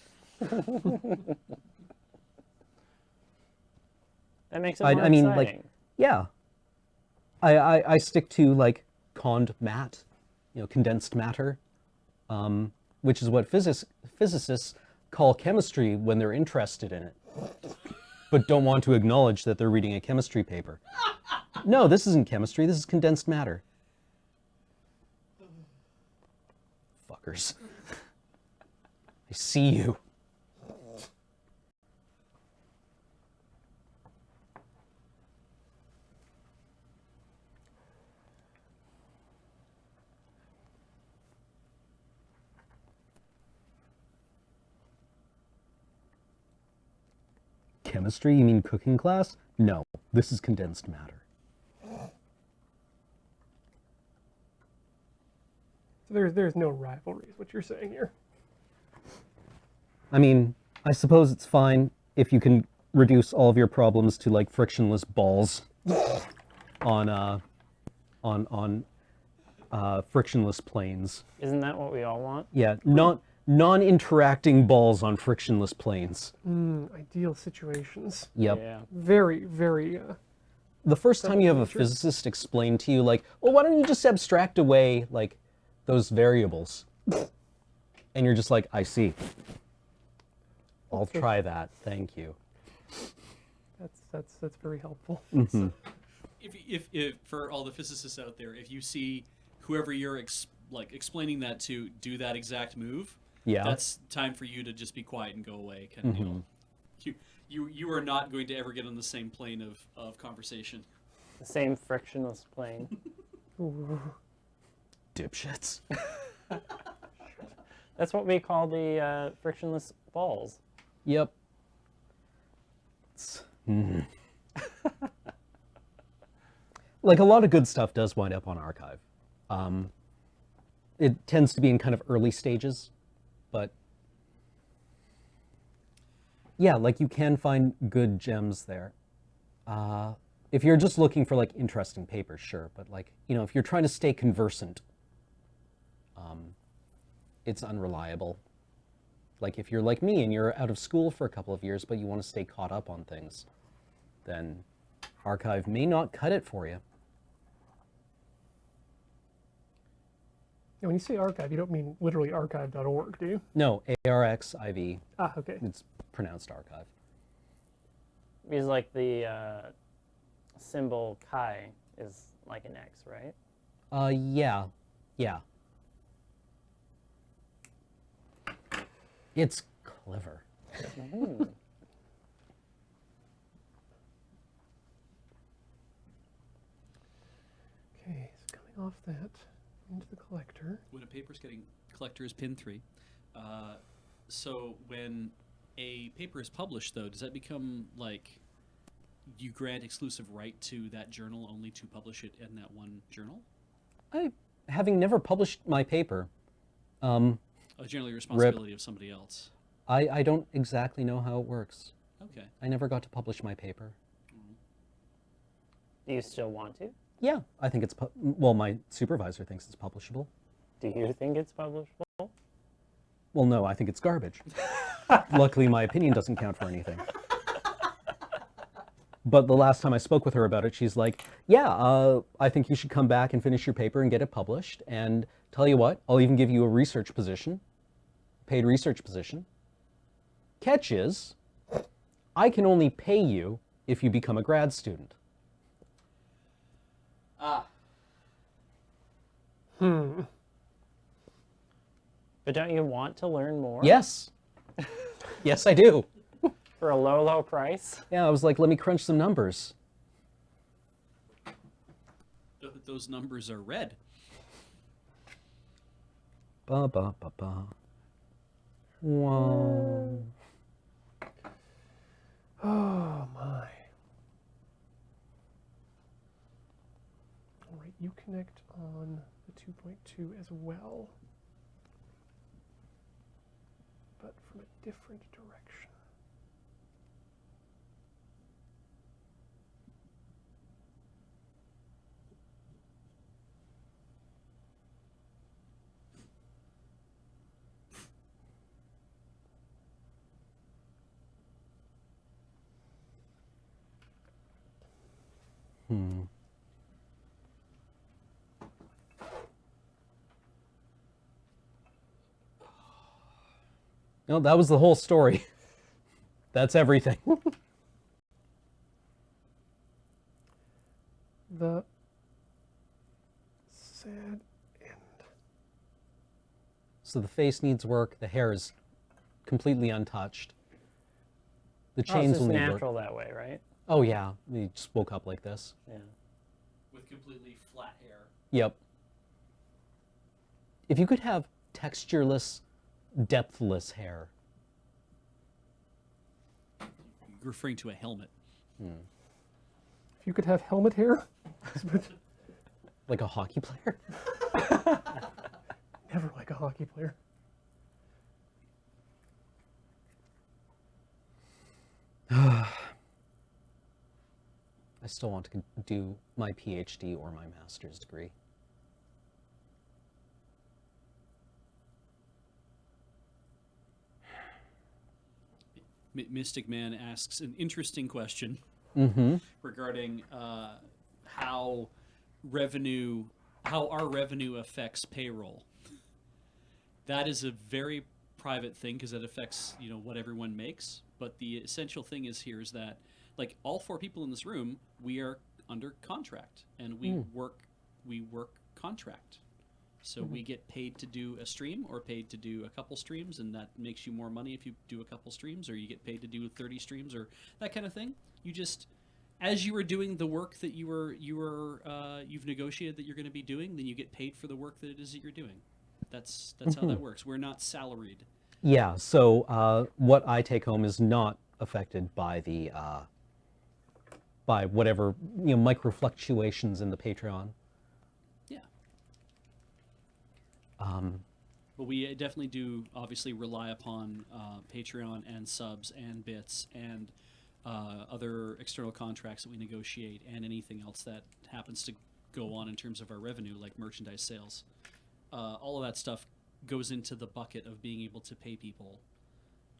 That makes it more I mean, exciting. like, yeah. I stick to like cond mat, you know, condensed matter, which is what physicists call chemistry when they're interested in it, but don't want to acknowledge that they're reading a chemistry paper. No, this isn't chemistry, this is condensed matter. Fuckers. I see you. Chemistry? You mean cooking class? No, this is condensed matter. So there's no rivalry, is what you're saying here. I mean, I suppose it's fine if you can reduce all of your problems to like frictionless balls on frictionless planes. Isn't that what we all want? Yeah, non-interacting balls on frictionless planes. Ideal situations. Yep. Yeah. Very, very. The first time you have a physicist explain to you like, well, why don't you just abstract away like those variables? And you're just like, I see. I'll try that. Thank you. That's very helpful. Mm-hmm. If for all the physicists out there, if you see whoever you're explaining that to do that exact move, Yeah. that's time for you to just be quiet and go away. Kind of deal. You are not going to ever get on the same plane of conversation. The same frictionless plane. Ooh. Dipshits. That's what we call the frictionless balls. Yep. Like a lot of good stuff does wind up on Archive. It tends to be in kind of early stages, but yeah, like you can find good gems there. If you're just looking for like interesting papers, sure, but like, you know, if you're trying to stay conversant, it's unreliable. Like if you're like me and you're out of school for a couple of years, but you want to stay caught up on things, then Archive may not cut it for you. When you say archive, you don't mean literally archive.org, do you? No, ARXIV. Ah, okay. It's pronounced Archive. Because like the symbol chi is like an X, right? Yeah. It's clever. Okay, so coming off that into the collector. When a paper's getting collector is pin 3. So when a paper is published, though, does that become like you grant exclusive right to that journal only to publish it in that one journal? Having never published my paper, Generally responsibility of somebody else. I don't exactly know how it works. Okay. I never got to publish my paper. Do you still want to? Yeah, I think it's, well, my supervisor thinks it's publishable. Do you think it's publishable? Well, no, I think it's garbage. Luckily, my opinion doesn't count for anything. But the last time I spoke with her about it, she's like, yeah, I think you should come back and finish your paper and get it published. And tell you what, I'll even give you a research position, paid research position. Catch is, I can only pay you if you become a grad student. But don't you want to learn more? Yes. Yes, I do. For a low, low price? Yeah, I was like, let me crunch some numbers. Those numbers are red. Ba ba ba ba. Wow. Oh my. All right, you connect on the 2.2 as well, but from a different direction. No, that was the whole story. That's everything. The sad end. So the face needs work. The hair is completely untouched. The Oh, it's chains just will need natural work. that way, right? Oh yeah, he just woke up like this. Yeah. With completely flat hair. Yep. If you could have textureless, depthless hair. You're referring to a helmet. If you could have helmet hair, Like a hockey player? never like a hockey player. I still want to do my PhD or my master's degree. Mystic Man asks an interesting question regarding how our revenue affects payroll. That is a very private thing because it affects what everyone makes. But the essential thing is that like all four people in this room, we are under contract and we work contract. So we get paid to do a stream or paid to do a couple streams, and that makes you more money if you do a couple streams, or you get paid to do 30 streams or that kind of thing. You just, as you are doing the work that you've negotiated that you're going to be doing, then you get paid for the work that it is that you're doing. That's how that works. We're not salaried. Yeah, so what I take home is not affected by the by whatever micro fluctuations in the Patreon. Yeah. But we definitely do obviously rely upon Patreon and subs and bits and other external contracts that we negotiate and anything else that happens to go on in terms of our revenue, like merchandise sales. All of that stuff goes into the bucket of being able to pay people,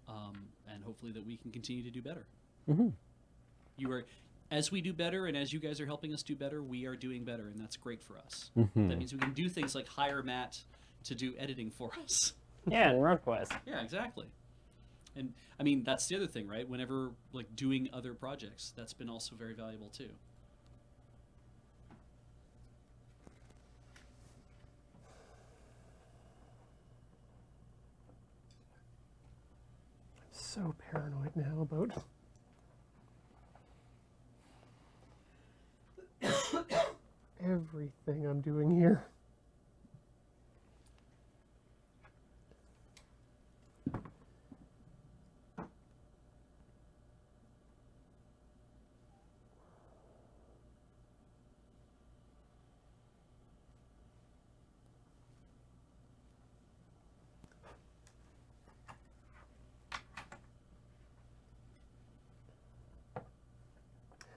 and hopefully that we can continue to do better. As we do better, and as you guys are helping us do better, we are doing better, and that's great for us. That means we can do things like hire Matt to do editing for us. Yeah, and RoadQuest. Yeah, exactly. And I mean, that's the other thing, right? Whenever like doing other projects, that's been also very valuable too. So paranoid now about everything I'm doing here.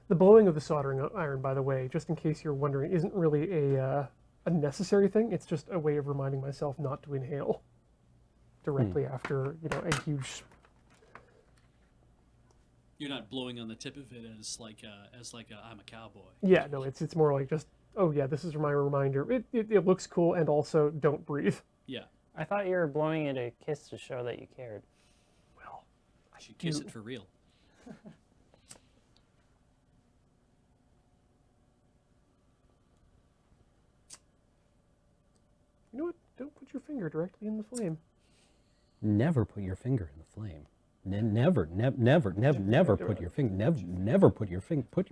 The blowing of the soldering iron, by the way, just in case you're wondering, isn't really a necessary thing. It's just a way of reminding myself not to inhale directly after, a huge. You're not blowing on the tip of it as like I'm a cowboy. Yeah, no, it's more like just, oh yeah, this is my reminder. It looks cool, and also don't breathe. Yeah. I thought you were blowing it a kiss to show that you cared. Well, I should kiss it for real. you know what? Don't put your finger directly in the flame. Never put your finger in the flame. Never put your finger. Never put your finger. Put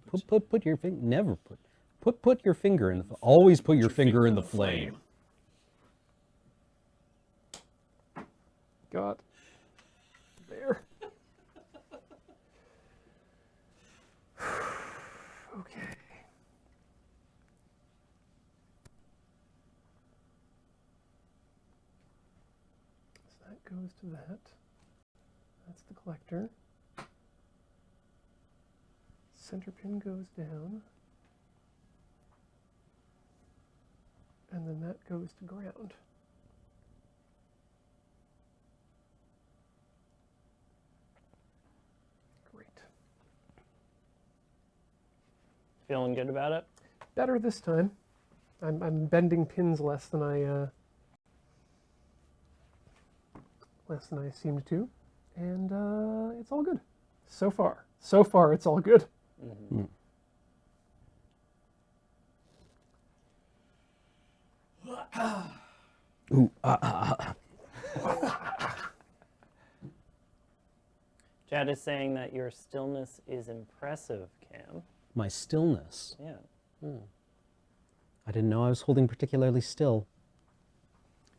your finger. Never put your finger in the. Always put your finger in the flame. Got there. Okay. So that goes to that. That's the collector. Center pin goes down. And then that goes to ground. Great. Feeling good about it? Better this time. I'm bending pins less than I seemed to, and it's all good. So far, it's all good. Mm-hmm. Ooh, Chad is saying that your stillness is impressive, Cam. My stillness. Yeah. I didn't know I was holding particularly still.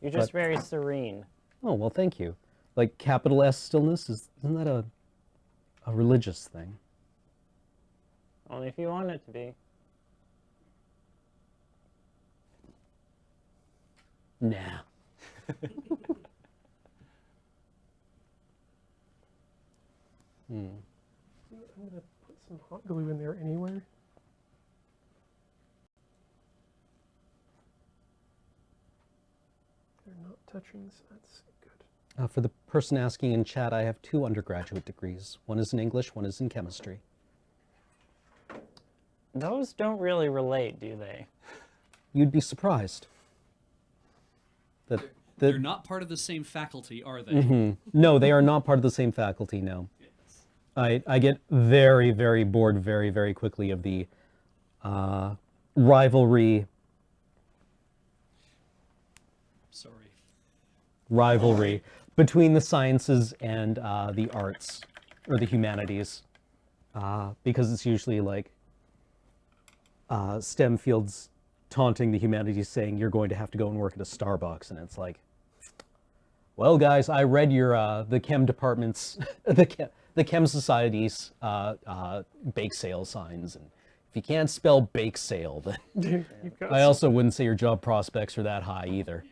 You're just very serene. Oh, well, thank you. Like capital S stillness, isn't that a religious thing? Only if you want it to be. Nah. I'm gonna put some hot glue in there anywhere. They're not touching, so that's good. For the person asking in chat, I have 2 undergraduate degrees. One is in English, one is in chemistry. Those don't really relate, do they? You'd be surprised. They're not part of the same faculty, are they? No, they are not part of the same faculty, no. Yes. I get very, very bored very, very quickly of the rivalry between the sciences and the arts or the humanities, because it's usually like STEM fields taunting the humanities, saying you're going to have to go and work at a Starbucks, and it's like, well, guys, I read your the chem department's the chem society's bake sale signs, and if you can't spell bake sale, then I also wouldn't say your job prospects are that high either.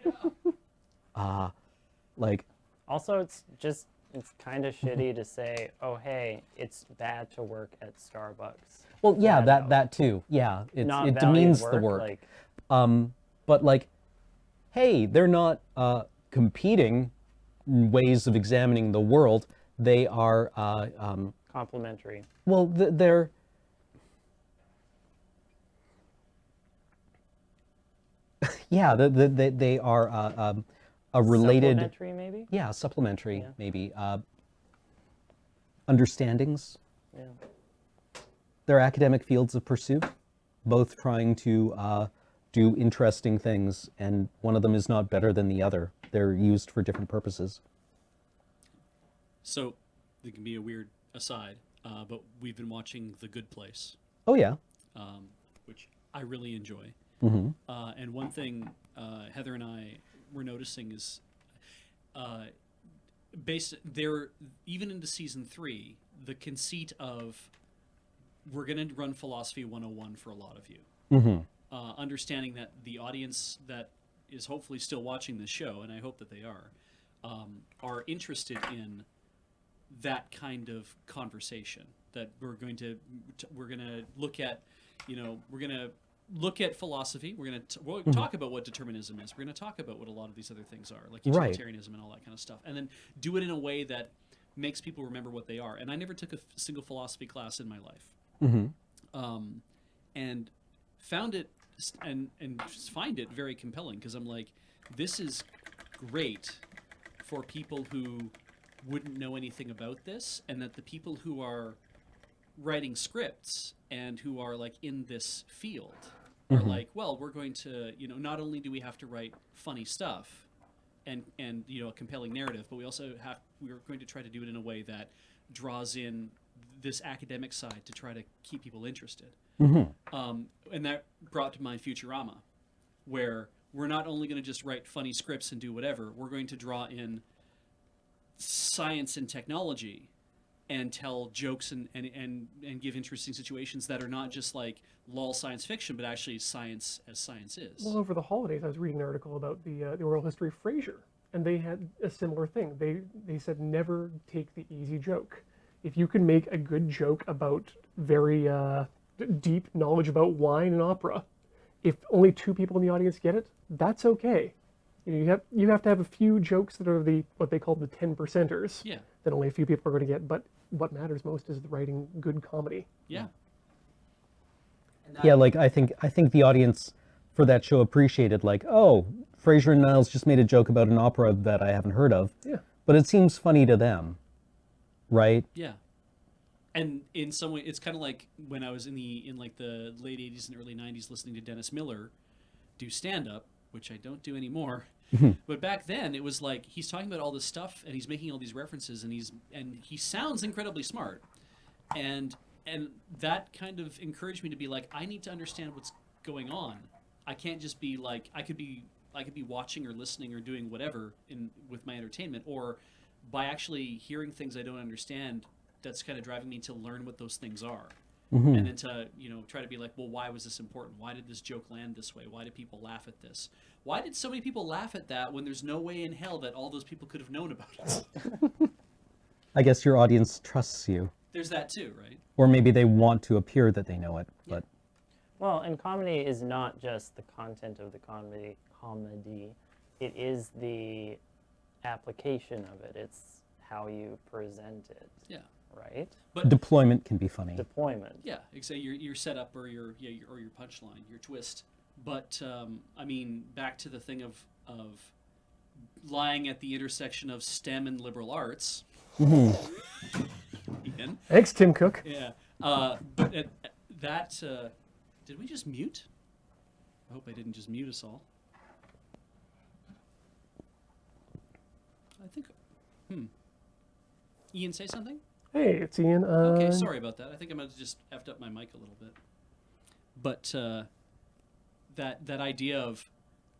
Like, Also, it's kind of shitty to say, oh, hey, it's bad to work at Starbucks. well, yeah, Flat out. that too, yeah, it Not demeans valued the work. Like, But like, hey, they're not competing ways of examining the world. They are, complimentary. well, they're, yeah, they are a related, Supplementary, maybe? yeah, supplementary, Yeah. maybe, understandings. Yeah. They're academic fields of pursuit, both trying to do interesting things, and one of them is not better than the other. They're used for different purposes. So, there can be a weird aside, but we've been watching The Good Place, Oh, yeah. which I really enjoy. And one thing Heather and I were noticing is, even into season 3, the conceit of we're going to run Philosophy 101 for a lot of you. Understanding that the audience that is hopefully still watching this show, and I hope that they are interested in that kind of conversation. that we're going to look at, we're going to look at philosophy. We're going to talk about what determinism is. We're going to talk about what a lot of these other things are, like Right. utilitarianism and all that kind of stuff, and then do it in a way that makes people remember what they are. And I never took a single philosophy class in my life, and found it and just find it very compelling, because I'm like, this is great for people who wouldn't know anything about this, and that the people who are writing scripts and who are like in this field are like, well, we're going to, not only do we have to write funny stuff and a compelling narrative, but we're going to try to do it in a way that draws in this academic side to try to keep people interested. And that brought to mind Futurama, where we're not only going to just write funny scripts and do whatever, we're going to draw in science and technology and tell jokes and give interesting situations that are not just like lol science fiction, but actually science as science is. Well, over the holidays, I was reading an article about the oral history of Frasier, and they had a similar thing. They said never take the easy joke. If you can make a good joke about very deep knowledge about wine and opera, if only 2 people in the audience get it, that's okay. You have to have a few jokes that are what they call the 10%ers. Yeah. That only a few people are going to get. But what matters most is the writing good comedy. Yeah. Yeah, like I think the audience for that show appreciated, like, oh, Frasier and Niles just made a joke about an opera that I haven't heard of. Yeah. But it seems funny to them, right? Yeah. And in some way, it's kind of like when I was in like the late 80s and early 90s listening to Dennis Miller do stand-up, which I don't do anymore. But back then, it was like he's talking about all this stuff and he's making all these references, and he sounds incredibly smart. And that kind of encouraged me to be like, I need to understand what's going on. I can't just be like, I could be watching or listening or doing whatever with my entertainment, or by actually hearing things I don't understand, that's kind of driving me to learn what those things are. And then to, try to be like, well, why was this important? Why did this joke land this way? Why did people laugh at this? Why did so many people laugh at that when there's no way in hell that all those people could have known about it? I guess your audience trusts you. There's that too, right? Or maybe they want to appear that they know it, but Well, and comedy is not just the content of the comedy. It is the application of it. It's how you present it. Yeah. Right? But deployment can be funny. Deployment. yeah, say your setup or your punchline, your twist. But I mean, back to the thing of lying at the intersection of STEM and liberal arts. Ian. Thanks, Tim Cook. Yeah. But that did we just mute? I hope I didn't just mute us all. I think. Ian, say something. Hey, it's Ian. Okay, sorry about that. I think I might have just effed up my mic a little bit. But that idea of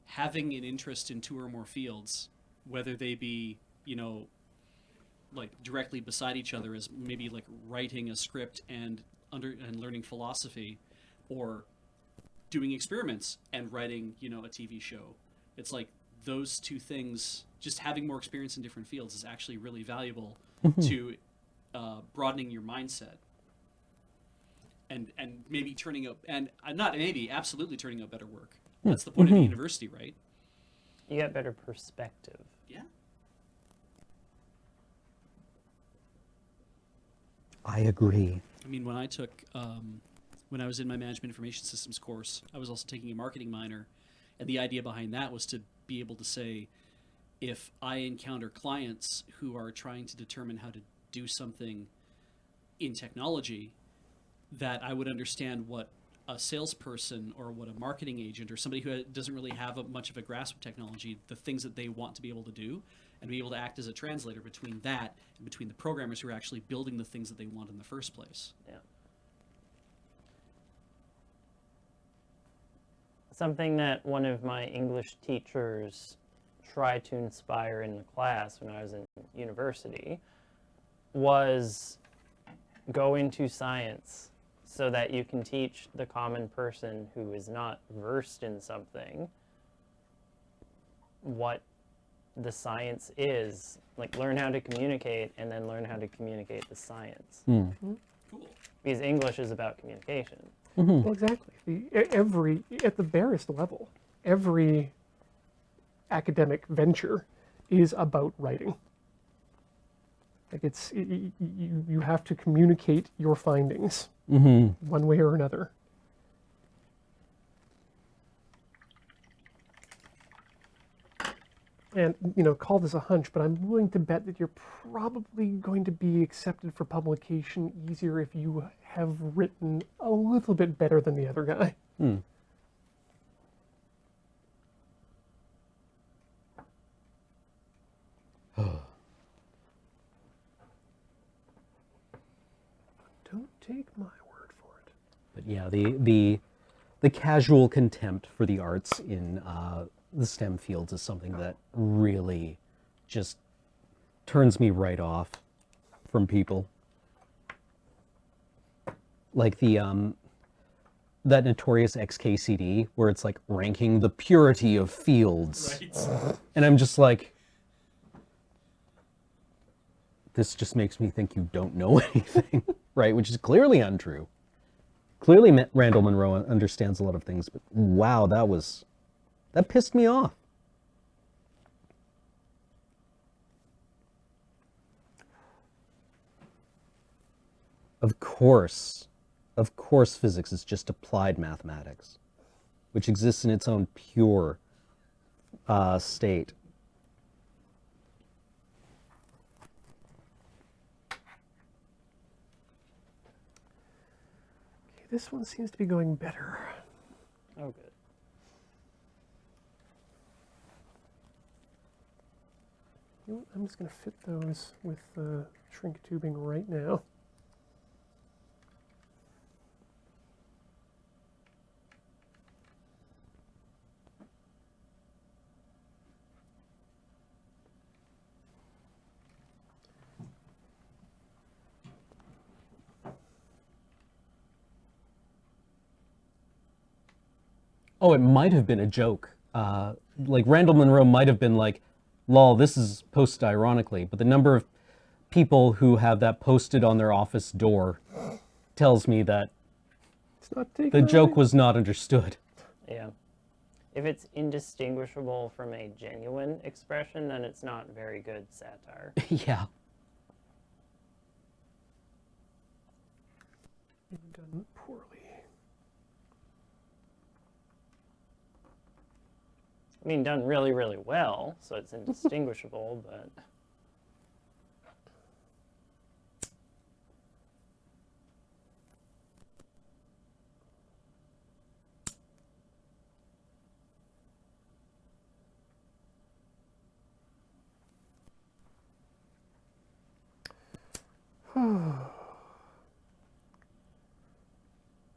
having an interest in 2 or more fields, whether they be, like directly beside each other, as maybe like writing a script and learning philosophy, or doing experiments and writing, a TV show. It's like those 2 things, just having more experience in different fields is actually really valuable to broadening your mindset, and maybe turning out, and not maybe, absolutely turning out better work. That's the point of the university, right? You get better perspective. Yeah. I agree. I mean, when I took, when I was in my management information systems course, I was also taking a marketing minor, and the idea behind that was to be able to say, if I encounter clients who are trying to determine how to do something in technology, that I would understand what a salesperson or what a marketing agent or somebody who doesn't really have much of a grasp of technology, the things that they want to be able to do, and be able to act as a translator between that and between the programmers who are actually building the things that they want in the first place. Yeah. Something that one of my English teachers tried to inspire in the class when I was in university was go into science so that you can teach the common person who is not versed in something what the science is. Like, learn how to communicate and then learn how to communicate the science. Cool. Because English is about communication. Well, exactly. At the barest level, every academic venture is about writing. Like you have to communicate your findings one way or another. And, call this a hunch, but I'm willing to bet that you're probably going to be accepted for publication easier if you have written a little bit better than the other guy. Don't take my word for it. But yeah, the casual contempt for the arts in the STEM fields is something that really just turns me right off from people. Like that notorious XKCD where it's like ranking the purity of fields. Right. And I'm just like, this just makes me think you don't know anything, right? Which is clearly untrue. Clearly Randall Monroe understands a lot of things, but wow, that pissed me off. Of course physics is just applied mathematics, which exists in its own pure state. Okay, this one seems to be going better. Oh, good. You know what? I'm just going to fit those with shrink tubing right now. Oh, it might have been a joke. Like Randall Monroe might have been like, lol, this is posted ironically, but the number of people who have that posted on their office door tells me that It's not taken the joke away. was not understood. Yeah. If it's indistinguishable from a genuine expression, then it's not very good satire. Yeah. Done poorly. I mean, done really, really well, so it's indistinguishable, but...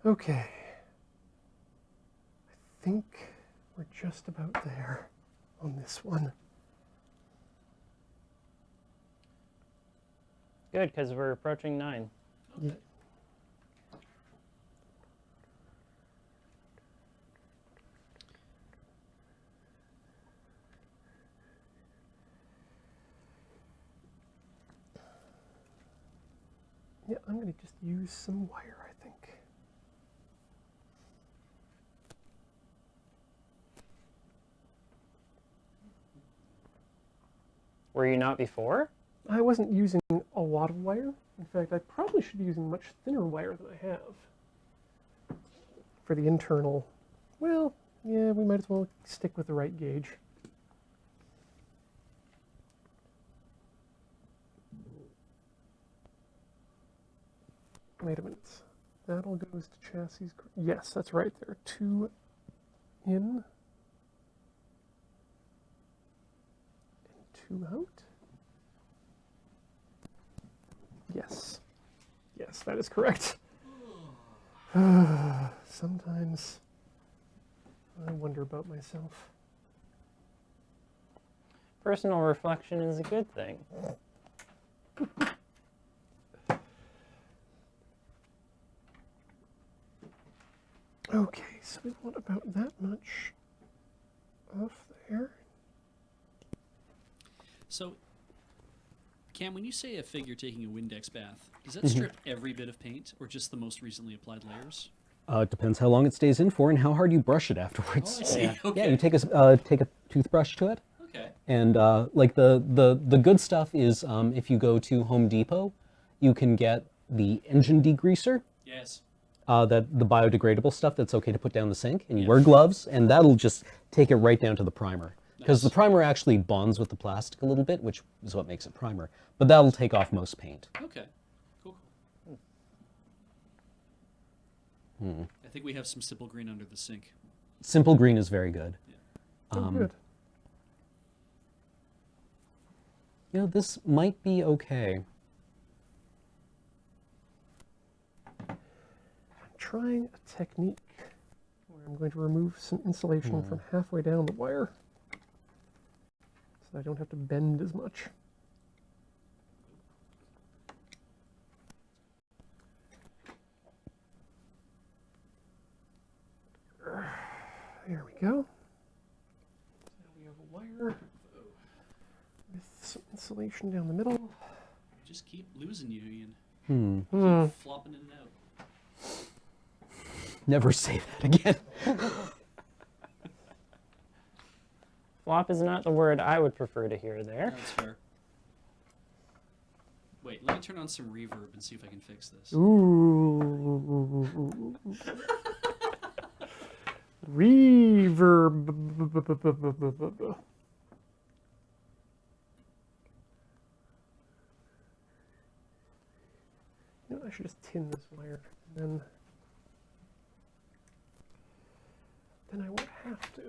Okay. I think we're just about there on this one. Good, because we're approaching 9. Yeah. Yeah, I'm going to just use some wire, I think. Were you not before? I wasn't using a lot of wire. In fact, I probably should be using much thinner wire than I have. For the internal, well, yeah, we might as well stick with the right gauge. Wait a minute. That all goes to chassis. Yes, that's right there. 2 in and 2 out. Yes. Yes, that is correct. Sometimes I wonder about myself. Personal reflection is a good thing. Okay, so we want about that much off there. So, Cam, when you say a figure taking a Windex bath, does that strip every bit of paint or just the most recently applied layers? It depends how long it stays in for and how hard you brush it Oh, afterwards. I see. Yeah. Okay. Yeah, you take a toothbrush to it, Okay. and like the good stuff is if you go to Home Depot, you can get the engine degreaser, Yes. that the biodegradable stuff that's okay to put down the sink, and you Yeah. wear gloves, and that'll just take it right down to the primer. Because the Nice. primer actually bonds with the plastic a little bit, which is what makes it primer. But that'll take off most paint. Okay. Cool. I think we have some simple green under the sink. Simple green is very good. Oh, good. You know, this might be okay. I'm trying a technique where I'm going to remove some insulation from halfway down the wire so that I don't have to bend as much. There we go. Now we have a wire with some insulation down the middle. Just keep losing you, Ian. Hmm. Keep flopping in and out. Never say that again. Flop is not the word I would prefer to hear there. That's fair. Wait, let me turn on some reverb and see if I can fix this. Ooh. Reverb. You know, I should just tin this wire, and then I won't have to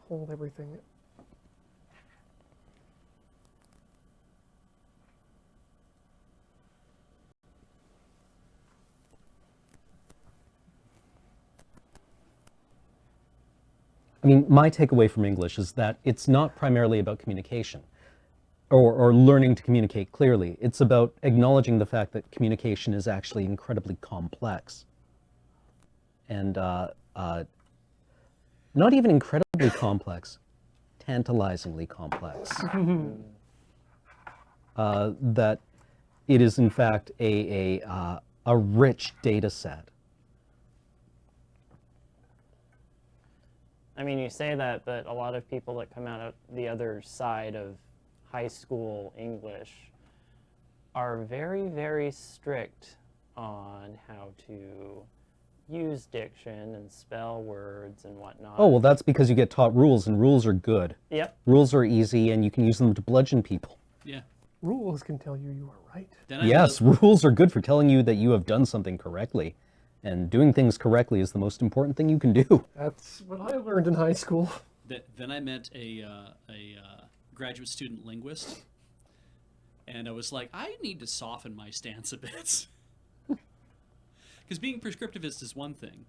hold everything. I mean, my takeaway from English is that it's not primarily about communication or learning to communicate clearly. It's about acknowledging the fact that communication is actually incredibly complex. And not even incredibly complex, tantalizingly complex. That it is, in fact, a rich data set. I mean, you say that, but a lot of people that come out of the other side of high school English are very, very strict on how to use diction and spell words and whatnot. Oh, well, that's because you get taught rules, and rules are good. Yep. Rules are easy, and you can use them to bludgeon people. Yeah. Rules can tell you you are right. Then I Yes, realized- rules are good for telling you that you have done something correctly. And doing things correctly is the most important thing you can do. That's what I learned in high school. Then I met a graduate student linguist, and I was like, I need to soften my stance a bit. Because being prescriptivist is one thing,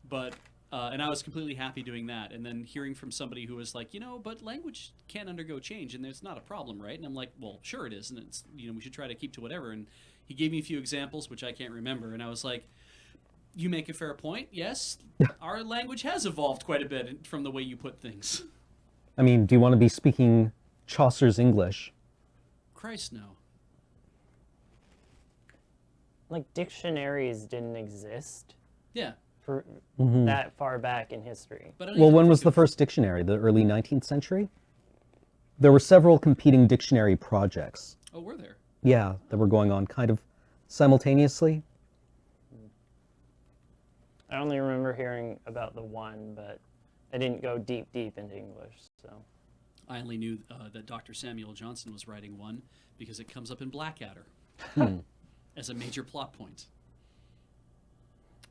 but and I was completely happy doing that. And then hearing from somebody who was like, but language can undergo change, and there's not a problem, right? And I'm like, well, sure it is, and it's we should try to keep to whatever. And he gave me a few examples, which I can't remember, and I was like, you make a fair point. Yes, our language has evolved quite a bit from the way you put things. I mean, do you want to be speaking Chaucer's English? Christ, no. Like, dictionaries didn't exist Yeah, for that far back in history. but I don't Well, even when think was the of- first dictionary? The early 19th century? There were several competing dictionary projects. Oh, were there? Yeah, that were going on kind of simultaneously. I only remember hearing about the one, but I didn't go deep into English, so. I only knew that Dr. Samuel Johnson was writing one because it comes up in Blackadder as a major plot point.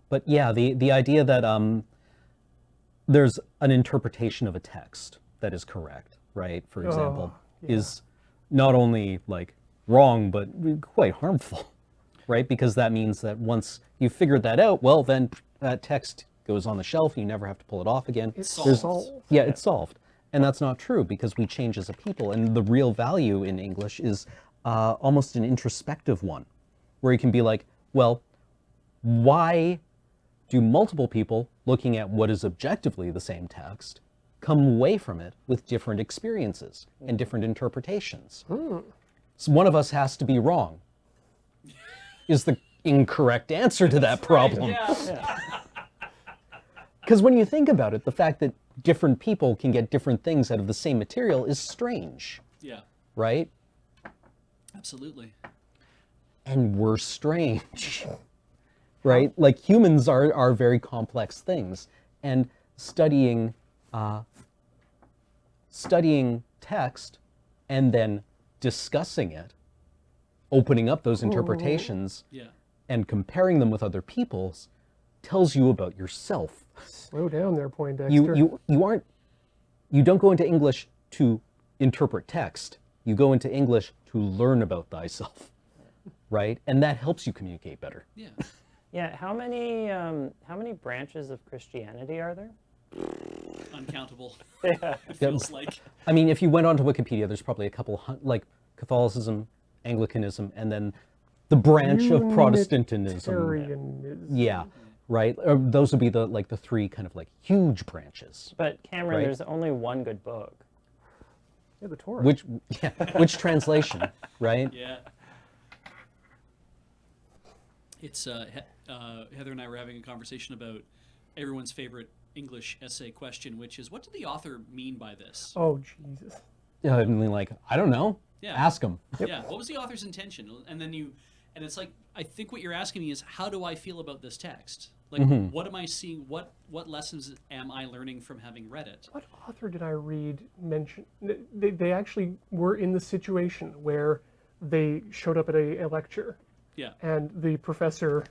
But yeah, the idea that there's an interpretation of a text that is correct, right? For example, yeah. is not only like wrong, but quite harmful, right? Because that means that once you figured that out, well, then that text goes on the shelf. You never have to pull it off again. It's Solved. solved. Yeah, it's solved. And that's not true because we change as a people. And the real value in English is almost an introspective one, where you can be like, well, why do multiple people looking at what is objectively the same text come away from it with different experiences and different interpretations? So one of us has to be wrong. Is the incorrect answer to that problem. Yeah. Because when you think about it, the fact that different people can get different things out of the same material is strange, Yeah. right? Absolutely. And we're strange, right? Like humans are very complex things, and studying text and then discussing it, opening up those interpretations Yeah. and comparing them with other people's tells you about yourself. Slow down there, Poindexter. You don't go into English to interpret text. You go into English to learn about thyself, right? And that helps you communicate better. Yeah. Yeah, how many branches of Christianity are there? Uncountable. Yeah. It feels like. I mean, if you went onto Wikipedia, there's probably a couple, like Catholicism, Anglicanism, and then the branch of Protestantism. Unitarianism. Yeah, right. Those would be the three kind of like huge branches. But Cameron, Right. there's only one good book. Yeah, the Torah. Which translation, right? Yeah. It's Heather and I were having a conversation about everyone's favorite English essay question, which is, what did the author mean by this? Oh, Jesus. Yeah, I mean, like, I don't know. Yeah. Ask them. Yeah. What was the author's intention? And it's like, I think what you're asking me is, how do I feel about this text? Like, what am I seeing? What lessons am I learning from having read it? What author did I read mention? They actually were in the situation where they showed up at a lecture Yeah. and the professor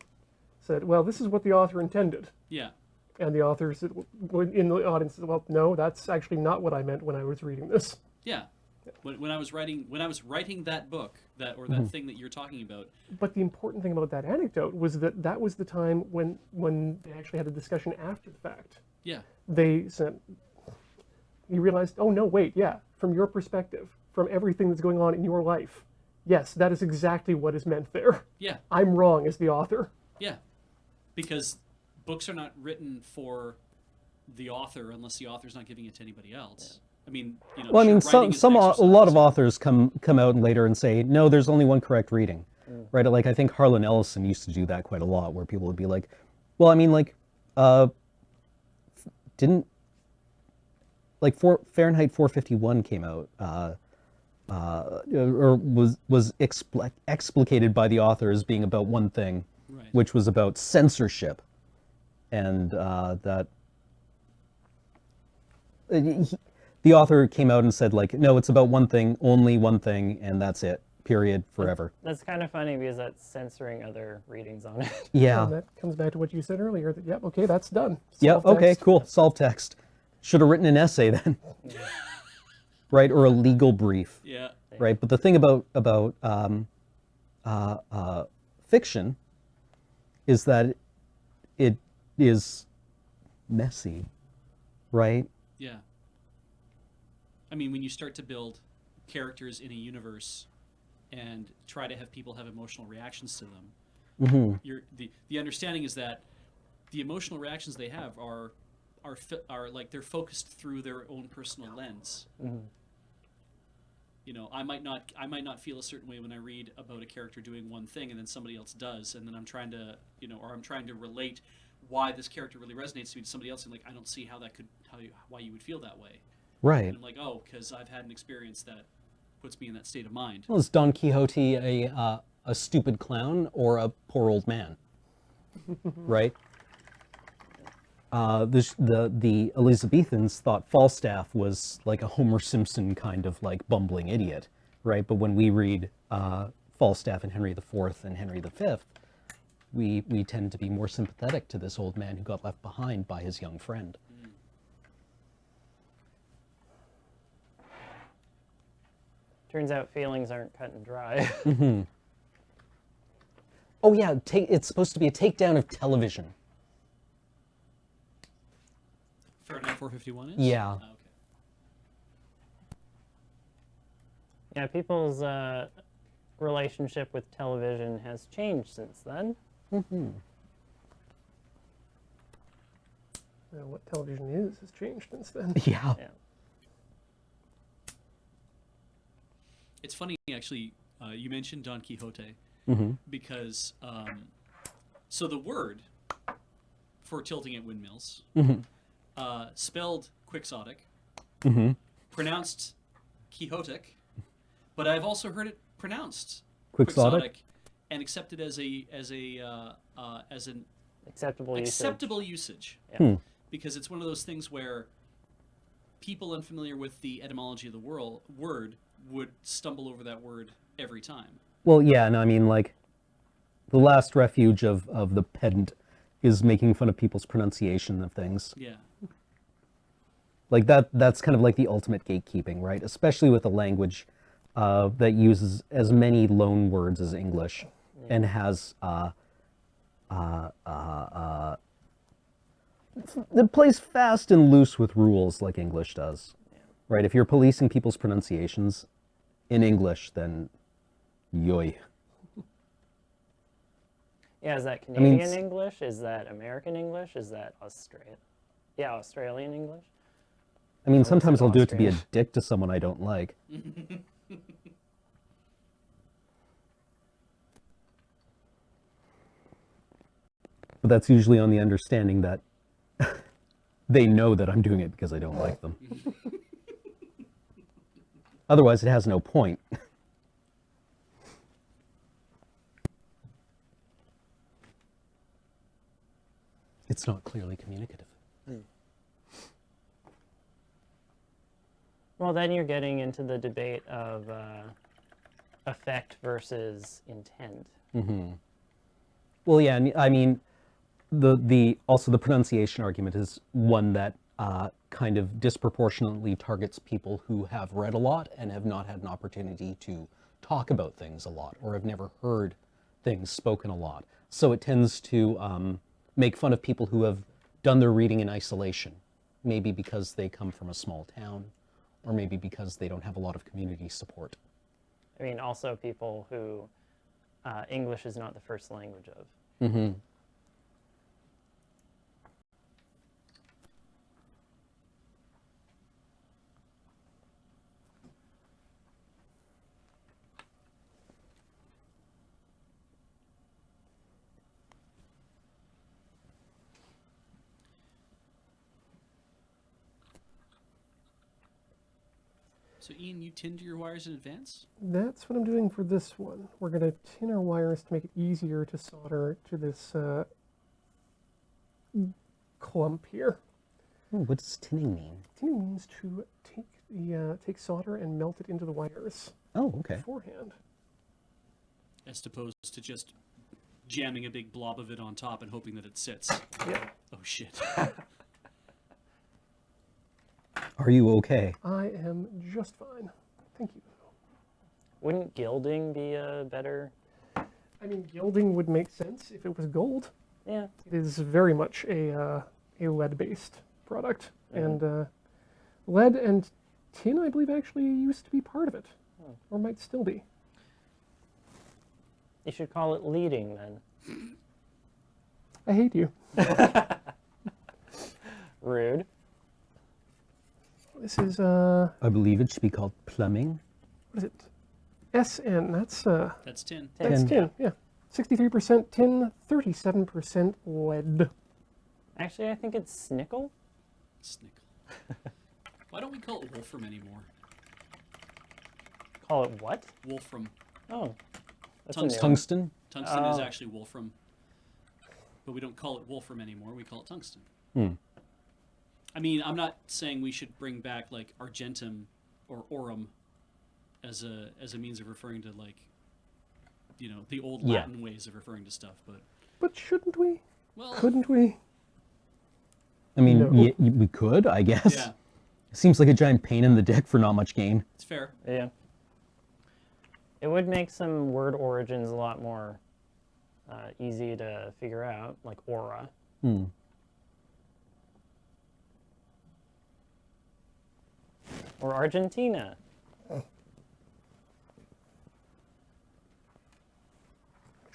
said, well, this is what the author intended. Yeah. And the author said, in the audience said, well, no, that's actually not what I meant when I was reading this. Yeah. When I was writing that book, that thing that you're talking about. But the important thing about that anecdote was that was the time when they actually had a discussion after the fact. Yeah. They said, you realized, oh no, wait, yeah, from your perspective, from everything that's going on in your life, yes, that is exactly what is meant there. Yeah. I'm wrong as the author. Yeah. Because books are not written for the author unless the author's not giving it to anybody else. I mean, Well, I mean, sure, writing is a an lot exercise. of authors come out later and say, no, there's only one correct reading, right? Like I think Harlan Ellison used to do that quite a lot, where people would be like, well, I mean, like, didn't like Fahrenheit 451 came out, or was explicated by the author as being about one thing, Right. which was about censorship, and that. The author came out and said, like, no, it's about one thing, only one thing, and that's it, period, forever. That's kind of funny because that's censoring other readings on it. And Yeah. that comes back to what you said earlier, that, yep, okay, that's done. Yep, Solve okay, text. cool. Solve text. Should have written an essay then. Right, or a legal brief. Yeah. Right, but the thing about fiction is that it is messy, right? Yeah. I mean, when you start to build characters in a universe and try to have people have emotional reactions to them, the understanding is that the emotional reactions they have are like they're focused through their own personal lens. You know, I might not feel a certain way when I read about a character doing one thing and then somebody else does, and then I'm trying to, or I'm trying to relate why this character really resonates to me to somebody else, and like I don't see why you would feel that way. Right. And I'm like, oh, because I've had an experience that puts me in that state of mind. Well, is Don Quixote a stupid clown or a poor old man? Right? The Elizabethans thought Falstaff was like a Homer Simpson kind of like bumbling idiot, right? But when we read Falstaff and Henry IV and Henry V, we tend to be more sympathetic to this old man who got left behind by his young friend. Turns out feelings aren't cut and dry. Oh yeah, it's supposed to be a takedown of television. Fahrenheit 451 is? Yeah. Oh, okay. Yeah, people's relationship with television has changed since then. What television is has changed since then. Yeah. Yeah. It's funny, actually, You mentioned Don Quixote Mm-hmm. because so the word for tilting at windmills, spelled quixotic, pronounced quixotic, but I've also heard it pronounced Quixotic? and accepted as an Acceptable usage. acceptable usage. Yeah. Because it's one of those things where people unfamiliar with the etymology of the word would stumble over that word every time. Well, yeah, and I mean, like, the last refuge of the pedant is making fun of people's pronunciation of things. Yeah. Like, that's kind of like the ultimate gatekeeping, right? Especially with a language that uses as many loan words as English and has that plays fast and loose with rules like English does, right? If you're policing people's pronunciations in English, then yoy. Yeah, is that mean, Canadian English? Is that American English? Is that Australian English? I mean, almost sometimes said I'll do it to be a Austrian. dick to someone I don't like. But that's usually on the understanding that they know that I'm doing it because I don't like them. Otherwise, it has no point. It's not clearly communicative. Well, then you're getting into the debate of effect versus intent. Well, yeah, and I mean, also the pronunciation argument is one that kind of disproportionately targets people who have read a lot and have not had an opportunity to talk about things a lot or have never heard things spoken a lot. So it tends to make fun of people who have done their reading in isolation, maybe because they come from a small town or maybe because they don't have a lot of community support. I mean, also people who English is not the first language of. So, Ian, you tinned your wires in advance? That's what I'm doing for this one. We're going to tin our wires to make it easier to solder to this clump here. Oh, what does tinning mean? Tinning means to take solder and melt it into the wires Oh, okay. beforehand. As opposed to just jamming a big blob of it on top and hoping that it sits. Yeah. Oh, shit. Are you okay? I am just fine. Thank you. Wouldn't gilding be a better? I mean, gilding would make sense if it was gold. Yeah. It is very much a lead-based product, and lead and tin, I believe, actually used to be part of it, or might still be. You should call it leading then. I hate you. Rude. This is I believe it should be called plumbing. what is it? SN. That's That's tin. that's Tin. tin. Yeah, 63% tin, 37% lead. Actually, I think it's snickel. Snickle. Why don't we call it wolfram anymore? Call it what? Wolfram. Oh. That's a Tungsten. new one. Tungsten? Tungsten is Oh. actually wolfram. But we don't call it wolfram anymore, we call it tungsten. I mean, I'm not saying we should bring back like argentum or aurum as a means of referring to, like, you know, the old Yeah. Latin ways of referring to stuff, But shouldn't we? well, Couldn't we? I mean, No. we could, I guess. yeah, Seems like a giant pain in the dick for not much gain. it's fair. Yeah. It would make some word origins a lot more easy to figure out, like aura. Or Argentina. Which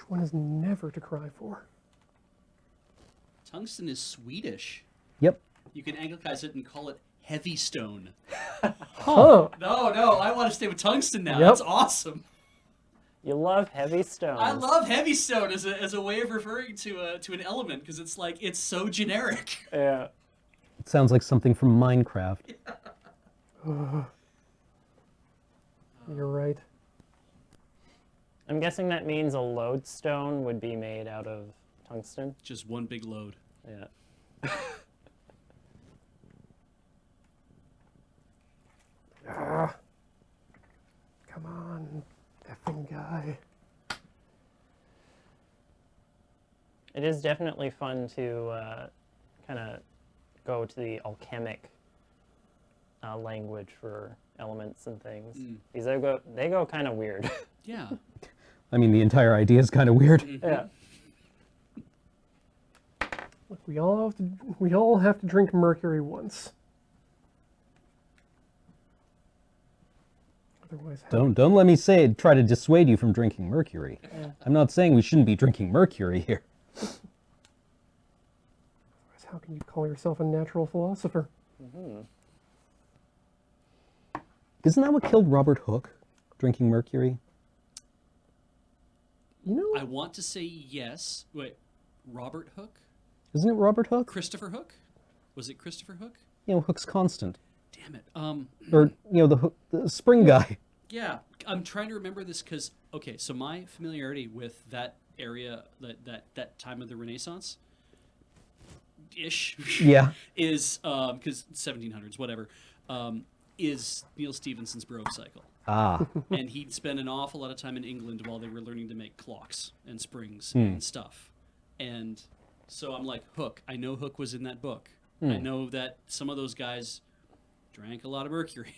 one is never to cry for? Tungsten is Swedish. Yep. You can anglicize it and call it heavy stone. Huh. No, I want to stay with tungsten now. Yep. That's awesome. You love heavy stones. I love heavy stone as a way of referring to an element because it's like it's so generic. Yeah. It sounds like something from Minecraft. You're right. I'm guessing that means a lodestone would be made out of tungsten. Just one big load. Yeah. Ah. Come on, effing guy. It is definitely fun to kind of go to the alchemic language for elements and things. Because they go kind of weird. Yeah. I mean, the entire idea is kind of weird. Yeah. Look, we all have to drink mercury once. Otherwise, Don't let me try to dissuade you from drinking mercury. I'm not saying we shouldn't be drinking mercury here. how can you call yourself a natural philosopher? Isn't that what killed Robert Hooke? Drinking mercury? You know, I want to say yes. Wait, Robert Hooke? Isn't it Robert Hooke? Christopher Hooke? Was it Christopher Hooke? You know, Hooke's Constant. Damn it. Or, you know, the spring guy. Yeah, I'm trying to remember this because, okay, so my familiarity with that area, that time of the Renaissance, ish, Yeah. is, because 1700s, whatever, is Neil Stephenson's Brogue Cycle. Ah. And he'd spend an awful lot of time in England while they were learning to make clocks and springs and stuff. And so I'm like, Hooke. I know Hooke was in that book. I know that some of those guys drank a lot of mercury.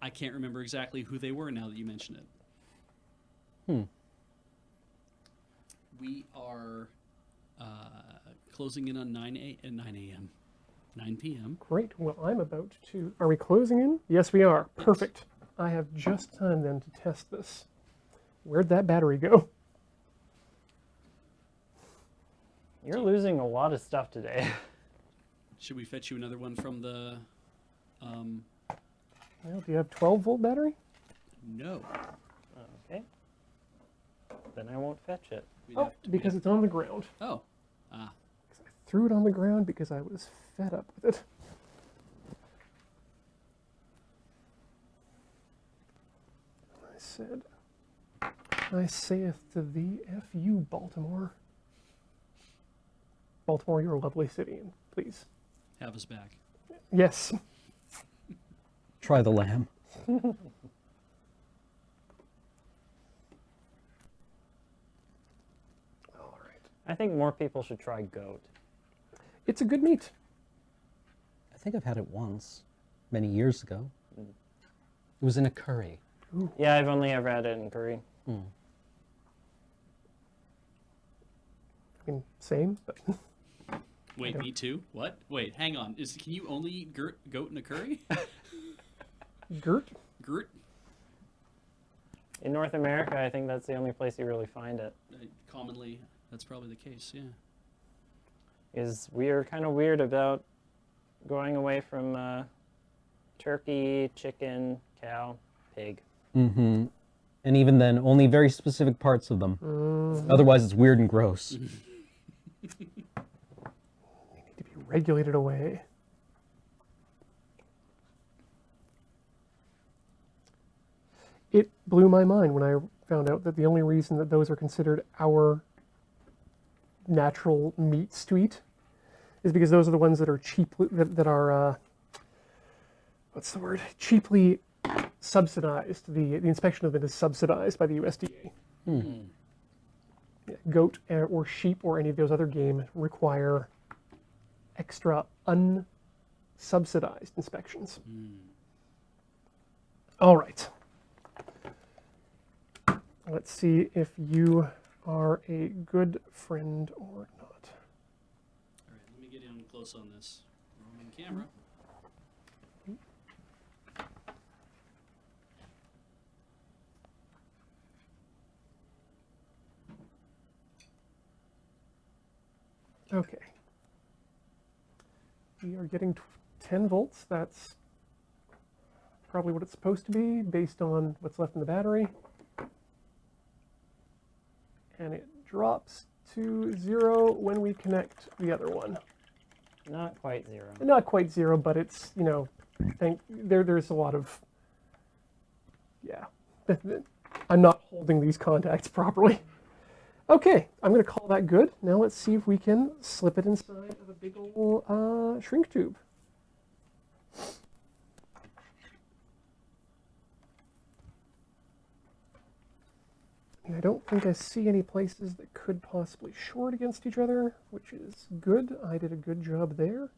I can't remember exactly who they were now that you mention it. We are closing in on 9 a.m. 9 p.m. great. Well, I'm about to. Are we closing in? Yes, we are. Perfect. I have just time then to test this. Where'd that battery go? You're losing a lot of stuff today. Should we fetch you another one from the... Well, do you have 12-volt battery? No. Okay. Then I won't fetch it. We'd Oh, have to- because it's on the ground. Oh. I threw it on the ground because I was fed up with it. I saith to thee, F you, Baltimore. Baltimore, you're a lovely city, and please. Have us back. Yes. Try the lamb. All right. I think more people should try goat. It's a good meat. I think I've had it once, many years ago. It was in a curry. Yeah, I've only ever had it in curry. I mean, same, but Wait, me too? What? Wait, hang on. Can you only eat goat in a curry? Gert? Gert? In North America, I think that's the only place you really find it. Commonly, that's probably the case, yeah. Is we are kind of weird about going away from turkey, chicken, cow, pig. Mm-hmm. And even then, only very specific parts of them. Otherwise, it's weird and gross. They need to be regulated away. It blew my mind when I found out that the only reason that those are considered our natural meats to eat is because those are the ones that are that are what's the word? Cheaply subsidized. The inspection of them is subsidized by the USDA. Yeah, goat or sheep or any of those other game require extra unsubsidized inspections. All right. Let's see if you are a good friend or not. All right, let me get in close on this. Rolling camera. Okay. We are getting 10 volts. That's probably what it's supposed to be based on what's left in the battery. and it drops to 0 when we connect the other one. Not quite 0. Not quite 0, but it's, you know, there's a lot of, yeah. I'm not holding these contacts properly. Okay, I'm going to call that good. Now let's see if we can slip it inside of a big old shrink tube. I don't think I see any places that could possibly short against each other, which is good. I did a good job there.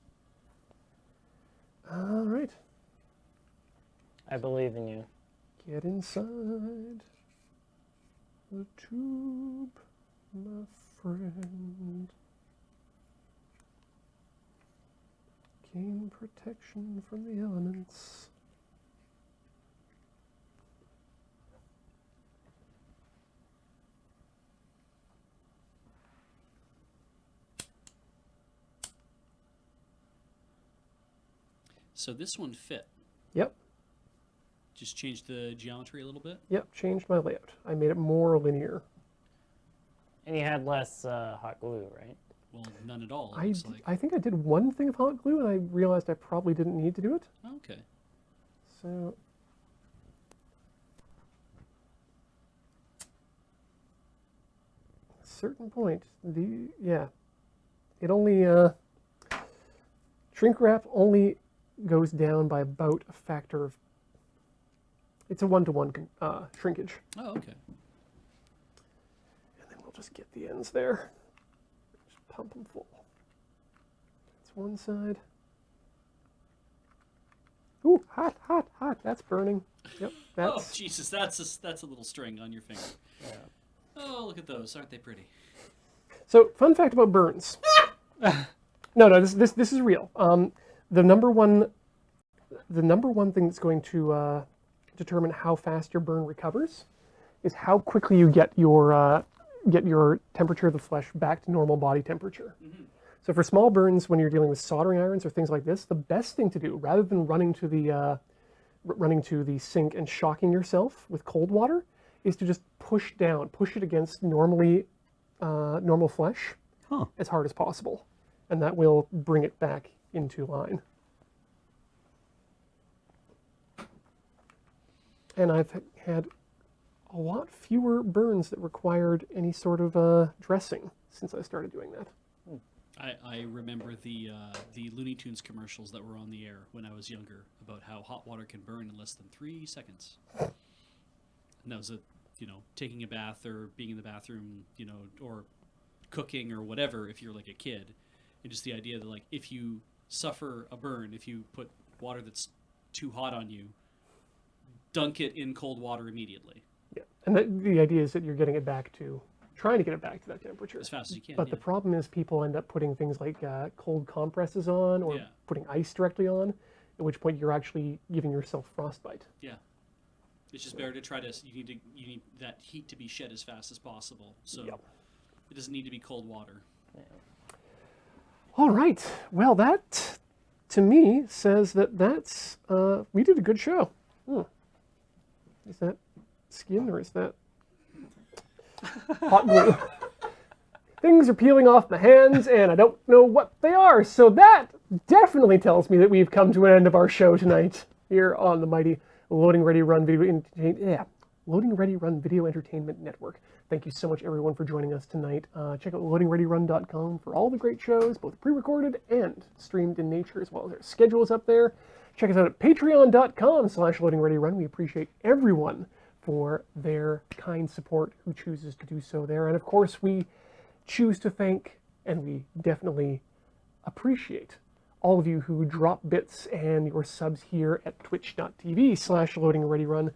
All right. I believe in you. Get inside the tube, my friend. Gain protection from the elements. So this one fit. Yep. Just change the geometry a little bit. Yep, changed my layout. I made it more linear. And you had less hot glue, right? Well, none at all, it looks like. I think I did one thing of hot glue, and I realized I probably didn't need to do it. Okay. So, at a certain point, it only, shrink wrap only goes down by about a factor of, it's a 1-to-1 shrinkage. Oh, okay. And then we'll just get the ends there. Just pump them full. That's one side. Ooh, hot, hot, hot. That's burning. Yep, Oh, that's... Jesus, that's a little string on your finger. Yeah. Oh, look at those. Aren't they pretty? So, fun fact about burns. No, this is real. The number one thing that's going to determine how fast your burn recovers is how quickly you get your temperature of the flesh back to normal body temperature. Mm-hmm. So for small burns, when you're dealing with soldering irons or things like this, the best thing to do, rather than running to the sink and shocking yourself with cold water, is to just push it against normal flesh as hard as possible, and that will bring it back into line. And I've had a lot fewer burns that required any sort of dressing since I started doing that. I remember the Looney Tunes commercials that were on the air when I was younger about how hot water can burn in less than 3 seconds. And that was taking a bath or being in the bathroom, or cooking or whatever if you're like a kid. And just the idea that, like, if you suffer a burn, if you put water that's too hot on you, dunk it in cold water immediately. Yeah, and the idea is that you're trying to get it back to that temperature As fast as you can. But the problem is people end up putting things like cold compresses on, or putting ice directly on, at which point you're actually giving yourself frostbite. Yeah. It's just better to try to, you need that heat to be shed as fast as possible. So it doesn't need to be cold water. Yeah. All right. Well, that to me says that's we did a good show. Is that skin or is that hot glue? Things are peeling off my hands and I don't know what they are. So that definitely tells me that we've come to an end of our show tonight here on the mighty Loading Ready Run Video Entertainment Network. Thank you so much, everyone, for joining us tonight. Check out loadingreadyrun.com for all the great shows, both pre-recorded and streamed in nature, as well as our schedules up there. Check us out at patreon.com/loadingreadyrun. We appreciate everyone for their kind support who chooses to do so there. And of course, we choose to thank, and we definitely appreciate all of you who drop bits and your subs here at twitch.tv/loadingreadyrun.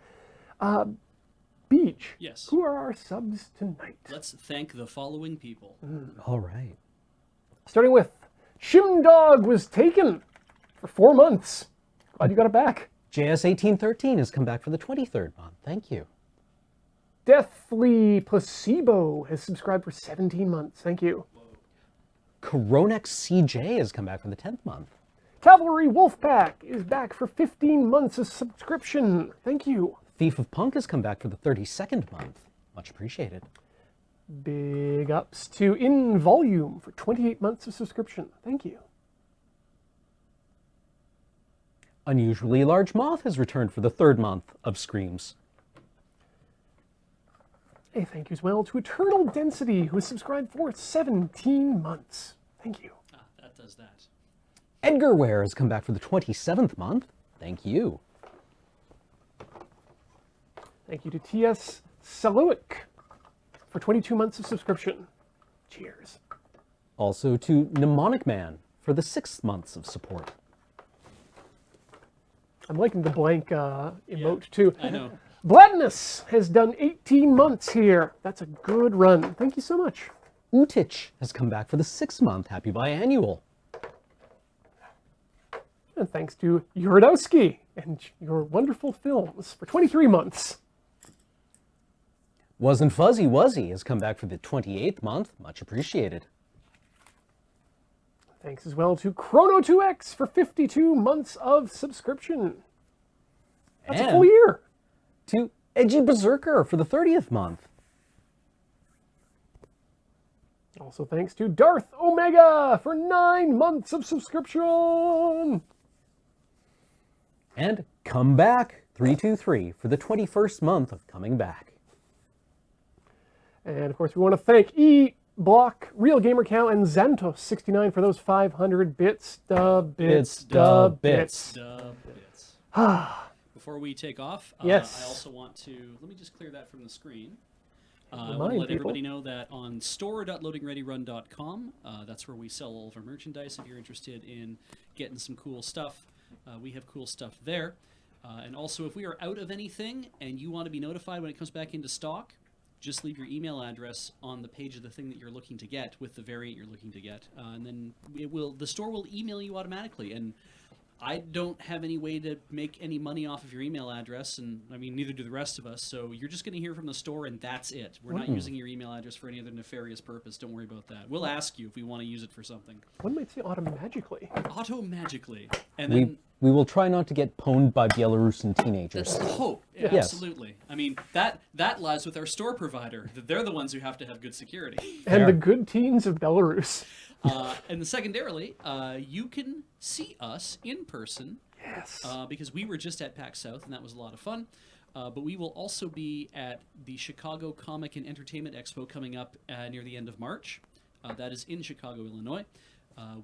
Beach. Yes. Who are our subs tonight? Let's thank the following people. All right. Starting with Shimdog was taken for 4 months. Glad you got it back. JS1813 has come back for the 23rd month. Thank you. Deathly Placebo has subscribed for 17 months. Thank you. Coronex CJ has come back for the 10th month. Cavalry Wolfpack is back for 15 months of subscription. Thank you. Thief of Punk has come back for the 32nd month. Much appreciated. Big ups to In Volume for 28 months of subscription. Thank you. Unusually Large Moth has returned for the 3rd month of Screams. A thank you as well to Eternal Density, who has subscribed for 17 months. Thank you. Ah, that does that. Edgar Ware has come back for the 27th month. Thank you. Thank you to T.S. Saluik for 22 months of subscription. Cheers. Also to Mnemonic Man for the 6 months of support. I'm liking the blank emote too. I know. Bladness has done 18 months here. That's a good run. Thank you so much. Utich has come back for the 6th month. Happy biannual. And thanks to Yurodowski and your wonderful films for 23 months. Wasn't Fuzzy Wuzzy has come back for the 28th month. Much appreciated. Thanks as well to Chrono2X for 52 months of subscription. That's a full year. To Edgy Berserker for the 30th month. Also thanks to Darth Omega for 9 months of subscription. And Come Back 323 for the 21st month of coming back. And of course we want to thank Block, Real Gamer Cow, and Xantos69 for those 500 bits. Dub bits. Before we take off, yes. I also want to, let me just clear that from the screen. I Remind want to let people. everybody know that on store.loadingreadyrun.com, that's where we sell all of our merchandise. If you're interested in getting some cool stuff, we have cool stuff there. And also, if we are out of anything and you want to be notified when it comes back into stock, just leave your email address on the page of the thing that you're looking to get with the variant you're looking to get, and then the store will email you automatically. And I don't have any way to make any money off of your email address, and I mean, neither do the rest of us. So you're just going to hear from the store, and that's it. We're not using your email address for any other nefarious purpose. Don't worry about that. We'll ask you if we want to use it for something. One might say automagically. Auto-magically. And then We will try not to get pwned by Belarusian teenagers. that's the hope. Yeah, Yes. absolutely. I mean, that lies with our store provider. They're the ones who have to have good security. And Fair. the good teens of Belarus. And secondarily, you can see us in person. Yes. Because we were just at PAX South, and that was a lot of fun. But we will also be at the Chicago Comic and Entertainment Expo coming up near the end of March. That is in Chicago, Illinois.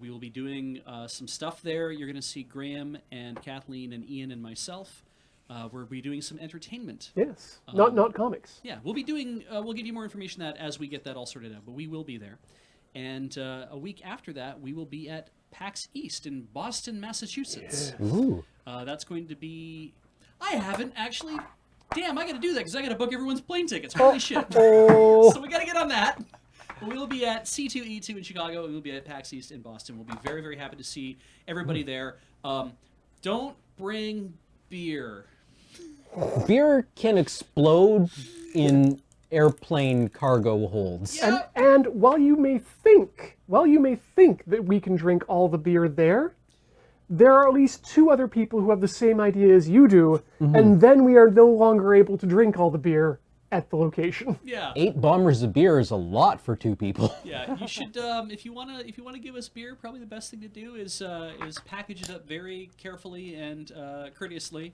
We will be doing some stuff there. You're going to see Graham and Kathleen and Ian and myself. We'll be doing some entertainment. Yes. Not comics. Yeah, we'll be doing. We'll give you more information on that as we get that all sorted out. But we will be there. And a week after that, we will be at PAX East in Boston, Massachusetts. Yes. Ooh. That's going to be... I haven't actually... Damn, I got to do that because I got to book everyone's plane tickets. Holy shit. Oh. So we got to get on that. But we will be at C2E2 in Chicago, and we'll be at PAX East in Boston. We'll be very, very happy to see everybody there. Don't bring beer. Beer can explode in airplane cargo holds. Yeah. And while you may think that we can drink all the beer there are at least 2 other people who have the same idea as you do, and then we are no longer able to drink all the beer at the location. Yeah. 8 bombers of beer is a lot for 2 people. Yeah, you should. If you wanna give us beer, probably the best thing to do is package it up very carefully and courteously,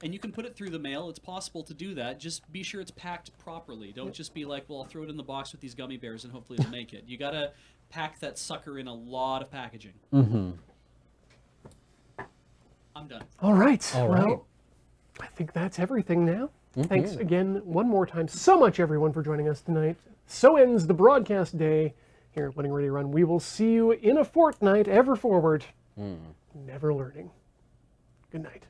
and you can put it through the mail. It's possible to do that. Just be sure it's packed properly. Don't just be like, well, I'll throw it in the box with these gummy bears and hopefully it'll make it. You gotta pack that sucker in a lot of packaging. I'm done. All right. All right. Well, I think that's everything now. Thanks again one more time so much, everyone, for joining us tonight. So ends the broadcast day here at Loading Ready Run. We will see you in a fortnight, ever forward, never learning. Good night.